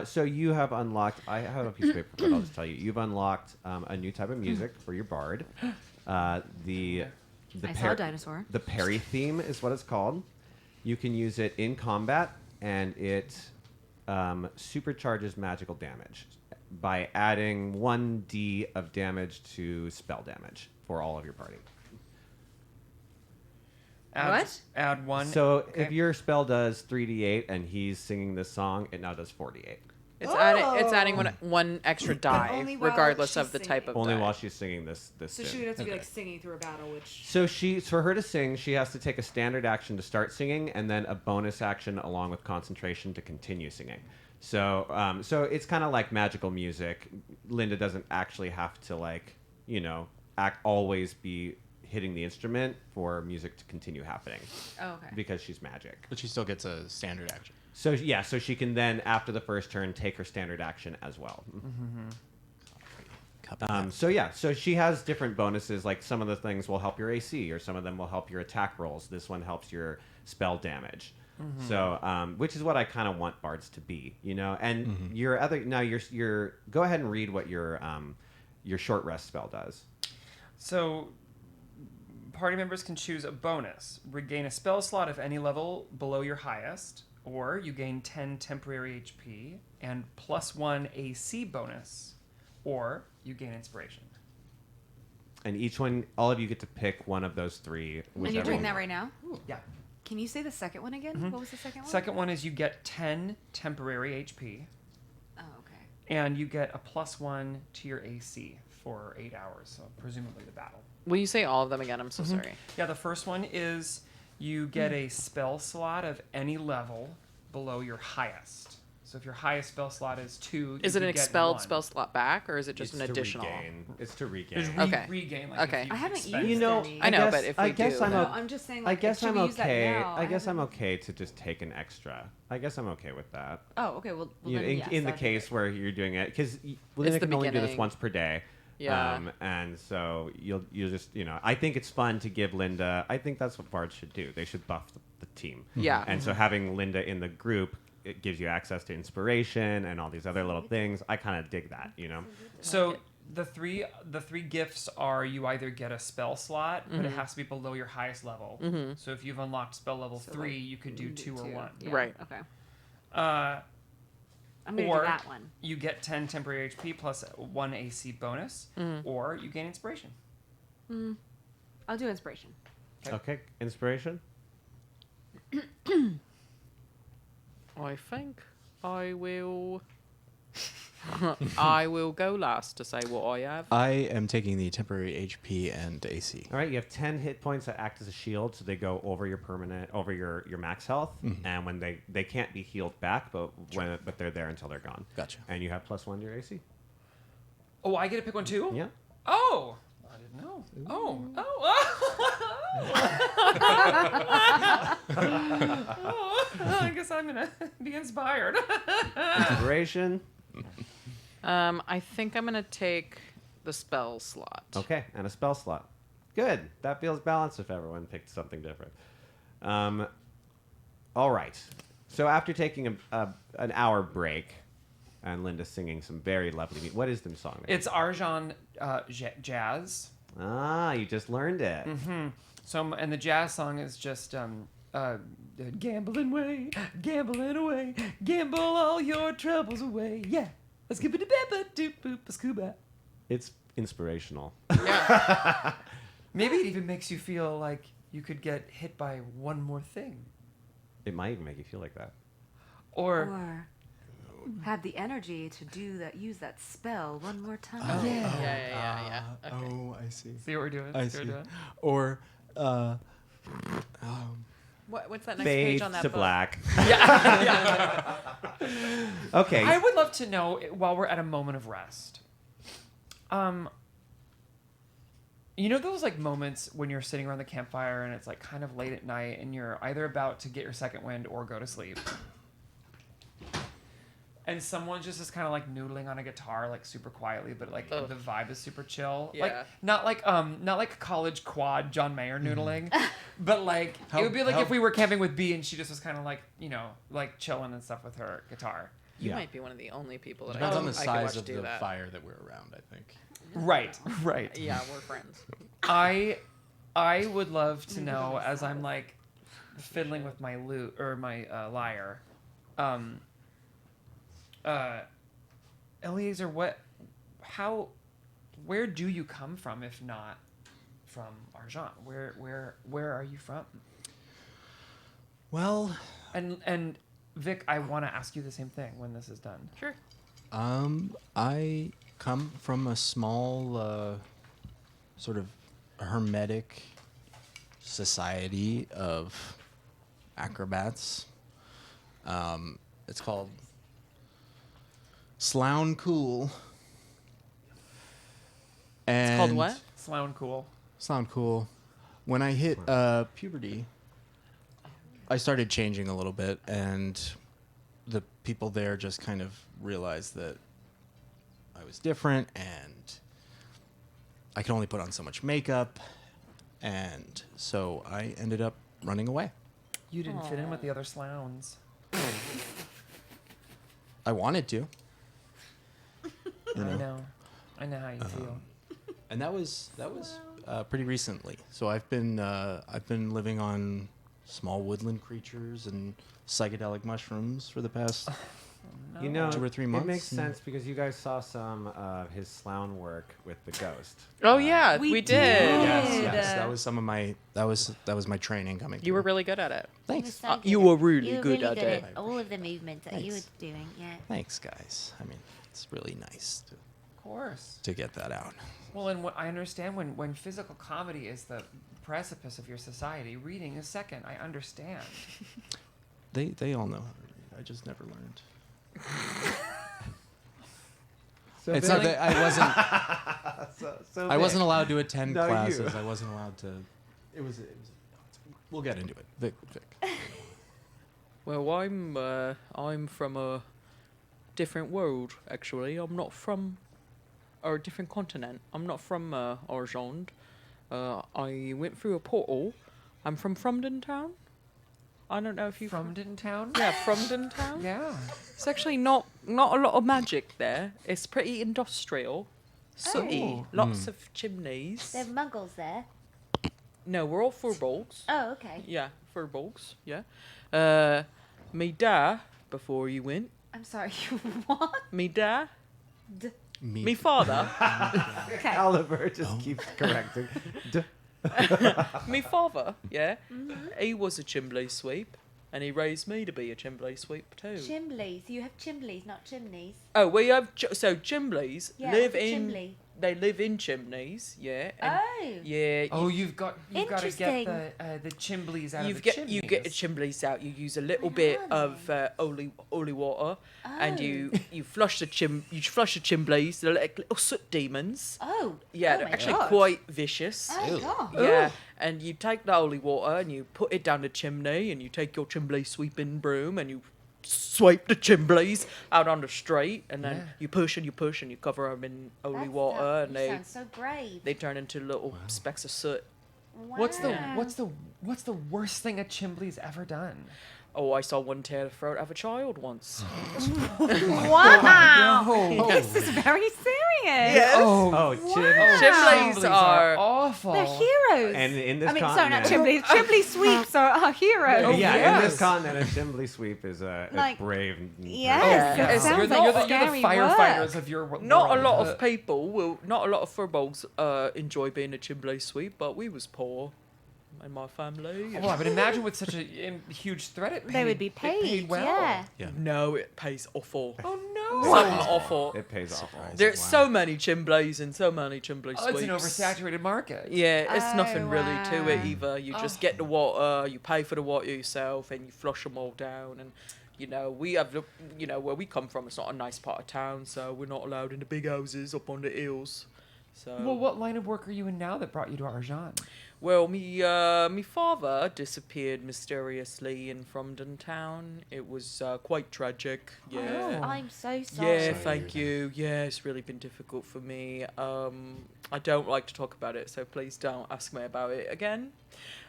So you have unlocked. I have a piece of paper, but I'll just tell you. You've unlocked a new type of music for your bard. The I saw a dinosaur. The parry theme is what it's called. You can use it in combat, and it supercharges magical damage by adding 1d of damage to spell damage for all of your party. Add 1. So if your spell does 3d8 and he's singing this song, it now does 4d8. It's adding one extra die, only while regardless she's of the type of Only die. while she's singing this. So tune. she would have to be like singing through a battle, which. So for her to sing, she has to take a standard action to start singing, and then a bonus action along with concentration to continue singing. So it's kind of like magical music. Linda doesn't actually have to always be hitting the instrument for music to continue happening. Oh, okay. Because she's magic. But she still gets a standard action. So she can then, after the first turn, take her standard action as well. So she has different bonuses. Like some of the things will help your AC, or some of them will help your attack rolls. This one helps your spell damage. So, which is what I kind of want bards to be, And your other your go ahead and read what your short rest spell does. So, party members can choose a bonus: regain a spell slot of any level below your highest, or you gain 10 temporary HP and +1 AC bonus, or you gain inspiration. And each one, all of you get to pick one of those three. And you're doing that right now? Yeah. Can you say the second one again? What was the second one? Second one is you get 10 temporary HP. Oh, okay. And you get a +1 to your AC for 8 hours, so presumably the battle. Will you say all of them again? I'm so sorry. Yeah, the first one is you get a spell slot of any level below your highest. So if your highest spell slot is 2, Is it an expelled spell slot back, or is it just It's an to additional? regain. It's to regain. There's Okay. regain. Like Okay. if I haven't expend- used any. I know, but if we do, No, I'm just saying. Like, I guess should I'm we use that okay. now? I guess I'm okay to just take an extra. I guess I'm okay with that. Oh, okay. Well, You know, then, yes, in the that'd be case where you're doing it, because It's Linda the can only do this beginning. once per day. Yeah. And so you'll just I think it's fun to give Linda. I think that's what bards should do. They should buff the team. Yeah. And so having Linda in the group, it gives you access to inspiration and all these other little things. I kind of dig that. So the three gifts are you either get a spell slot, but it Mhm. has to be below your highest level. Mhm. So if you've unlocked spell level 3, you could do 2 or 1. Yeah, Right. Okay. I'm gonna do that one. You get 10 temporary HP plus 1 AC bonus, or you gain inspiration. I'll do inspiration. Okay, inspiration. I think I will. I will go last to say what I have. I am taking the temporary HP and AC. All right, you have 10 hit points that act as a shield, so they go over your max health, and when they can't be healed back, but they're there until they're gone. Gotcha. And you have +1 to your AC. Oh, I get to pick one too? Yeah. Oh! I didn't know. Oh! I guess I'm going to be inspired. Inspiration. I think I'm gonna take the spell slot. Okay, and a spell slot. Good. That feels balanced if everyone picked something different. All right. So after taking an hour break, and Linda singing some very lovely music. What is the song? It's Arjan jazz. Ah, you just learned it. Mm-hmm. So, and the jazz song is just gambling away, gambling away, gamble all your troubles away. Yeah, let's give it a beba doop boop a scuba. It's inspirational. Maybe it even makes you feel like you could get hit by one more thing. It might even make you feel like that. Or have the energy to use that spell one more time. Oh. Yeah. Okay. Oh, I see. See what we're doing? I See see. what we're doing? Or, What's that next Fade page on that to book? black. Yeah. Okay. I would love to know, while we're at a moment of rest, you know those like moments when you're sitting around the campfire and it's like kind of late at night and you're either about to get your second wind or go to sleep. and someone just is kind of like noodling on a guitar, like super quietly, but like Ugh. the vibe is super chill. Yeah. Like not like college quad John Mayer noodling, but like it would be like How- if we were camping with B and she just was kind of like like chilling and stuff with her guitar. You Yeah. might be one of the only people that Depends I on the I could size watch of do the that. fire that we're around, I think. Right. Yeah, we're friends. I would love to know as I'm like fiddling with my lute or my lyre. Eliezer, where do you come from if not from Argent? Where are you from? Well, and Vic, I want to ask you the same thing when this is done. Sure. I come from a small, sort of hermetic society of acrobats. It's called Slough Cool. It's called what? Slough Cool. Slough Cool. When I hit puberty, I started changing a little bit, and the people there just kind of realized that I was different, and I could only put on so much makeup, and so I ended up running away. You didn't fit in with the other Sloughs. I wanted to. I know how you feel. And that was pretty recently. So I've been living on small woodland creatures and psychedelic mushrooms for the past You know, 2 or 3 months. it makes and- sense because you guys saw some of his Slough work with the ghost. Oh yeah, we did. Yes, that was some of my that was my training coming. You were really good at it. Thanks. You were really You were good really at it. all of the movements that you were Thanks. doing. Yeah. Thanks, guys. I mean, it's really nice Of course. to get that out. Well, and what I understand when physical comedy is the precipice of your society, reading is second. I understand. They all know how to read. I just never learned. So It's Billy- not that I wasn't. So I wasn't Vic. allowed to attend No, you. classes. I wasn't allowed to. It was. We'll get into it. Vic. Well, I'm from a different world. Actually, I'm not from, or a different continent. I'm not from Argent. I went through a portal. I'm from Fromden Town. I don't know if you Fromden Town. Yeah, Fromden Town. Yeah. It's actually not a lot of magic there. It's pretty industrial, sooty, Oh. lots of chimneys. There are muggles there. No, we're all furbolgs. Oh, okay. Yeah, furbolgs. Yeah. Me dad, before you went. I'm sorry. What? Me dad. Me. Me father. Okay. Oliver just keeps correcting. Me father. Yeah. He was a Chimbly sweep, and he raised me to be a Chimbly sweep too. Chimbleys. You have chimblies, not chimneys. Oh, we have so Chimblies Yeah, live what's a in. chimbley? They live in chimneys. Yeah. and- Oh. Yeah. Oh, you've got to get Interesting. the chimbleys out You of the get chimneys. you get the chimblies out. You use a little bit of holy water, and you flush the chimblies. They're like little soot demons. Oh. Yeah, Oh they're my actually God. quite vicious. Oh god. Yeah, and you take the holy water and you put it down the chimney, and you take your chimbley sweeping broom and you sweep the chimblies out on the street, and then you push and you cover them in holy water, and You they sound so brave. they turn into little specks of soot. Wow. What's the worst thing a chimbley's ever done? Oh, I saw one tear the throat of a child once. Wow. No. This is very serious. Yes. Oh, Chimblies are awful. They're heroes. And in this I mean, sorry, not continent- chimblies. Chimbley sweeps are heroes. yeah, in this continent, a Chimbly sweep is a Like, brave. yes, Yeah. it sounds You're the, like you're the scary firefighters work. of your Not a world. lot of people will. Not a lot of furbolgs enjoy being a chimbley sweep, but we was poor in my family. Well, but imagine with such a huge threat, it paid, They would be it paid paid, well. yeah. No, it pays awful. Oh no! Something awful. It pays off. There's so many chimbleys and so many chimbly Oh, sweeps. it's an oversaturated market. Yeah, it's Oh, nothing really to it wow. either. You just get the water, you pay for the water yourself, and you flush them all down. And we have the, where we come from, it's not a nice part of town, so we're not allowed in the big houses up on the hills. So. Well, what line of work are you in now that brought you to Arjan? Well, me father disappeared mysteriously in Fromden Town. It was quite tragic. Yeah. I'm so sorry. Yeah, thank you. Yeah, it's really been difficult for me. I don't like to talk about it, so please don't ask me about it again.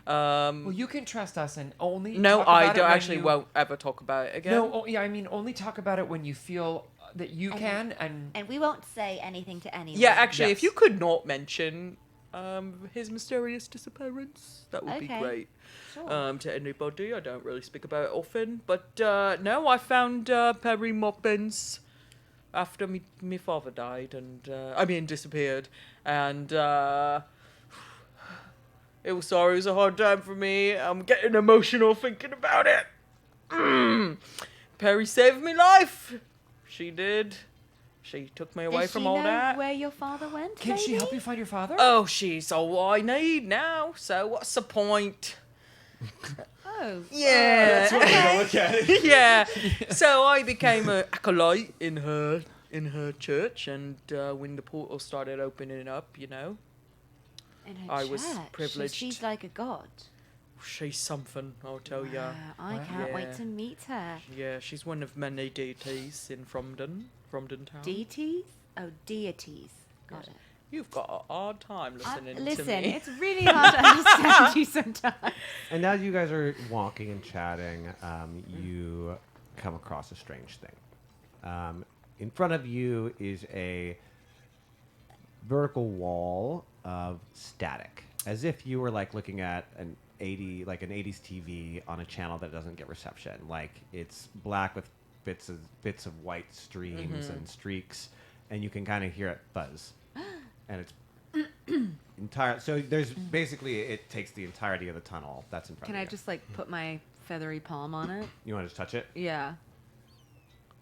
Well, you can trust us and only. No, talk I about it don't when actually you... won't ever talk about it again. No, yeah, I mean only talk about it when you feel that you can, and we won't say anything to anyone. Yeah, actually, if you could not mention his mysterious disappearance, that would be Okay. great. Sure. To anybody, I don't really speak about it often, but no, I found Perry Moppins after me father died, and disappeared, and it was a hard time for me. I'm getting emotional thinking about it. Perry saved me life. She did. She took me away from all that. Where your father went? Can she help you find your father? Oh, she's all I need now. So what's the point? Oh. Yeah. That's one way to look at it. Yeah. So I became an acolyte in her church, and when the portal started opening up, In her I church. was privileged. She's like a god. She's something, I'll tell ya. I can't wait Yeah. to meet her. Yeah, she's one of many deities in Fromden Town. Deities? Oh, deities. Got it. You've got a hard time listening to me. Listen, it's really hard to understand you sometimes. And as you guys are walking and chatting, you come across a strange thing. In front of you is a vertical wall of static, as if you were like looking at an 80s TV on a channel that doesn't get reception. Like it's black with bits of white streams and streaks, and you can kind of hear it buzz. And it's entire. So there's basically it takes the entirety of the tunnel that's in front Can of I you. just like put my feathery palm on it? You want to just touch it? Yeah.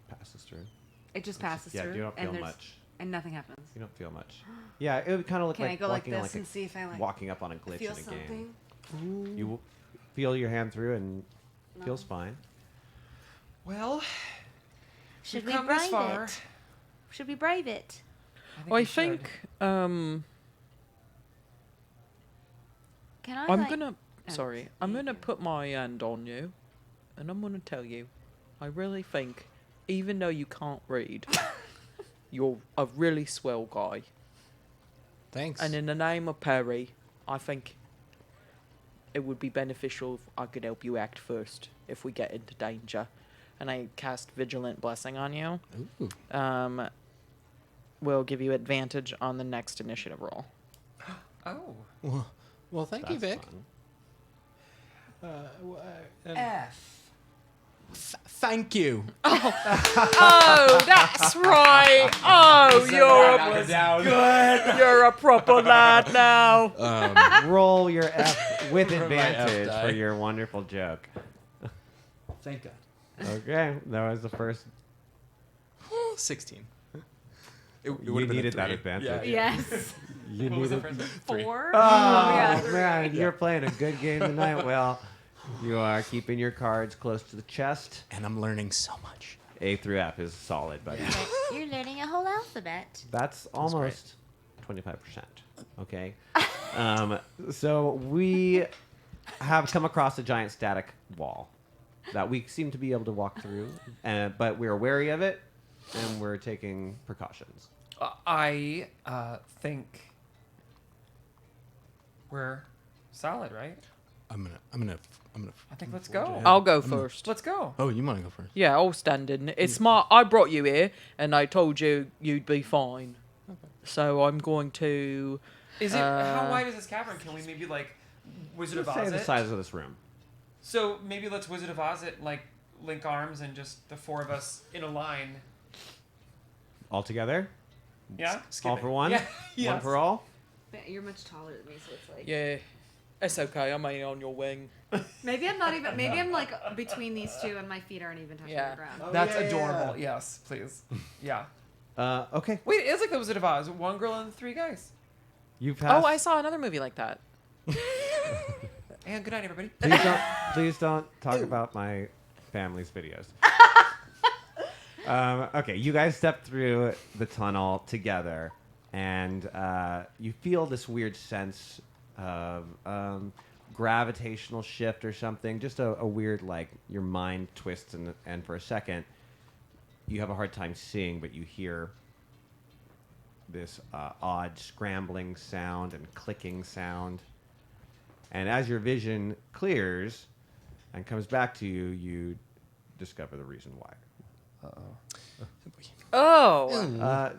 Passes through. It just passes Yeah, through. you don't feel and there's- much. And nothing happens. You don't feel much. Yeah, it would kind of look Can I like go like walking on this a- and see if I like walking up on a glitch feel in a game. something? You feel your hand through and feels fine. Well, Should we've we come this brave far. it? Should we brave it? I think Can I? I'm like- gonna. Sorry, I'm gonna put my hand on you, and I'm gonna tell you, I really think, even though you can't read, you're a really swell guy. Thanks. And in the name of Perry, I think it would be beneficial if I could help you act first if we get into danger. And I cast Vigilant Blessing on you. Ooh. Will give you advantage on the next initiative roll. Oh. Well, thank you, Vic. F. Thank you. Oh, that's right. Oh, you're a proper lad now. Roll your F with My F advantage die. for your wonderful joke. Thank God. Okay, that was the first. 16. You needed that advantage. Yes. You What was the needed. first? 4? Oh yeah. man, you're playing a good game tonight. Well, you are keeping your cards close to the chest. And I'm learning so much. A through F is solid, buddy. You're learning a whole alphabet. That's almost 25%. Okay. So we have come across a giant static wall that we seem to be able to walk through, but we're wary of it, and we're taking precautions. I think we're solid, right? I'm gonna. I think let's go. I'll go first. Let's go. Oh, you want to go first? Yeah, I'll stand in. It's smart. I brought you here, and I told you you'd be fine. So I'm going to. Is it how wide is this cavern? Can we maybe like Wizard Let's of say Oz the it? size of this room. So maybe let's Wizard of Oz it, like link arms and just the four of us in a line. All together? Yeah. All for one? Yeah. One Yes. for all? You're much taller than me, so it's like. Yeah, it's okay. I'm only on your wing. Maybe I'm not even. Maybe I'm like between these two, and my feet aren't even touching Yeah. the ground. That's adorable. Yes, please. Yeah. Okay. Wait, it's like the Wizard of Oz. One girl and 3 guys. You passed. Oh, I saw another movie like that. And good night, everybody. Please don't talk about my family's videos. Okay, you guys step through the tunnel together, and you feel this weird sense of gravitational shift or something. Just a weird, like, your mind twists, and for a second, you have a hard time seeing, but you hear this odd scrambling sound and clicking sound. And as your vision clears and comes back to you, you discover the reason why.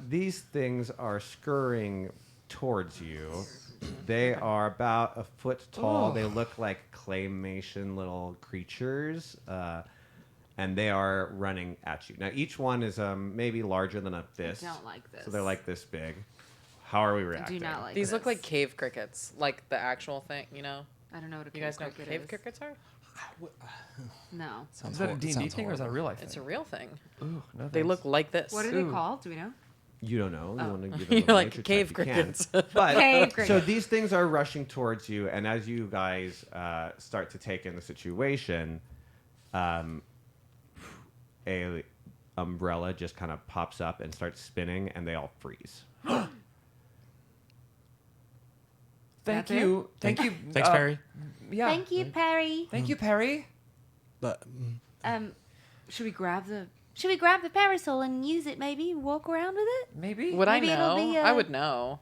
These things are scurrying towards you. They are about a foot tall. They look like claymation little creatures, and they are running at you. Now, each one is maybe larger than a fist. I don't like this. So they're like this big. How are we reacting? I do not like These this. look like cave crickets, like the actual thing, you know? I don't know what a You guys know what cricket cave is. crickets are? No. Is that a D&D thing or is that a real life thing? It's a real thing. Ooh, no They thanks. look like this. What are they called? Do we know? You don't know. You Oh. want to give them You're a like nature cave check, you can. crickets. But Cave so crickets. these things are rushing towards you, and as you guys start to take in the situation, a umbrella just kind of pops up and starts spinning, and they all freeze. Thank That's you. Thank you. Thanks, Perry. Yeah. Thank you, Perry. Thank you, Perry. But Should we grab the? Should we grab the parasol and use it? Maybe walk around with it. Maybe. Would Maybe I it'll know? be, I would know.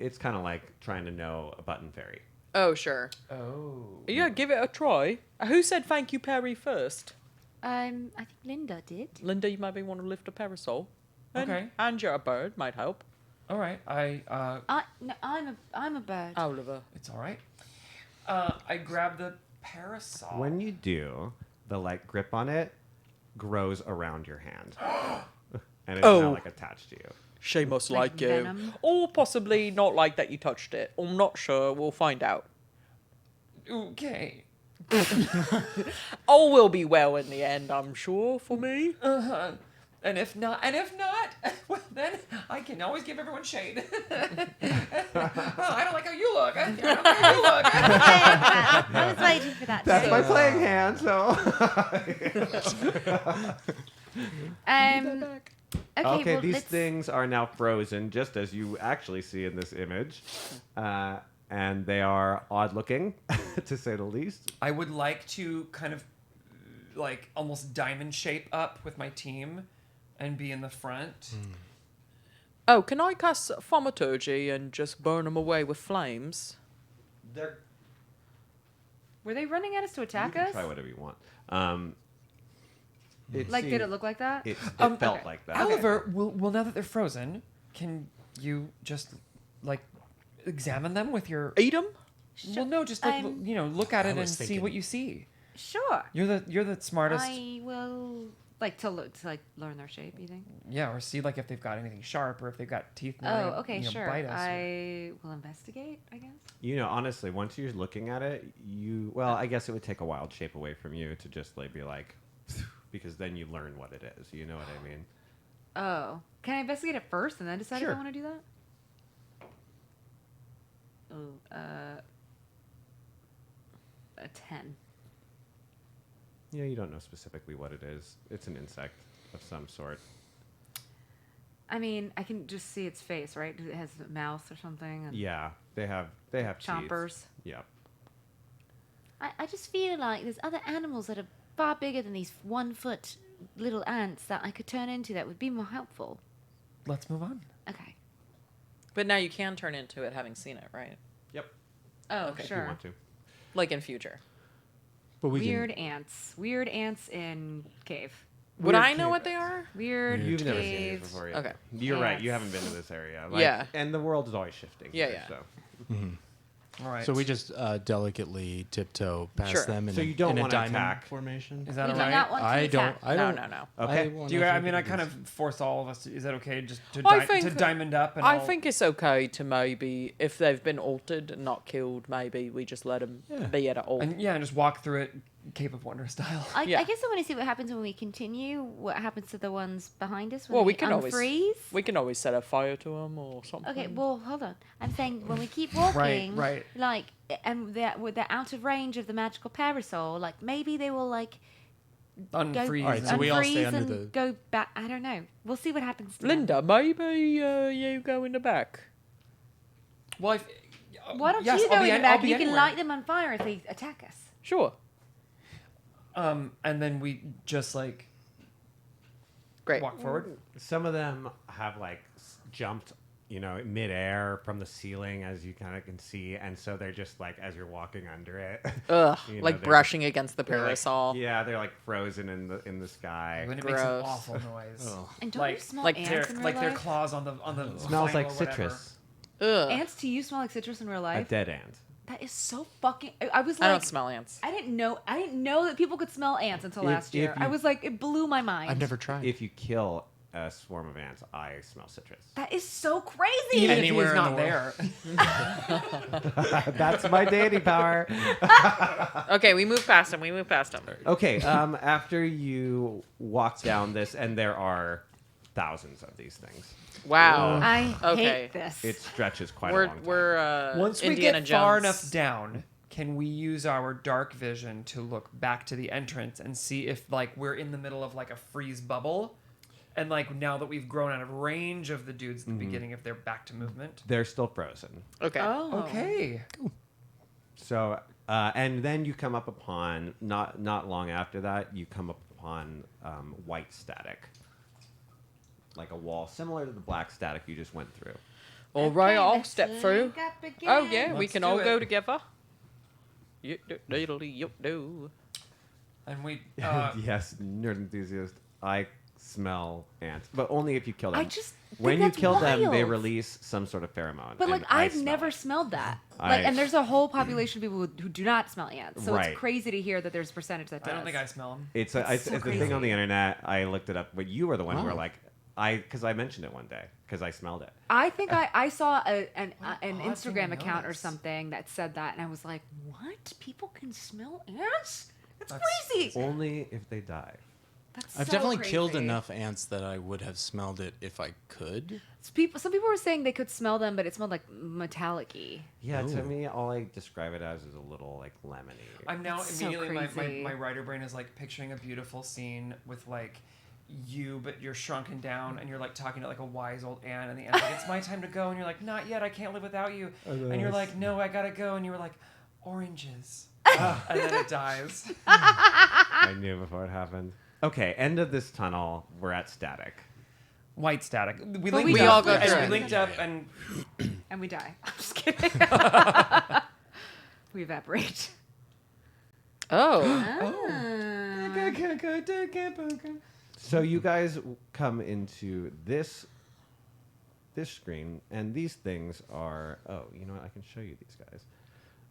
It's kind of like trying to know a button fairy. Oh, sure. Oh. Yeah, give it a try. Who said thank you, Perry, first? I think Linda did. Linda, you maybe want to lift a parasol. And, Okay. And you're a bird, might help. All right. I'm a bird. Oliver. It's all right. I grab the parasol. When you do, the like grip on it grows around your hand, and it's now like attached to you. She must Like like you. venom? Or possibly not like that you touched it. I'm not sure. We'll find out. Okay. All will be well in the end, I'm sure, for me. Uh-huh. And if not, well, then I can always give everyone shade. Well, I don't like how you look. I don't like how you look. I was waiting for that. That's too. my playing hand, so. Okay, well, these let's- things are now frozen, just as you actually see in this image. And they are odd looking, to say the least. I would like to kind of like almost diamond shape up with my team and be in the front. Oh, can I cast thaumaturgy and just burn them away with flames? Were they running at us to You attack can us? try whatever you want. Like, did it look like that? It felt okay. like that. However, well, now that they're frozen, can you just like examine them with your eat them? Well, no, just like look at I it and was see thinking- what you see. Sure. You're the smartest. I will like to learn their shape. You think? Yeah, or see like if they've got anything sharp or if they've got teeth. And they, Oh, okay, sure. Bite us. I will investigate. I guess. Honestly, once you're looking at it, I guess it would take a wild shape away from you to just like be like, because then you learn what it is. You know what I mean? Oh, can I investigate it first and then decide if Sure. I want to do that? Oh, a 10. Yeah, you don't know specifically what it is. It's an insect of some sort. I mean, I can just see its face, right? It has a mouth or something. And Yeah, they have chompers. Teeth. Yeah. I just feel like there's other animals that are far bigger than these 1 foot little ants that I could turn into that would be more helpful. Let's move on. Okay. But now you can turn into it having seen it, right? Yep. Oh, Okay. sure. If you want to. Like in future. But we Weird ants. Weird ants in cave. Would I know what they are? Weird You've never seen cave. these before. Yet. Okay. You're right. Ants. You haven't been to this area. Yeah. And the world is always shifting. Yeah, here, yeah. So. All right. So we just delicately tiptoe past Sure. them in So a, you don't in a wanna diamond attack. formation. Is that We all do right? not want to I don't. attack. I don't. No. Okay. Do you? I mean, I kind of force all of us. Is that okay? Just to, I think- to diamond up. And I I'll- think it's okay to maybe, if they've been altered and not killed, maybe we just let them be at all. And yeah, and just walk through it, Cape of Wonder style. I Yeah. guess I want to see what happens when we continue. What happens to the ones behind us when Well, they we can always unfreeze? set a fire to them or something. Okay, well, hold on. I'm saying when we keep walking, right. like, and they're out of range of the magical parasol, like, maybe they will, like, Unfreeze. All right, so we all stay unfreeze under and the. go back. I don't know. We'll see what happens. To them. Linda, maybe you go in the back. Well, if, Why don't yes, you I'll go be in the an- I'll back? be You can anywhere. light them on fire if they attack us. Sure. And then we just like Great. walk forward. Some of them have like jumped, midair from the ceiling, as you kind of can see, and so they're just like as you're walking under it. Ugh, they're brushing against the they're like- parasol. yeah, they're like frozen in the sky. When it makes an Gross. awful noise. And don't like you smell like ants their in real like their life? claws on the Smells vinyl like or whatever. citrus. Ugh. Ants to you smell like citrus in real A life? dead ant. That is so fucking. I was I like, don't smell ants. I didn't know that people could smell ants until If- last year. if you- I was like, it blew my mind. I've never tried. If you kill a swarm of ants, I smell citrus. That is so crazy. Even Anywhere if in he's the not there. That's my deity power. Okay, we move past him. Okay, after you walk down this, and there are thousands of these things. Wow. I Okay. hate this. It stretches quite a We're long time. we're Once we Indiana get Jones. far enough down, can we use our dark vision to look back to the entrance and see if like we're in the middle of like a freeze bubble? And like now that we've grown out of range of the dudes at the beginning, if they're back to movement. They're still frozen. Okay. Oh. Okay. So, and then you come up upon, not long after that, you come up upon white static. Like a wall similar to the black static you just went through. All right, I'll let's step through. link up again. Oh yeah, we Let's can do all it. go together. Do. And we Yes, nerd enthusiast. I smell ants, but only if you kill them. I just think when you that's kill them, they wild. release some sort of pheromone. But like and I I've smell never it. smelled that. I- Like, and there's a whole population of people who do not smell ants. So Right. it's crazy to hear that there's a percentage that does. I don't think I smell them. It's That's it's so the thing on the crazy. internet. I looked it up, but you were the one who were Oh. like, because I mentioned it one day because I smelled it. I think I saw an odd thing Instagram to account or notice. something that said that, and I was like, "What? People can smell ants? That's That's- crazy." Only if they die. That's I've so definitely crazy. killed enough ants that I would have smelled it if I could. Some people were saying they could smell them, but it smelled like metallic-y. Yeah, to Ooh. me, all I describe it as is a little like lemony. I'm now That's so immediately crazy. my writer brain is like picturing a beautiful scene with like you, but you're shrunken down and you're like talking to like a wise old aunt, and the aunt's like, "It's my time to go," and you're like, "Not yet, I can't live without you," and you're like, "No, I gotta go," and you were like, "Oranges," and then it dies. I knew before it happened. Okay, end of this tunnel. We're at static. White static. we linked all up, go and through we it. linked up, and And we die. I'm just kidding. We evaporate. Oh. So you guys come into this screen, and these things are. Oh, you know what? I can show you these guys.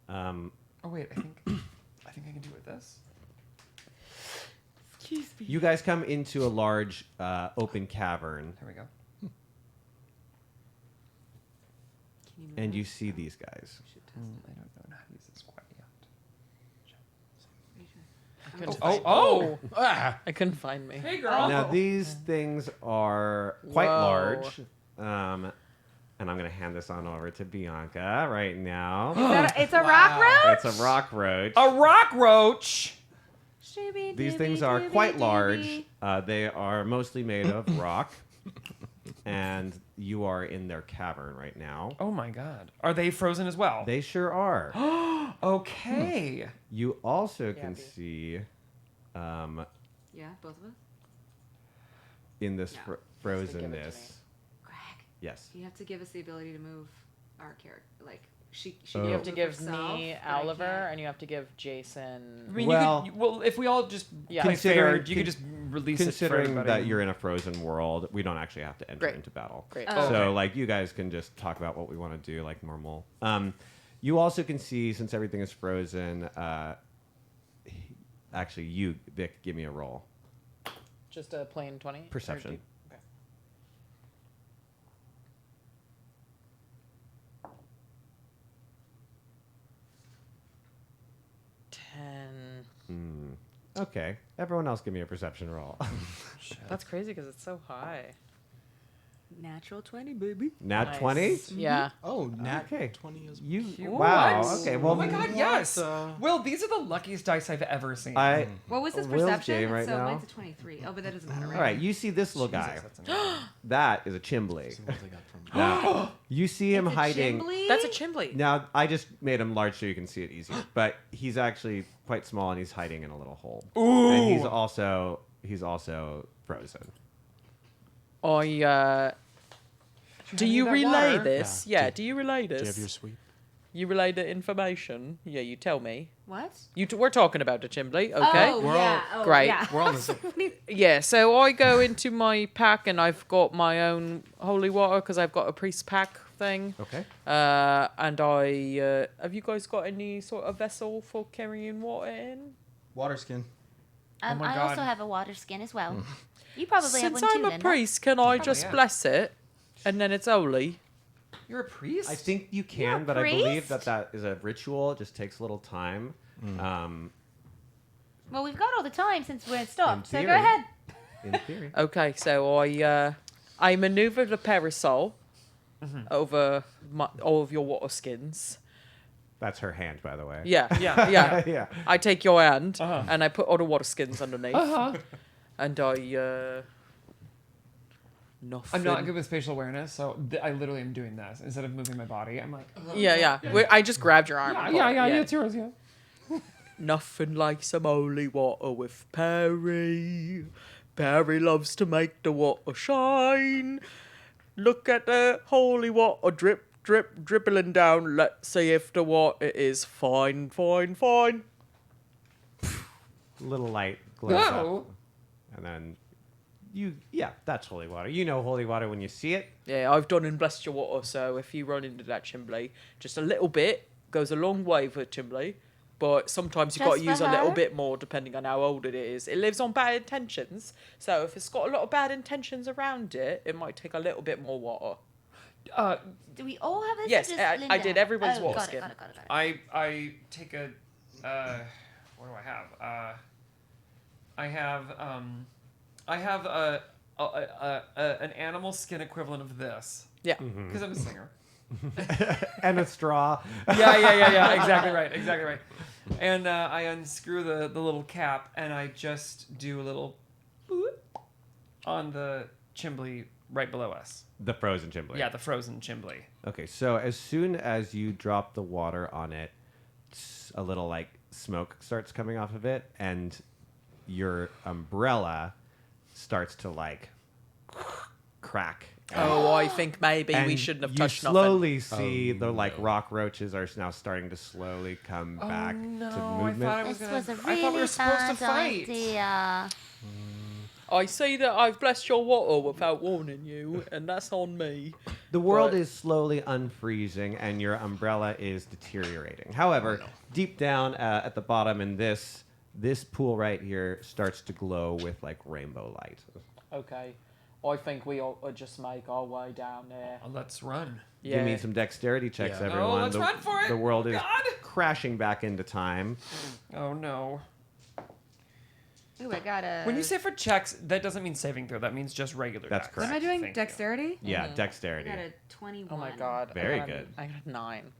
oh wait, I think I can do it with this. Excuse me. You guys come into a large open cavern, There we go. and you see these guys. I don't know how to use this quite yet. Oh. I couldn't find me. Hey girl. Now these things are quite Whoa. large, and I'm gonna hand this on over to Bianca right now. It's a rock roach. It's a rock roach. A rock roach. These things are quite large. They are mostly made of rock, and you are in their cavern right now. Oh my god. Are they frozen as well? They sure are. Okay. You also can Gabby. see Yeah, both of us. in this No. frozenness. Greg, Yes. you have to give us the ability to move our character. Like she Oh. You have to move give herself, me but I Oliver, can't. and you have to give Jason. I mean, Well- well, if we all just Yeah. play fair, Considering- you could just release it for Considering everybody. that you're in a frozen world, we don't actually have to enter Great. into battle. Great. Oh. So, Okay. like, you guys can just talk about what we want to do, like normal. You also can see, since everything is frozen, actually, you, Vic, give me a roll. Just a plain 20? Perception. Or do- okay. Okay. Everyone else give me a perception roll. That's crazy because it's so high. Natural 20, baby. Nat 20? Yeah. Oh, Nat Okay. 20 as well. You wow. What? Okay. Well, oh my God, yes. Will, these are the luckiest dice I've ever seen. What was his Will's perception? game right so now. mine's a 23. Oh, but that doesn't matter, right? All right, you see this little guy. Jesus, that's amazing. That is a Chimbly. This is what they got from Now, you see him It's a hiding. Chimbly? That's a Chimbly. Now, I just made him large so you can see it easier, but he's actually quite small and he's hiding in a little hole. Ooh. And he's also frozen. Do you that relay water? this? Yeah. Do you relay this? Do you have your sweep? You relay the information? Yeah, you tell me. What? We're talking about the Chimbly, okay? Oh, yeah. Oh, Great. Yeah. We're on the Yeah, so I go into my pack and I've got my own holy water because I've got a priest pack thing. Okay. And I have you guys got any sort of vessel for carrying water in? water skin. Oh my I God. also have a water skin as well. You probably have Since one too, I'm a Linda. priest, can I just yeah. bless it and then it's holy? You're a priest? I think you You're a can, but I believe priest? that is a ritual. It just takes a little time. Well, we've got all the time since we're stopped, so go theory. ahead. In theory. Okay, so I maneuver the parasol over all of your water skins. That's her hand, by the way. Yeah, Yeah. yeah. Yeah. I take your hand and I put all the water skins underneath, and I nothing. I'm not good with spatial awareness, so I literally am doing this. Instead of moving my body, I'm like... Yeah. I just grabbed your arm. and pulled it, Yeah, it's yours, yeah. Nothing like some holy water with Perry. Perry loves to make the water shine. Look at the holy water drip, drip, dribbling down. Let's see if the water is fine, fine, fine. Little light glows Whoa. up. And then that's holy water. You know holy water when you see it. Yeah, I've done and blessed your water, so if you run into that Chimbly, just a little bit goes a long way for Chimbly. But sometimes you've got to Just use for a little her? bit more depending on how old it is. It lives on bad intentions, so if it's got a lot of bad intentions around it, it might take a little bit more water. Do we all have this? or Yes, just I Linda? did everyone's oh, water got skin. It. I take a... what do I have? I have an animal skin equivalent of this. Yeah. Because I'm a singer. And a straw. Yeah. Exactly right. And I unscrew the little cap, and I just do a little boop on the Chimbly right below us. The frozen Chimbly. Yeah, the frozen Chimbly. Okay, so as soon as you drop the water on it, a little like smoke starts coming off of it, and your umbrella starts to like crack. Oh, I think maybe we And shouldn't have you touched slowly see the like rock roaches are now starting to slowly come back to movement. This was a I thought we really were supposed to bad fight. idea. I see that I've blessed your water without warning you, and that's on me. The world But- is slowly unfreezing, and your umbrella is deteriorating. However, deep down at the bottom in this pool right here starts to glow with like rainbow light. Okay. I think we ought to just make our way down there. Let's run. Give me some dexterity checks, Yeah. everyone. let's run for it. The world Oh, is God. crashing back into time. Oh no. Ooh, I got a... When you say for checks, that doesn't mean saving throw. That means just regular. That's dex. What am I correct. doing? Thank you. Dexterity? Yeah, I dexterity. got a 21. Oh my god. Very I got a- good. I got a 9.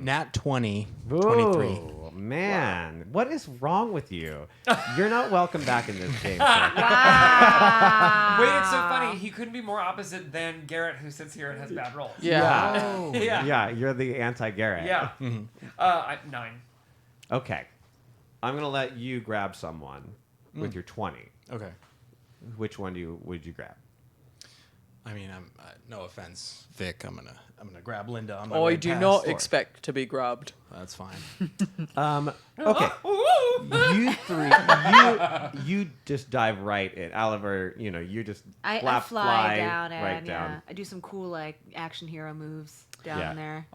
Nat 20. Ooh, 23. man. What is wrong with you? You're not welcome back in this game. sir. Wow. Wait, it's so funny. He couldn't be more opposite than Garrett, who sits here and has bad rolls. Yeah. Oh. Yeah. Yeah, you're the anti-Garrett. Yeah. 9. Okay. I'm going to let you grab someone with your 20. Okay. Which one would you grab? I mean, I'm no offense, Vic. I'm gonna grab Linda. On my I way do past. not expect to be grabbed. That's fine. Okay. You three, you just dive right in. Oliver, you just I fly down and right down. I do some cool like action hero moves down Yeah. there.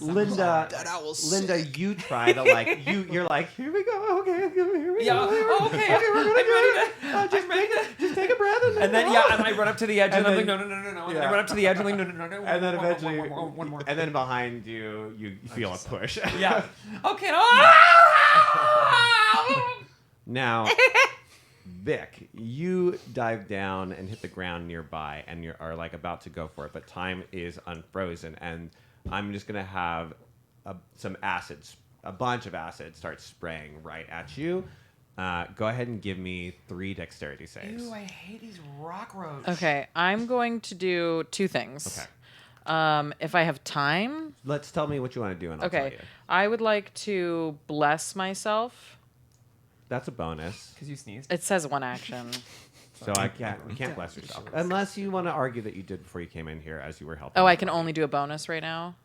Linda, That owl Linda, you try to like you're like, here we go, okay, here we Yeah. go. Oh, okay. Okay, we're gonna I'm do ready it. Just take a breath And then and I run up to the edge and, And I'm like, then- no. And then yeah. I run up to the edge and I'm like, no. And then eventually, one more. and then behind you, you feel a push. Yeah. Okay. Now, Vic, you dive down and hit the ground nearby, and you are like about to go for it, but time is unfrozen, and I'm just gonna have some acids, a bunch of acid, start spraying right at you. Go ahead and give me 3 dexterity saves. Ew, I hate these rock roads. Okay, I'm going to do 2 things. Okay. If I have time. Tell me what you want to do, and I'll tell you. I would like to bless myself. That's a bonus. Because you sneezed. It says 1 action. So you can't bless yourself. Unless you want to argue that you did before you came in here as you were helping. Oh, I can only do a bonus right now?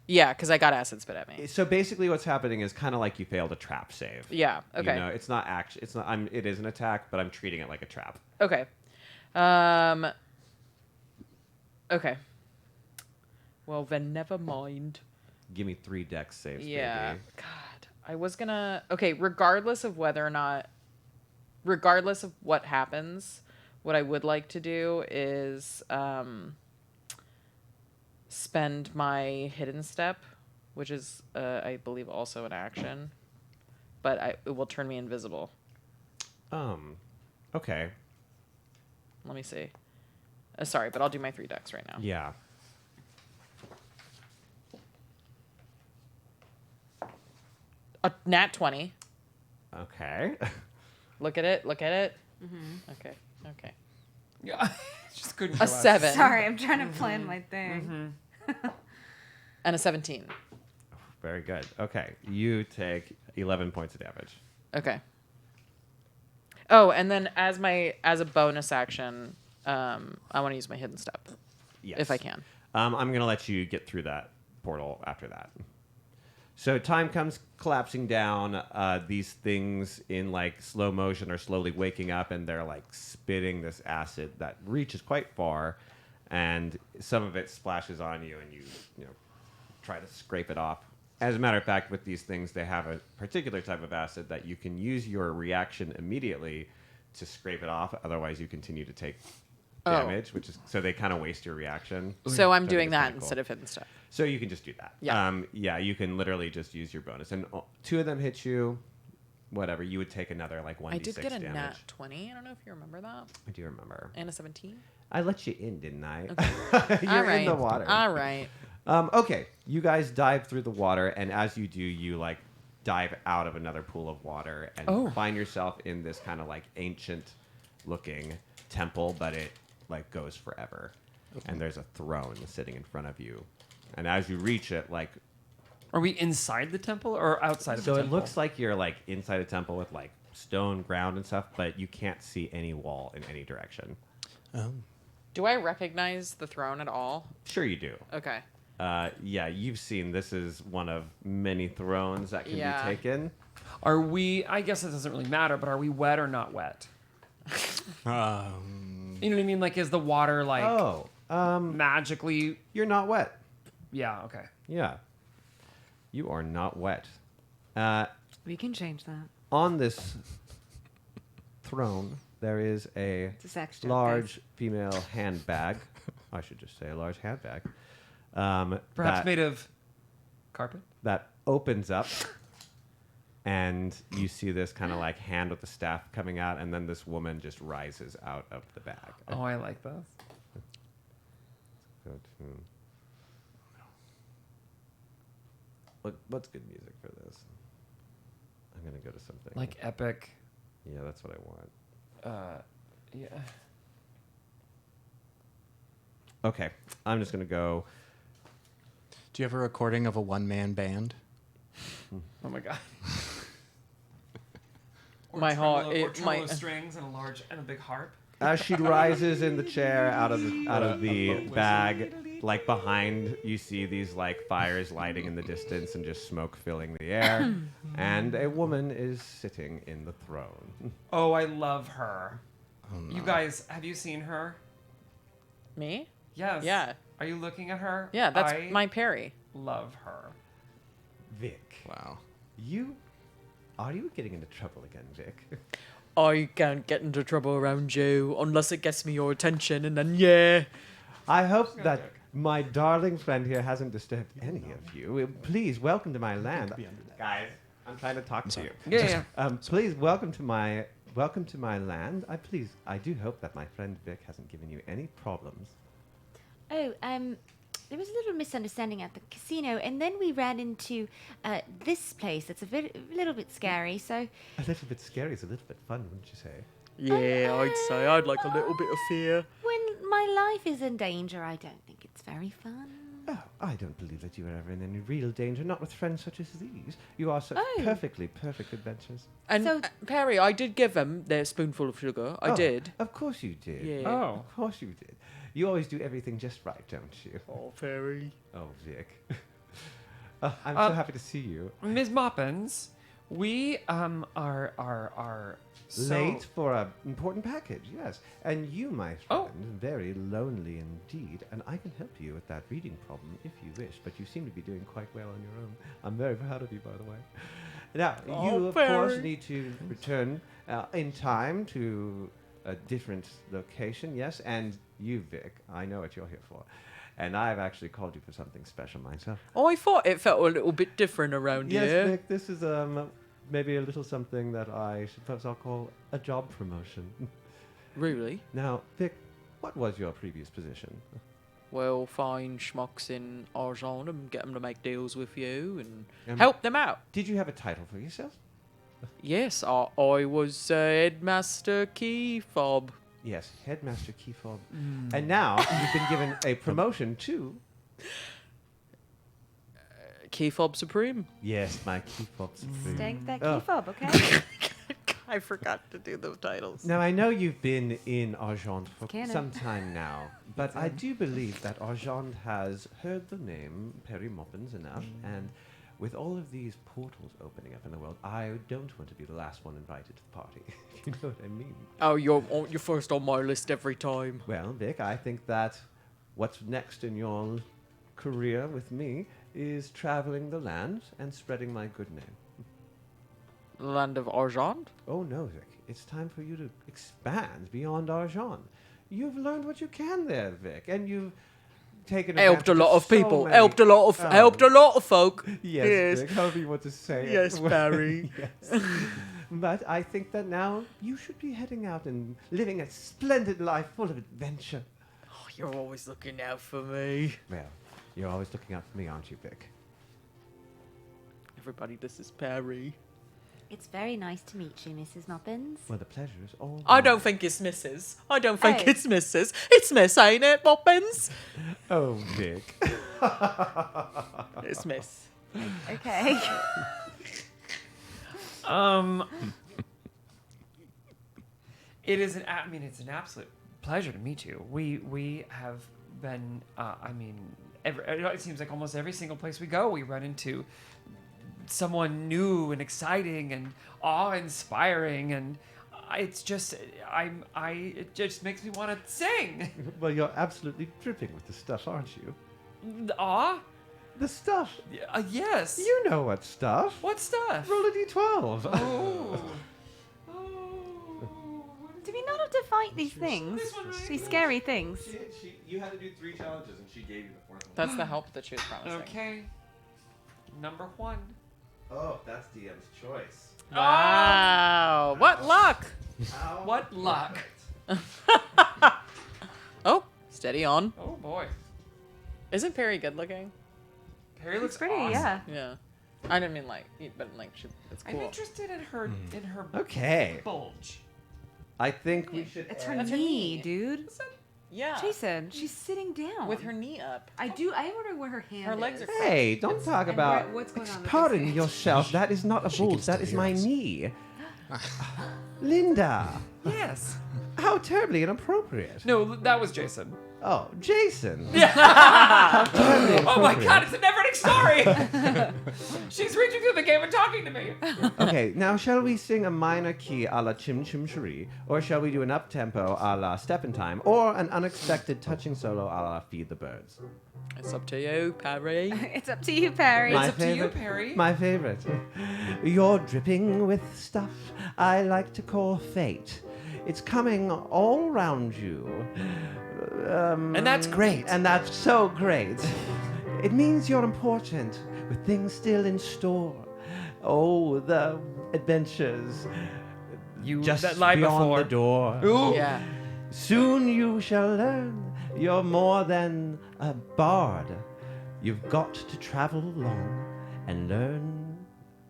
Yeah, because I got acid spit at me. So basically what's happening is kind of like you failed a trap save. Yeah, okay. You know, it's not action. It's not. It is an attack, but I'm treating it like a trap. Okay. Okay. Well, then never mind. Give me 3 dex saves, Yeah. baby. God. I was gonna... Okay, regardless of whether or not... Regardless of what happens, what I would like to do is... spend my hidden step, which is, I believe, also an action. But it will turn me invisible. Okay. Let me see. Sorry, but I'll do my 3 decks right now. Yeah. A nat 20. Okay. Look at it. Look at it. Mm-hmm. Okay. Yeah. Just couldn't. A 7. Sorry, I'm trying to plan my thing. And a 17. Very good. Okay. You take 11 points of damage. Okay. Oh, and then as a bonus action, I want to use my hidden step. Yes. If I can. I'm going to let you get through that portal after that. So time comes collapsing down. These things in like slow motion are slowly waking up, and they're like spitting this acid that reaches quite far, and some of it splashes on you, and you try to scrape it off. As a matter of fact, with these things, they have a particular type of acid that you can use your reaction immediately to scrape it off. Otherwise, you continue to take damage, which is so they kind of waste your reaction. So I'm Which I think doing is that kinda cool. instead of hidden step. So you can just do that. Yeah. Yeah, you can literally just use your bonus. And 2 of them hit you, whatever. You would take another like 1d6 I did get a damage. nat 20. I don't know if you remember that. I do remember. And a 17. I let you in, didn't I? Okay. You're All right. in the water. All right. Okay, you guys dive through the water, and as you do, you like dive out of another pool of water and find yourself in this kind of like ancient-looking temple, but it like goes forever. Okay. And there's a throne sitting in front of you, and as you reach it, like, are we inside the temple or outside of the so temple? it looks like you're like inside a temple with like stone ground and stuff, but you can't see any wall in any direction. Do I recognize the throne at all? Sure you do. Okay. Yeah, you've seen this is one of many thrones that can be taken. Are we? I guess it doesn't really matter, but are we wet or not wet? You know what I mean? Like, is the water like magically? You're not wet. Yeah. Okay. Yeah. You are not wet. We can change that. On this throne, there is a sex joke, large guys. female handbag. I should just say a large handbag. Perhaps made of carpet? That opens up, and you see this kind of like hand with the staff coming out, and then this woman just rises out of the bag. Oh, I like this. Go to... What's good music for this? I'm going to go to something. Like epic. Yeah, that's what I want. Yeah. Okay, I'm just gonna go. Do you have a recording of a one-man band? Oh my god. My heart. Or tremolo strings and a big harp. As she rises in the chair out of the bag, like behind, you see these like fires lighting in the distance and just smoke filling the air, and a woman is sitting in the throne. Oh, I love her. Oh, no. You guys, have you seen her? Me? Yes. Yeah. Are you looking at her? Yeah, that's my Perry. Love her. Vic. Wow. Are you getting into trouble again, Vic? I can't get into trouble around you unless it gets me your attention, and then yeah. I hope that my darling friend here hasn't disturbed any of you. Please welcome to my land, guys. I'm trying to talk to you. Yeah. Please welcome to my welcome to my land. I do hope that my friend Vic hasn't given you any problems. Oh, there was a little misunderstanding at the casino, and then we ran into this place that's a little bit scary, so... A little bit scary is a little bit fun, wouldn't you say? Yeah, I'd say I'd like a little bit of fear. When my life is in danger, I don't think it's very fun. Oh, I don't believe that you are ever in any real danger, not with friends such as these. You are such Oh. perfect adventures. And So- Perry, I did give them their spoonful of sugar. I Oh, did. Of course you did. Yeah. Oh. Of course you did. You always do everything just right, don't you? Oh, Perry. Oh, Vic. I'm so happy to see you. Ms. Moppins, we are so Late for an important package, yes. And you, my friend, Oh. very lonely indeed. And I can help you with that reading problem if you wish, but you seem to be doing quite well on your own. I'm very proud of you, by the way. Now, you, of course, Perry. need to return in time to a different location, yes? And you, Vic, I know what you're here for. And I've actually called you for something special myself. Oh, I thought it felt a little bit different around Yes, here. Vic, this is maybe a little something that I suppose I'll call a job promotion. Really? Now, Vic, what was your previous position? Well, find schmucks in Argent and get them to make deals with you and Um, help them out. Did you have a title for yourself? Yes, I was Headmaster Key Fob. Yes, Headmaster Keyfob. And now you've been given a promotion to... Key Fob Supreme. Yes, my Keyfob Supreme. Stank that Oh. key fob, okay? I forgot to do the titles. Now, I know you've been in Argent for canon. some time now, but I do believe that Argent has heard the name Perry Moppins enough, and with all of these portals opening up in the world, I don't want to be the last one invited to the party, if you know what I mean. Oh, you're first on my list every time. Well, Vic, I think that what's next in your career with me is traveling the land and spreading my good name. Land of Argent? Oh, no, Vic. It's time for you to expand beyond Argent. You've learned what you can there, Vic, and you've taken Helped a advantage lot of so people. many- Helped a lot of Oh. helped a lot of folk. Yes, Vic, however you want to say it. Yes, Barry. Yes. But I think that now you should be heading out and living a splendid life full of adventure. Oh, you're always looking out for me. Well, you're always looking out for me, aren't you, Vic? Everybody, this is Perry. It's very nice to meet you, Mrs. Moppins. Well, the pleasure is all I mine. don't think it's Mrs. I don't think Oh. it's Mrs. It's Miss, ain't it, Poppins? Oh, Vic. It's Miss. Okay. It is it's an absolute pleasure to meet you. We have been it seems like almost every single place we go, we run into someone new and exciting and awe-inspiring, and it just makes me want to sing. Well, you're absolutely dripping with the stuff, aren't you? Awe? The stuff. Yes. You know what stuff. What stuff? Roll a d12. Oh. Do we not have to fight these things? These scary things? You had to do 3 challenges, and she gave you the 4th one. That's the help that she was promising. Okay. Number 1. Oh, that's DM's choice. Wow. What luck. What luck. Oh, steady on. Oh boy. Isn't Perry good looking? Perry looks pretty, awesome. yeah. Yeah. I didn't mean like, but like, it's I'm cool. interested in her Okay. bulge. I think we should. It's her That's her knee, knee. dude. Yeah. Jason, she's sitting down. With her knee up. I wonder where her hand Her legs is. are Hey, don't talk and about. what's going on with Pardon this? yourself. That is not a bulge. That is my knee. Linda, Yes. how terribly inappropriate. No, that was Jason. Oh, Jason. Oh my god, it's a never-ending story! She's reaching through the game and talking to me. Okay, now shall we sing a minor key a la Chim Chim Cherie, or shall we do an up-tempo a la Step in Time, or an unexpected touching solo a la Feed the Birds? It's up to you, Perry. It's up to you, Perry. It's up to you, Perry. My favorite. You're dripping with stuff I like to call fate. It's coming all round you. And that's great. And that's so great. It means you're important, with things still in store. Oh, the adventures. You just that lie beyond before. the door. Ooh. Yeah. Soon you shall learn you're more than a bard. You've got to travel long and learn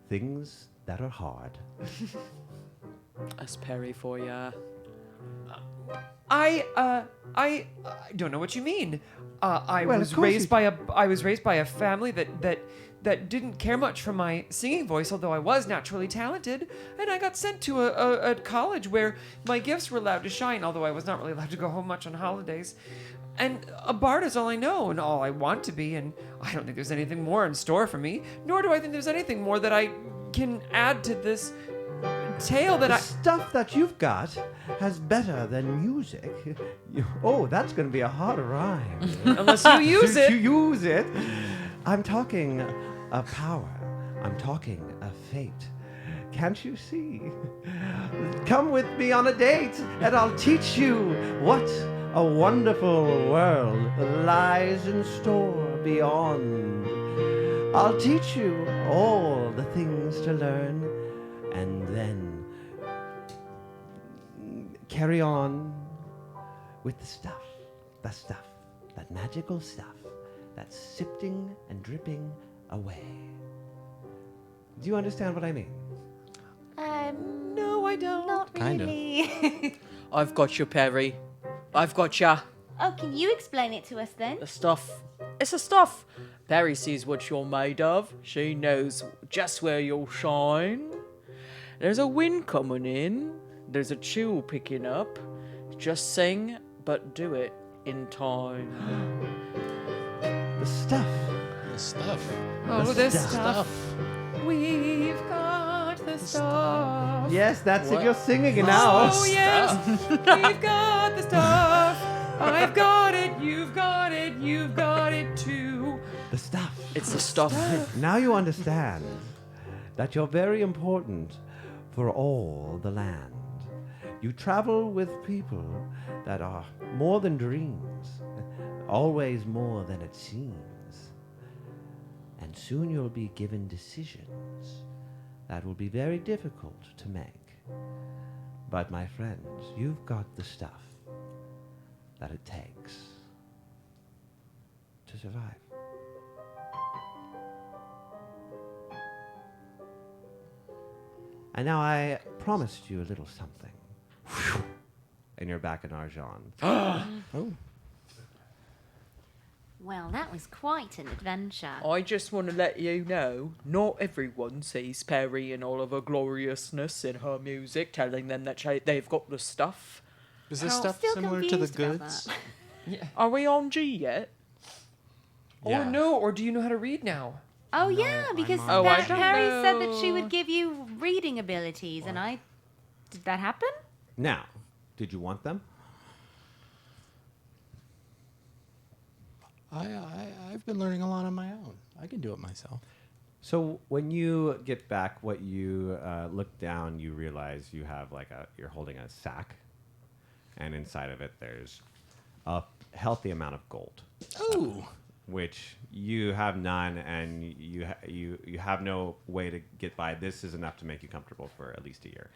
things that are hard. That's Perry for ya. I don't know what you mean. I Well, was of course raised you by a family that didn't care much for my singing voice, although I was naturally talented, and I got sent to a college where my gifts were allowed to shine, although I was not really allowed to go home much on holidays. And a bard is all I know and all I want to be, and I don't think there's anything more in store for me, nor do I think there's anything more that I can add to this tale that The stuff that you've got has better than music. Oh, that's going to be a hard rhyme. Unless you use it. You use it. I'm talking a power. I'm talking a fate. Can't you see? Come with me on a date, and I'll teach you what a wonderful world lies in store beyond. I'll teach you all the things to learn, and then carry on with the stuff, that magical stuff that's sifting and dripping away. Do you understand what I mean? No, I don't. Not Kind of. really. I've got you, Perry. I've got ya. Oh, can you explain it to us then? The stuff. It's the stuff. Perry sees what you're made of. She knows just where you'll shine. There's a wind coming in. There's a chill picking up. Just sing, but do it in time. The stuff. The stuff. Oh, The this stuff. stuff. We've got the stuff. Yes, that's What? it. You're singing it now. Oh, yes. We've got the stuff. I've got it. You've got it. You've got it too. The stuff. It's the stuff. Now you understand that you're very important for all the land. You travel with people that are more than dreams, always more than it seems. And soon you'll be given decisions that will be very difficult to make. But my friends, you've got the stuff that it takes to survive. And now I promised you a little something. And you're back in Arjan. Oh. Well, that was quite an adventure. I just want to let you know, not everyone sees Perry in all of her gloriousness in her music, telling them that they've got the stuff. Is this I'm stuff still similar to the confused about goods? that. Are we on G yet? Or no, or do you know how to read now? Oh yeah, because Oh, I that don't Harry said that she know. would give you reading abilities, and did that happen? Now, did you want them? I've been learning a lot on my own. I can do it myself. So when you get back, what you look down, you realize you have you're holding a sack, and inside of it there's a healthy amount of gold. Oh. Which you have none, and you have no way to get by. This is enough to make you comfortable for at least a year.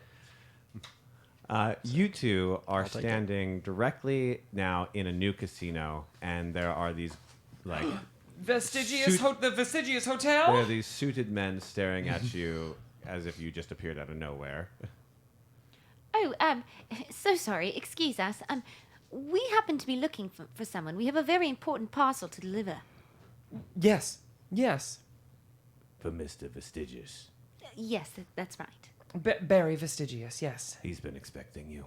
You two are I'll take it. standing directly now in a new casino, and there are these The Vestigious Hotel? there are these suited men staring at you as if you just appeared out of nowhere. Oh, so sorry. Excuse us. We happen to be looking for someone. We have a very important parcel to deliver. Yes. For Mr. Vestigious. Yes, that's right. Barry Vestigious, yes. He's been expecting you.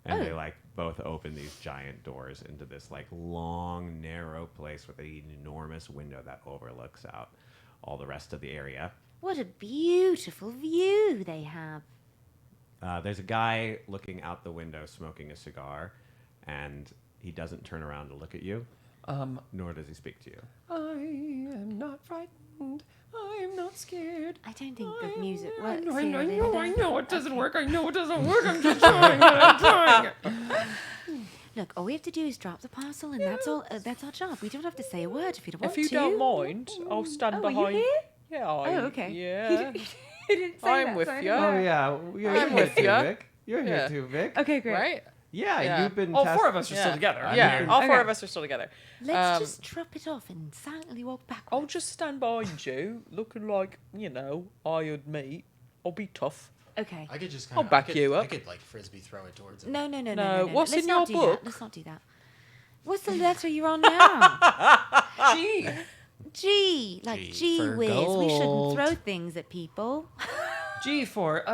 And Oh. they both open these giant doors into this long, narrow place with an enormous window that overlooks out all the rest of the area. What a beautiful view they have. There's a guy looking out the window smoking a cigar, and he doesn't turn around to look at you, nor does he speak to you. I am not frightened. I am not scared. I don't think the music works. I here, know Linda. it doesn't work. I know it doesn't work. I'm just trying. I'm trying. Look, all we have to do is drop the parcel, and that's all. That's our job. We don't have to say a word if you don't want If you to. don't mind, I'll stand Are behind. you here? Yeah. Oh, okay. Yeah. You didn't say I'm that, with so I you. didn't Oh know. yeah, you're I'm here with too, ya. Vic. You're Yeah. here too, Vic. Okay, great. Right? Yeah, Yeah. you've been. All 4 of us are still together. Yeah, all 4 Okay. of us are still together. Let's just drop it off and silently walk backwards. I'll just stand behind you, looking like, iron meat. I'll be tough. Okay. I could just I'll back you up. I could like frisbee throw it towards him. No. What's Let's in not your do book? That. Let's not do that. What's the letter you're on now? Gee. G, like G gee for whiz. We shouldn't gold. throw things at people. G for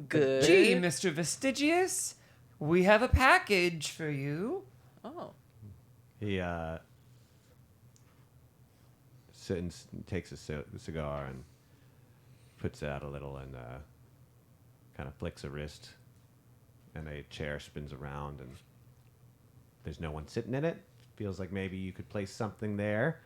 Good. Gee, Mr. Vestigius, we have a package for you. Oh. He takes a cigar and puts it out a little and kind of flicks a wrist, and a chair spins around, and there's no one sitting in it. Feels like maybe you could place something there.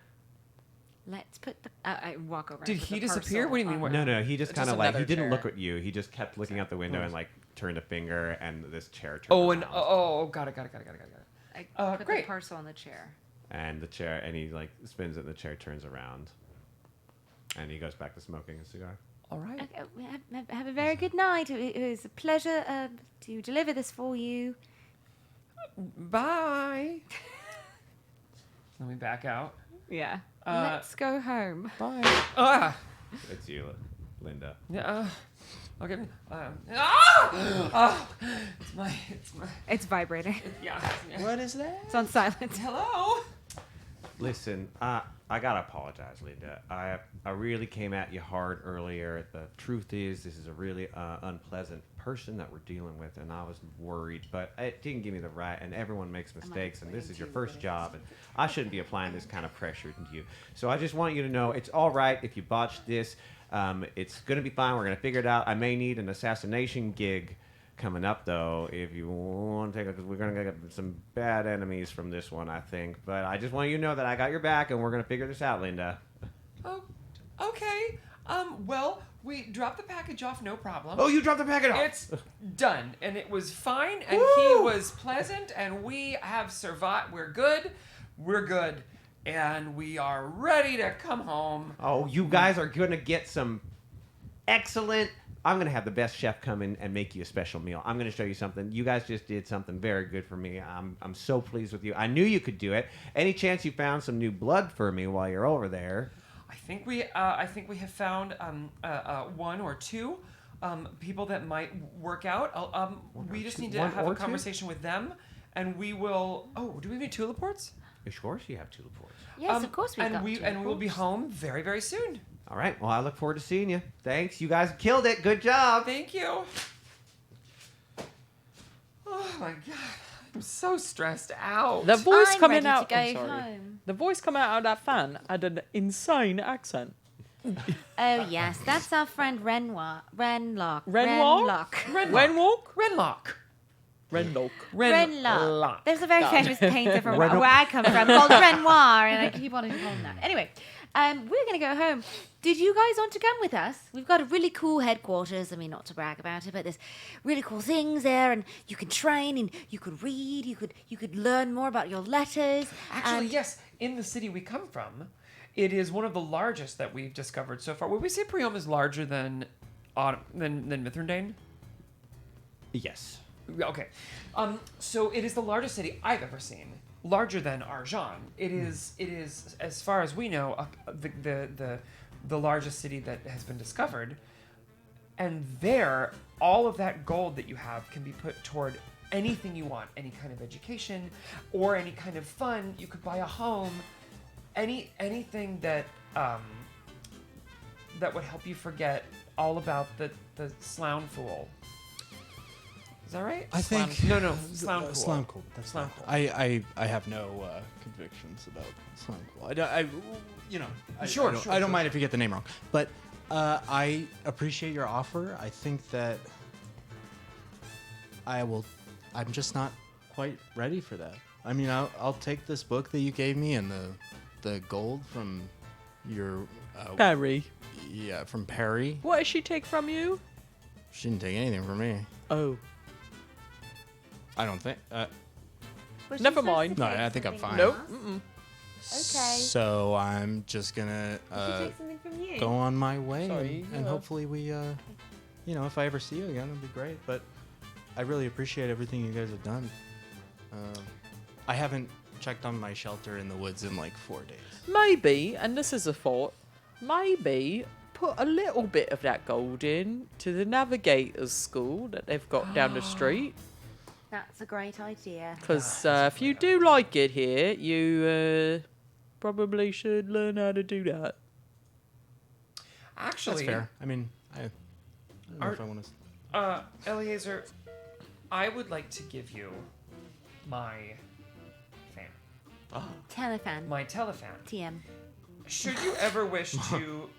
Let's put the. I walk over. and Did put he the disappear? parcel What do you mean? on- What- No, he just Just kind of like he another didn't chair. look at you. He just kept looking out the window and like turned a finger, and this chair turned. Oh, and around. got it. I put great. the parcel on the chair. And the chair, and he like spins it, and the chair turns around, and he goes back to smoking a cigar. All right. Okay, have a very good night. It was a pleasure to deliver this for you. Bye. Let me back out. Yeah. Uh, Let's go home. Bye. Ah. It's you, Linda. Yeah. Okay. It's my. It's vibrating. Yeah. What is that? It's on silent. Hello. Listen, I gotta apologize, Linda. I really came at you hard earlier. The truth is, this is a really unpleasant person that we're dealing with, and I was worried, but it didn't give me the right. And everyone makes mistakes, and this is your first job, and I shouldn't be applying this kind of pressure to you. So I just want you to know it's all right if you botched this. It's gonna be fine. We're gonna figure it out. I may need an assassination gig coming up, though, if you want to take it, because we're going to get some bad enemies from this one, I think. But I just want you to know that I got your back, and we're going to figure this out, Linda. Oh, okay. Well, we dropped the package off, no problem. Oh, you dropped the package off? It's done, and it was fine, and he was pleasant, and we have survived. We're good, and we are ready to come home. Oh, you guys are going to get some excellent... I'm going to have the best chef come in and make you a special meal. I'm going to show you something. You guys just did something very good for me. I'm so pleased with you. I knew you could do it. Any chance you found some new blood for me while you're over there? I think we have found 1 or 2 people that might work out. We just need to have a conversation with them, and we will. Oh, do we have any tulip ports? Of course, you have tulip ports. Yes, of course we've and got we tulip will be ports. home very, very soon. All right. Well, I look forward to seeing you. Thanks. You guys killed it. Good job. Thank you. Oh my god, I'm so stressed out. The voice I'm coming ready out. to I'm go sorry. home. The voice coming out of that fan had an insane accent. Oh yes, that's our friend Renlock. Renlock? Renlock. Renlock. There's a very God. famous painter from Renoir. where I come from called Renoir, and I keep on calling him that. Anyway, we're gonna go home. Did you guys want to come with us? We've got a really cool headquarters. I mean, not to brag about it, but there's really cool things there, and you can train, and you could read, you could learn more about your letters. Actually, and yes, in the city we come from, it is one of the largest that we've discovered so far. Would we say Priam is larger than Mithrandane? Yes. Okay. So it is the largest city I've ever seen. Larger than Arjan. It is, as far as we know, the largest city that has been discovered. And there, all of that gold that you have can be put toward anything you want. Any kind of education or any kind of fun. You could buy a home. Anything that that would help you forget all about the Slough Fool. Is that right? I think No, Slough Fool. Slough Cool. That's Slough Slough Cool. I have no convictions about Slough Cool. I don't mind if you get the name wrong, but I appreciate your offer. I think that I'm just not quite ready for that. I mean, I'll take this book that you gave me and the gold from your Perry. Yeah, from Perry. What did she take from you? She didn't take anything from me. Oh. I don't think. Never mind. No, I think I'm fine. Nope. Mm-mm. So I'm just gonna take something from you. go on my way, Sorry, and yeah. hopefully we, if I ever see you again, it'd be great. But I really appreciate everything you guys have done. I haven't checked on my shelter in the woods in like 4 days. Maybe, and this is a thought, maybe put a little bit of that gold in to the navigators school that they've got down the street. That's a great idea. Because if you do like it here, you probably should learn how to do that. Actually, That's fair. I mean, I don't know if I want to. Eliezer, I would like to give you my fan. Telefan. My telefan. TM. Should you ever wish to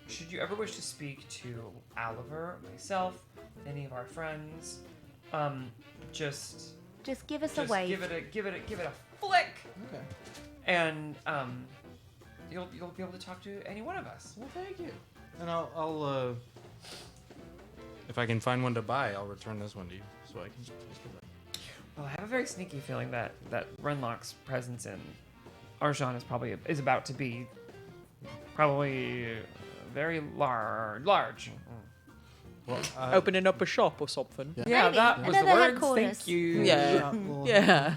speak to Oliver, myself, any of our friends, just give us a wave. give it a flick. Okay. And you'll be able to talk to any one of us. Well, thank you. And I'll if I can find one to buy, I'll return this one to you so I can just give it. Well, I have a very sneaky feeling that Renlock's presence in Arjan is about to be probably very large. Well, Opening up a shop or something. Yeah, Maybe. that was the Another word. headquarters. Thank you. Yeah. well, Yeah.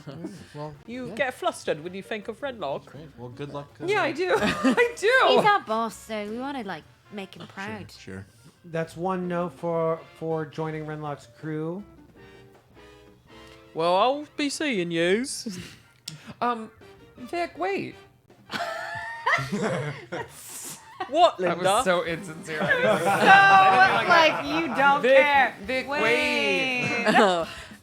Well, You yeah. get flustered when you think of Renlock. Great. Well, good luck. Yeah, I do. I do. He's our boss, so we want to make him proud. Sure. That's one no for joining Renlock's crew. Well, I'll be seeing yous. Vic, wait. What, That Linda? was so insincere. You don't Vic, care. Vic, wait.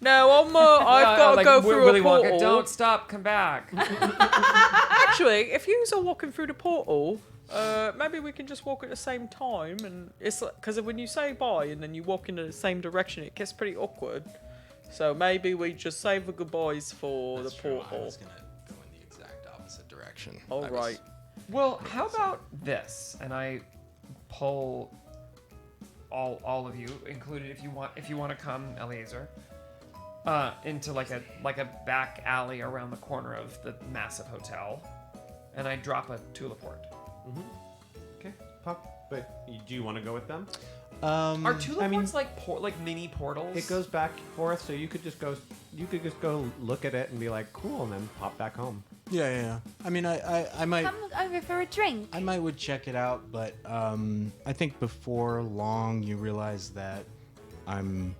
No, I've got to go through Willy a Wonka, portal. don't stop, come back. Actually, if you are walking through the portal, maybe we can just walk at the same time. And it's because when you say bye and then you walk in the same direction, it gets pretty awkward. So maybe we just say the goodbyes for That's the true. portal. I was gonna go in the exact opposite direction. All I was- right. Well, how about this? And I pull all of you, included if you want to come, Eliezer, into like a back alley around the corner of the massive hotel, and I drop a tuliport. Okay. Pop. But do you want to go with them? Are tuliports like mini portals? It goes back and forth, so you could just go look at it and be like, cool, and then pop back home. Yeah. I mean, I might. Come over for a drink. I might would check it out, but I think before long you realize that I'm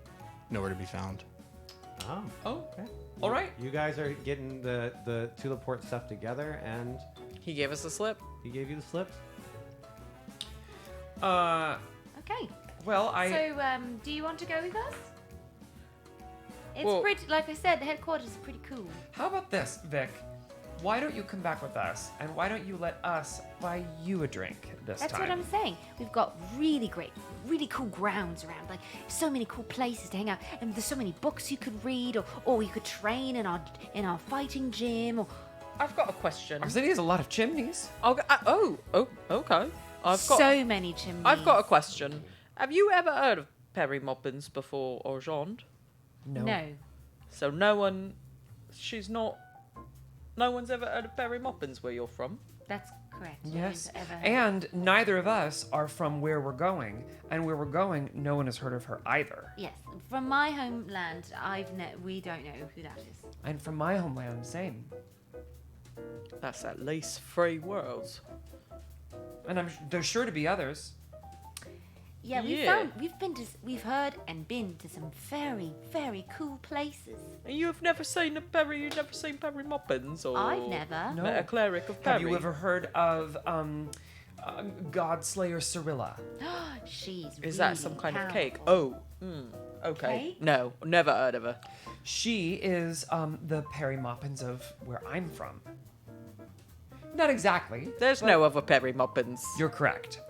nowhere to be found. Oh, okay. All right. You guys are getting the tuliport stuff together, and He gave us a slip. he gave you the slip. Okay. Well, So, do you want to go with us? It's Well- pretty, like I said, the headquarters is pretty cool. How about this, Vic? Why don't you come back with us, and why don't you let us buy you a drink this That's time? what I'm saying. We've got really cool grounds around. Like, so many cool places to hang out. And there's so many books you could read, or you could train in our fighting gym, or I've got a question. Our city has a lot of chimneys. Okay. so many chimneys. I've got a question. Have you ever heard of Perry Moppins before Orgeonde? No. So no one's ever heard of Perry Moppins where you're from? That's correct. Yes. Nobody's ever heard. And neither of us are from where we're going, and where we're going, no one has heard of her either. Yes. From my homeland, we don't know who that is. And from my homeland, same. That's at least 3 worlds. And there's sure to be others. Yeah, we've heard and been to some very, very cool places. And you've never seen Perry Moppins? Or I've never. met a cleric of Perry? Have you ever heard of Godslayer Cyrilla? She's Is that really some kind of powerful. cake? Oh, okay. Cake? No, never heard of her. She is the Perry Moppins of where I'm from. Not exactly. There's no other Perry Moppins. You're correct.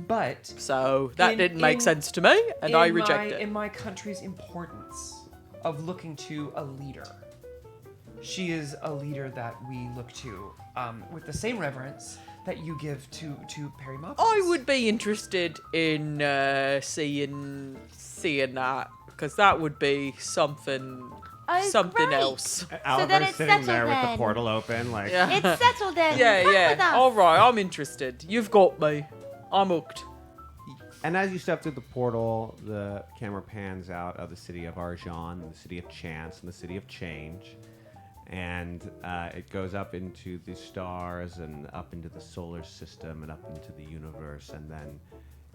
But so that didn't make sense to me, and I reject it. In my country's importance of looking to a leader, she is a leader that we look to with the same reverence that you give to Perry Moppins. I would be interested in seeing that, because that would be something something else. Oliver's it's sitting there settled with the then. portal open, like. Yeah. It's settled then. Yeah, Come yeah. with us. All right, I'm interested. You've got me. I'm hooked. And as you step through the portal, the camera pans out of the city of Arjan, the city of chance, and the city of change. And it goes up into the stars and up into the solar system and up into the universe and then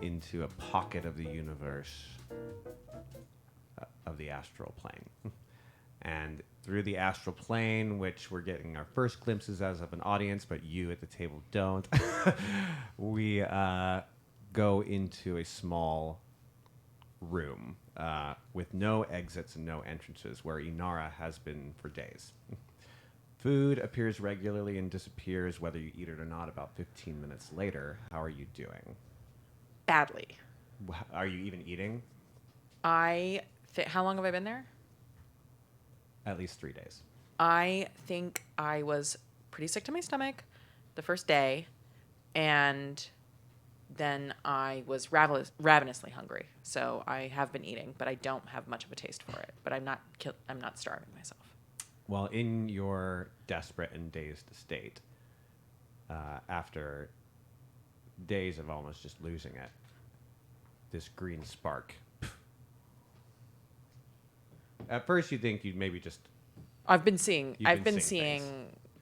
into a pocket of the universe of the astral plane. And through the astral plane, which we're getting our first glimpses as of an audience, but you at the table don't, we go into a small room with no exits and no entrances where Inara has been for days. Food appears regularly and disappears whether you eat it or not about 15 minutes later. How are you doing? Badly. Are you even eating? How long have I been there? At least 3 days. I think I was pretty sick to my stomach the first day, and then I was ravenously hungry. So I have been eating, but I don't have much of a taste for it. But I'm not starving myself. Well, in your desperate and dazed state, after days of almost just losing it, this green spark. At first, you think you'd maybe just. I've been seeing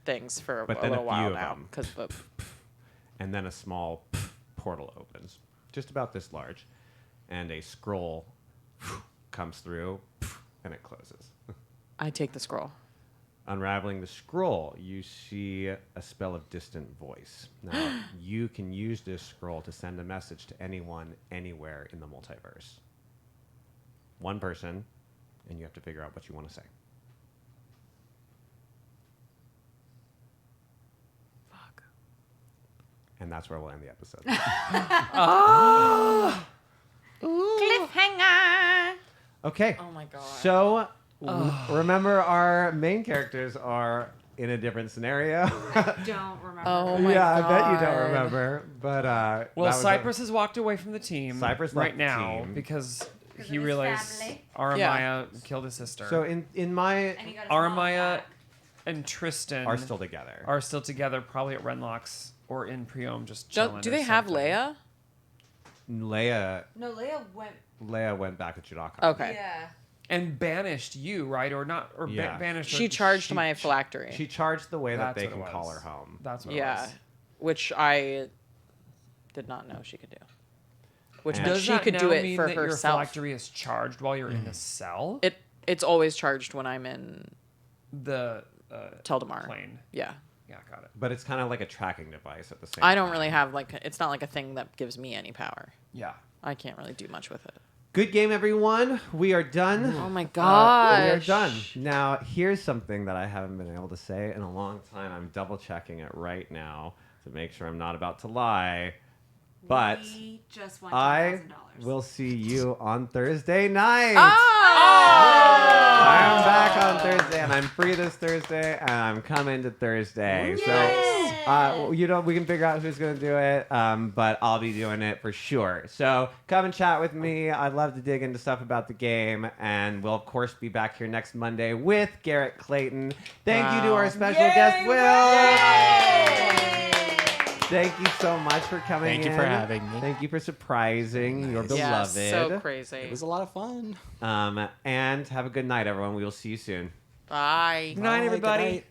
things for but a then little while few of now them. because And then a small portal opens, just about this large, and a scroll comes through, and it closes. I take the scroll. Unraveling the scroll, you see a spell of distant voice. Now, you can use this scroll to send a message to anyone, anywhere in the multiverse. One person, and you have to figure out what you want to say. Fuck. And that's where we'll end the episode. Cliffhanger. Okay. Oh my god. So, remember our main characters are in a different scenario. Don't remember. Oh my yeah, god. I bet you don't remember. But well, Cypress has walked away from the team Cypress right left the now team. because of he his realized family. Aramaya killed his sister. So in my And he got his mom Aramaya back. and Tristan are still together. Are still together, probably at Renlock's or in Priom, just chilling. Do or they have something. Leia? No, Leia went back to Judaka. Okay. Yeah. And banished you, right? Or not? Or Yeah. banished. She charged my phylactery. She charged the way that That's they what it can call was. her home. That's what it Yeah, was. which I did not know she could do. Which And- meant Does she that could now do it mean for that your herself. phylactery is charged while you're in the cell? It's always charged when I'm in The Teldamar. plane. Yeah. Yeah, got it. But it's kind of like a tracking device at the same I time. don't really have it's not like a thing that gives me any power. Yeah. I can't really do much with it. Good game, everyone. We are done. Oh my We are gosh. done. Now, here's something that I haven't been able to say in a long time. I'm double checking it right now to make sure I'm not about to lie. But We just won I $10,000. will see you on Thursday night. Oh! I am back on Thursday, and I'm free this Thursday, and I'm coming to Thursday. So, we can figure out who's going to do it, but I'll be doing it for sure. So, come and chat with me. I'd love to dig into stuff about the game, and we'll, of course, be back here next Monday with Garrett Clayton. Thank you to our special guest, Will. Thank you so much for coming in. Thank you for having me. Thank you for surprising your Yeah, beloved. so crazy. It was a lot of fun. And have a good night, everyone. We will see you soon. Bye. Good night, Bye, everybody. good night.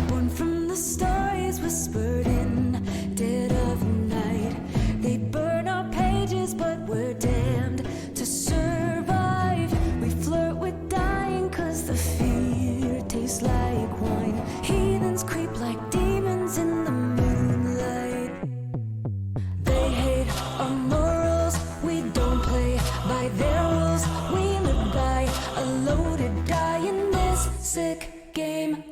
Born from the stories whispered in dead of night. They burn our pages, but we're damned to survive. We flirt with dying, cause the fear tastes like wine. Heathens creep like demons in the moonlight. They hate our morals, we don't play by their rules. We live by a loaded die in this sick game.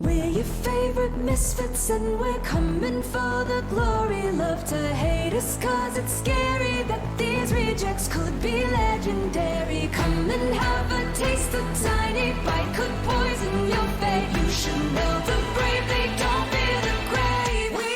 We're your favorite misfits and we're coming for the glory. Love to hate us cause it's scary that these rejects could be legendary. Come and have a taste, a tiny bite could poison your fate. You should know the brave, they don't fear the grave. We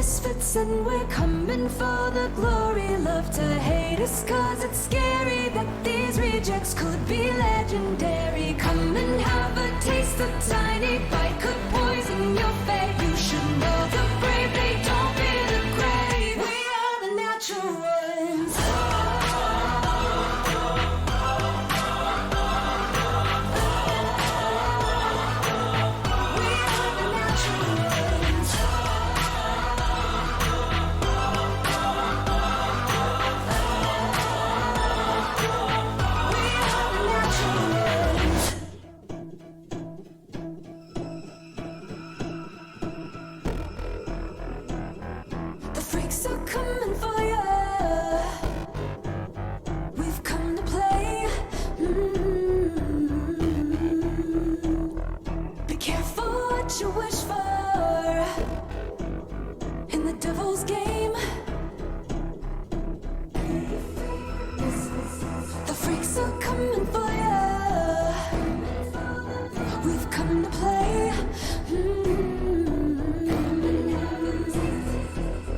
misfits and we're coming for the glory. Love to hate us cause it's scary that these rejects could be legendary. Come and have a taste, a tiny bite could poison your fate. You should know the brave, they don't fear the grave. We are the natural ones. The freaks are coming for ya. We've come to play. Be careful what you wish for in the devil's game. The freaks are coming for ya. We've come to play.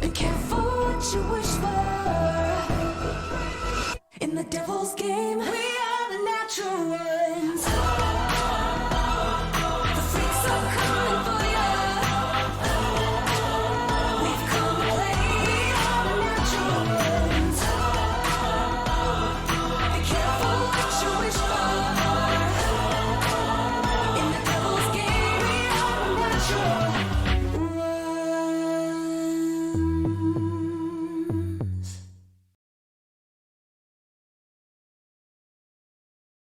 Be careful what you wish for in the devil's game. We are the natural ones.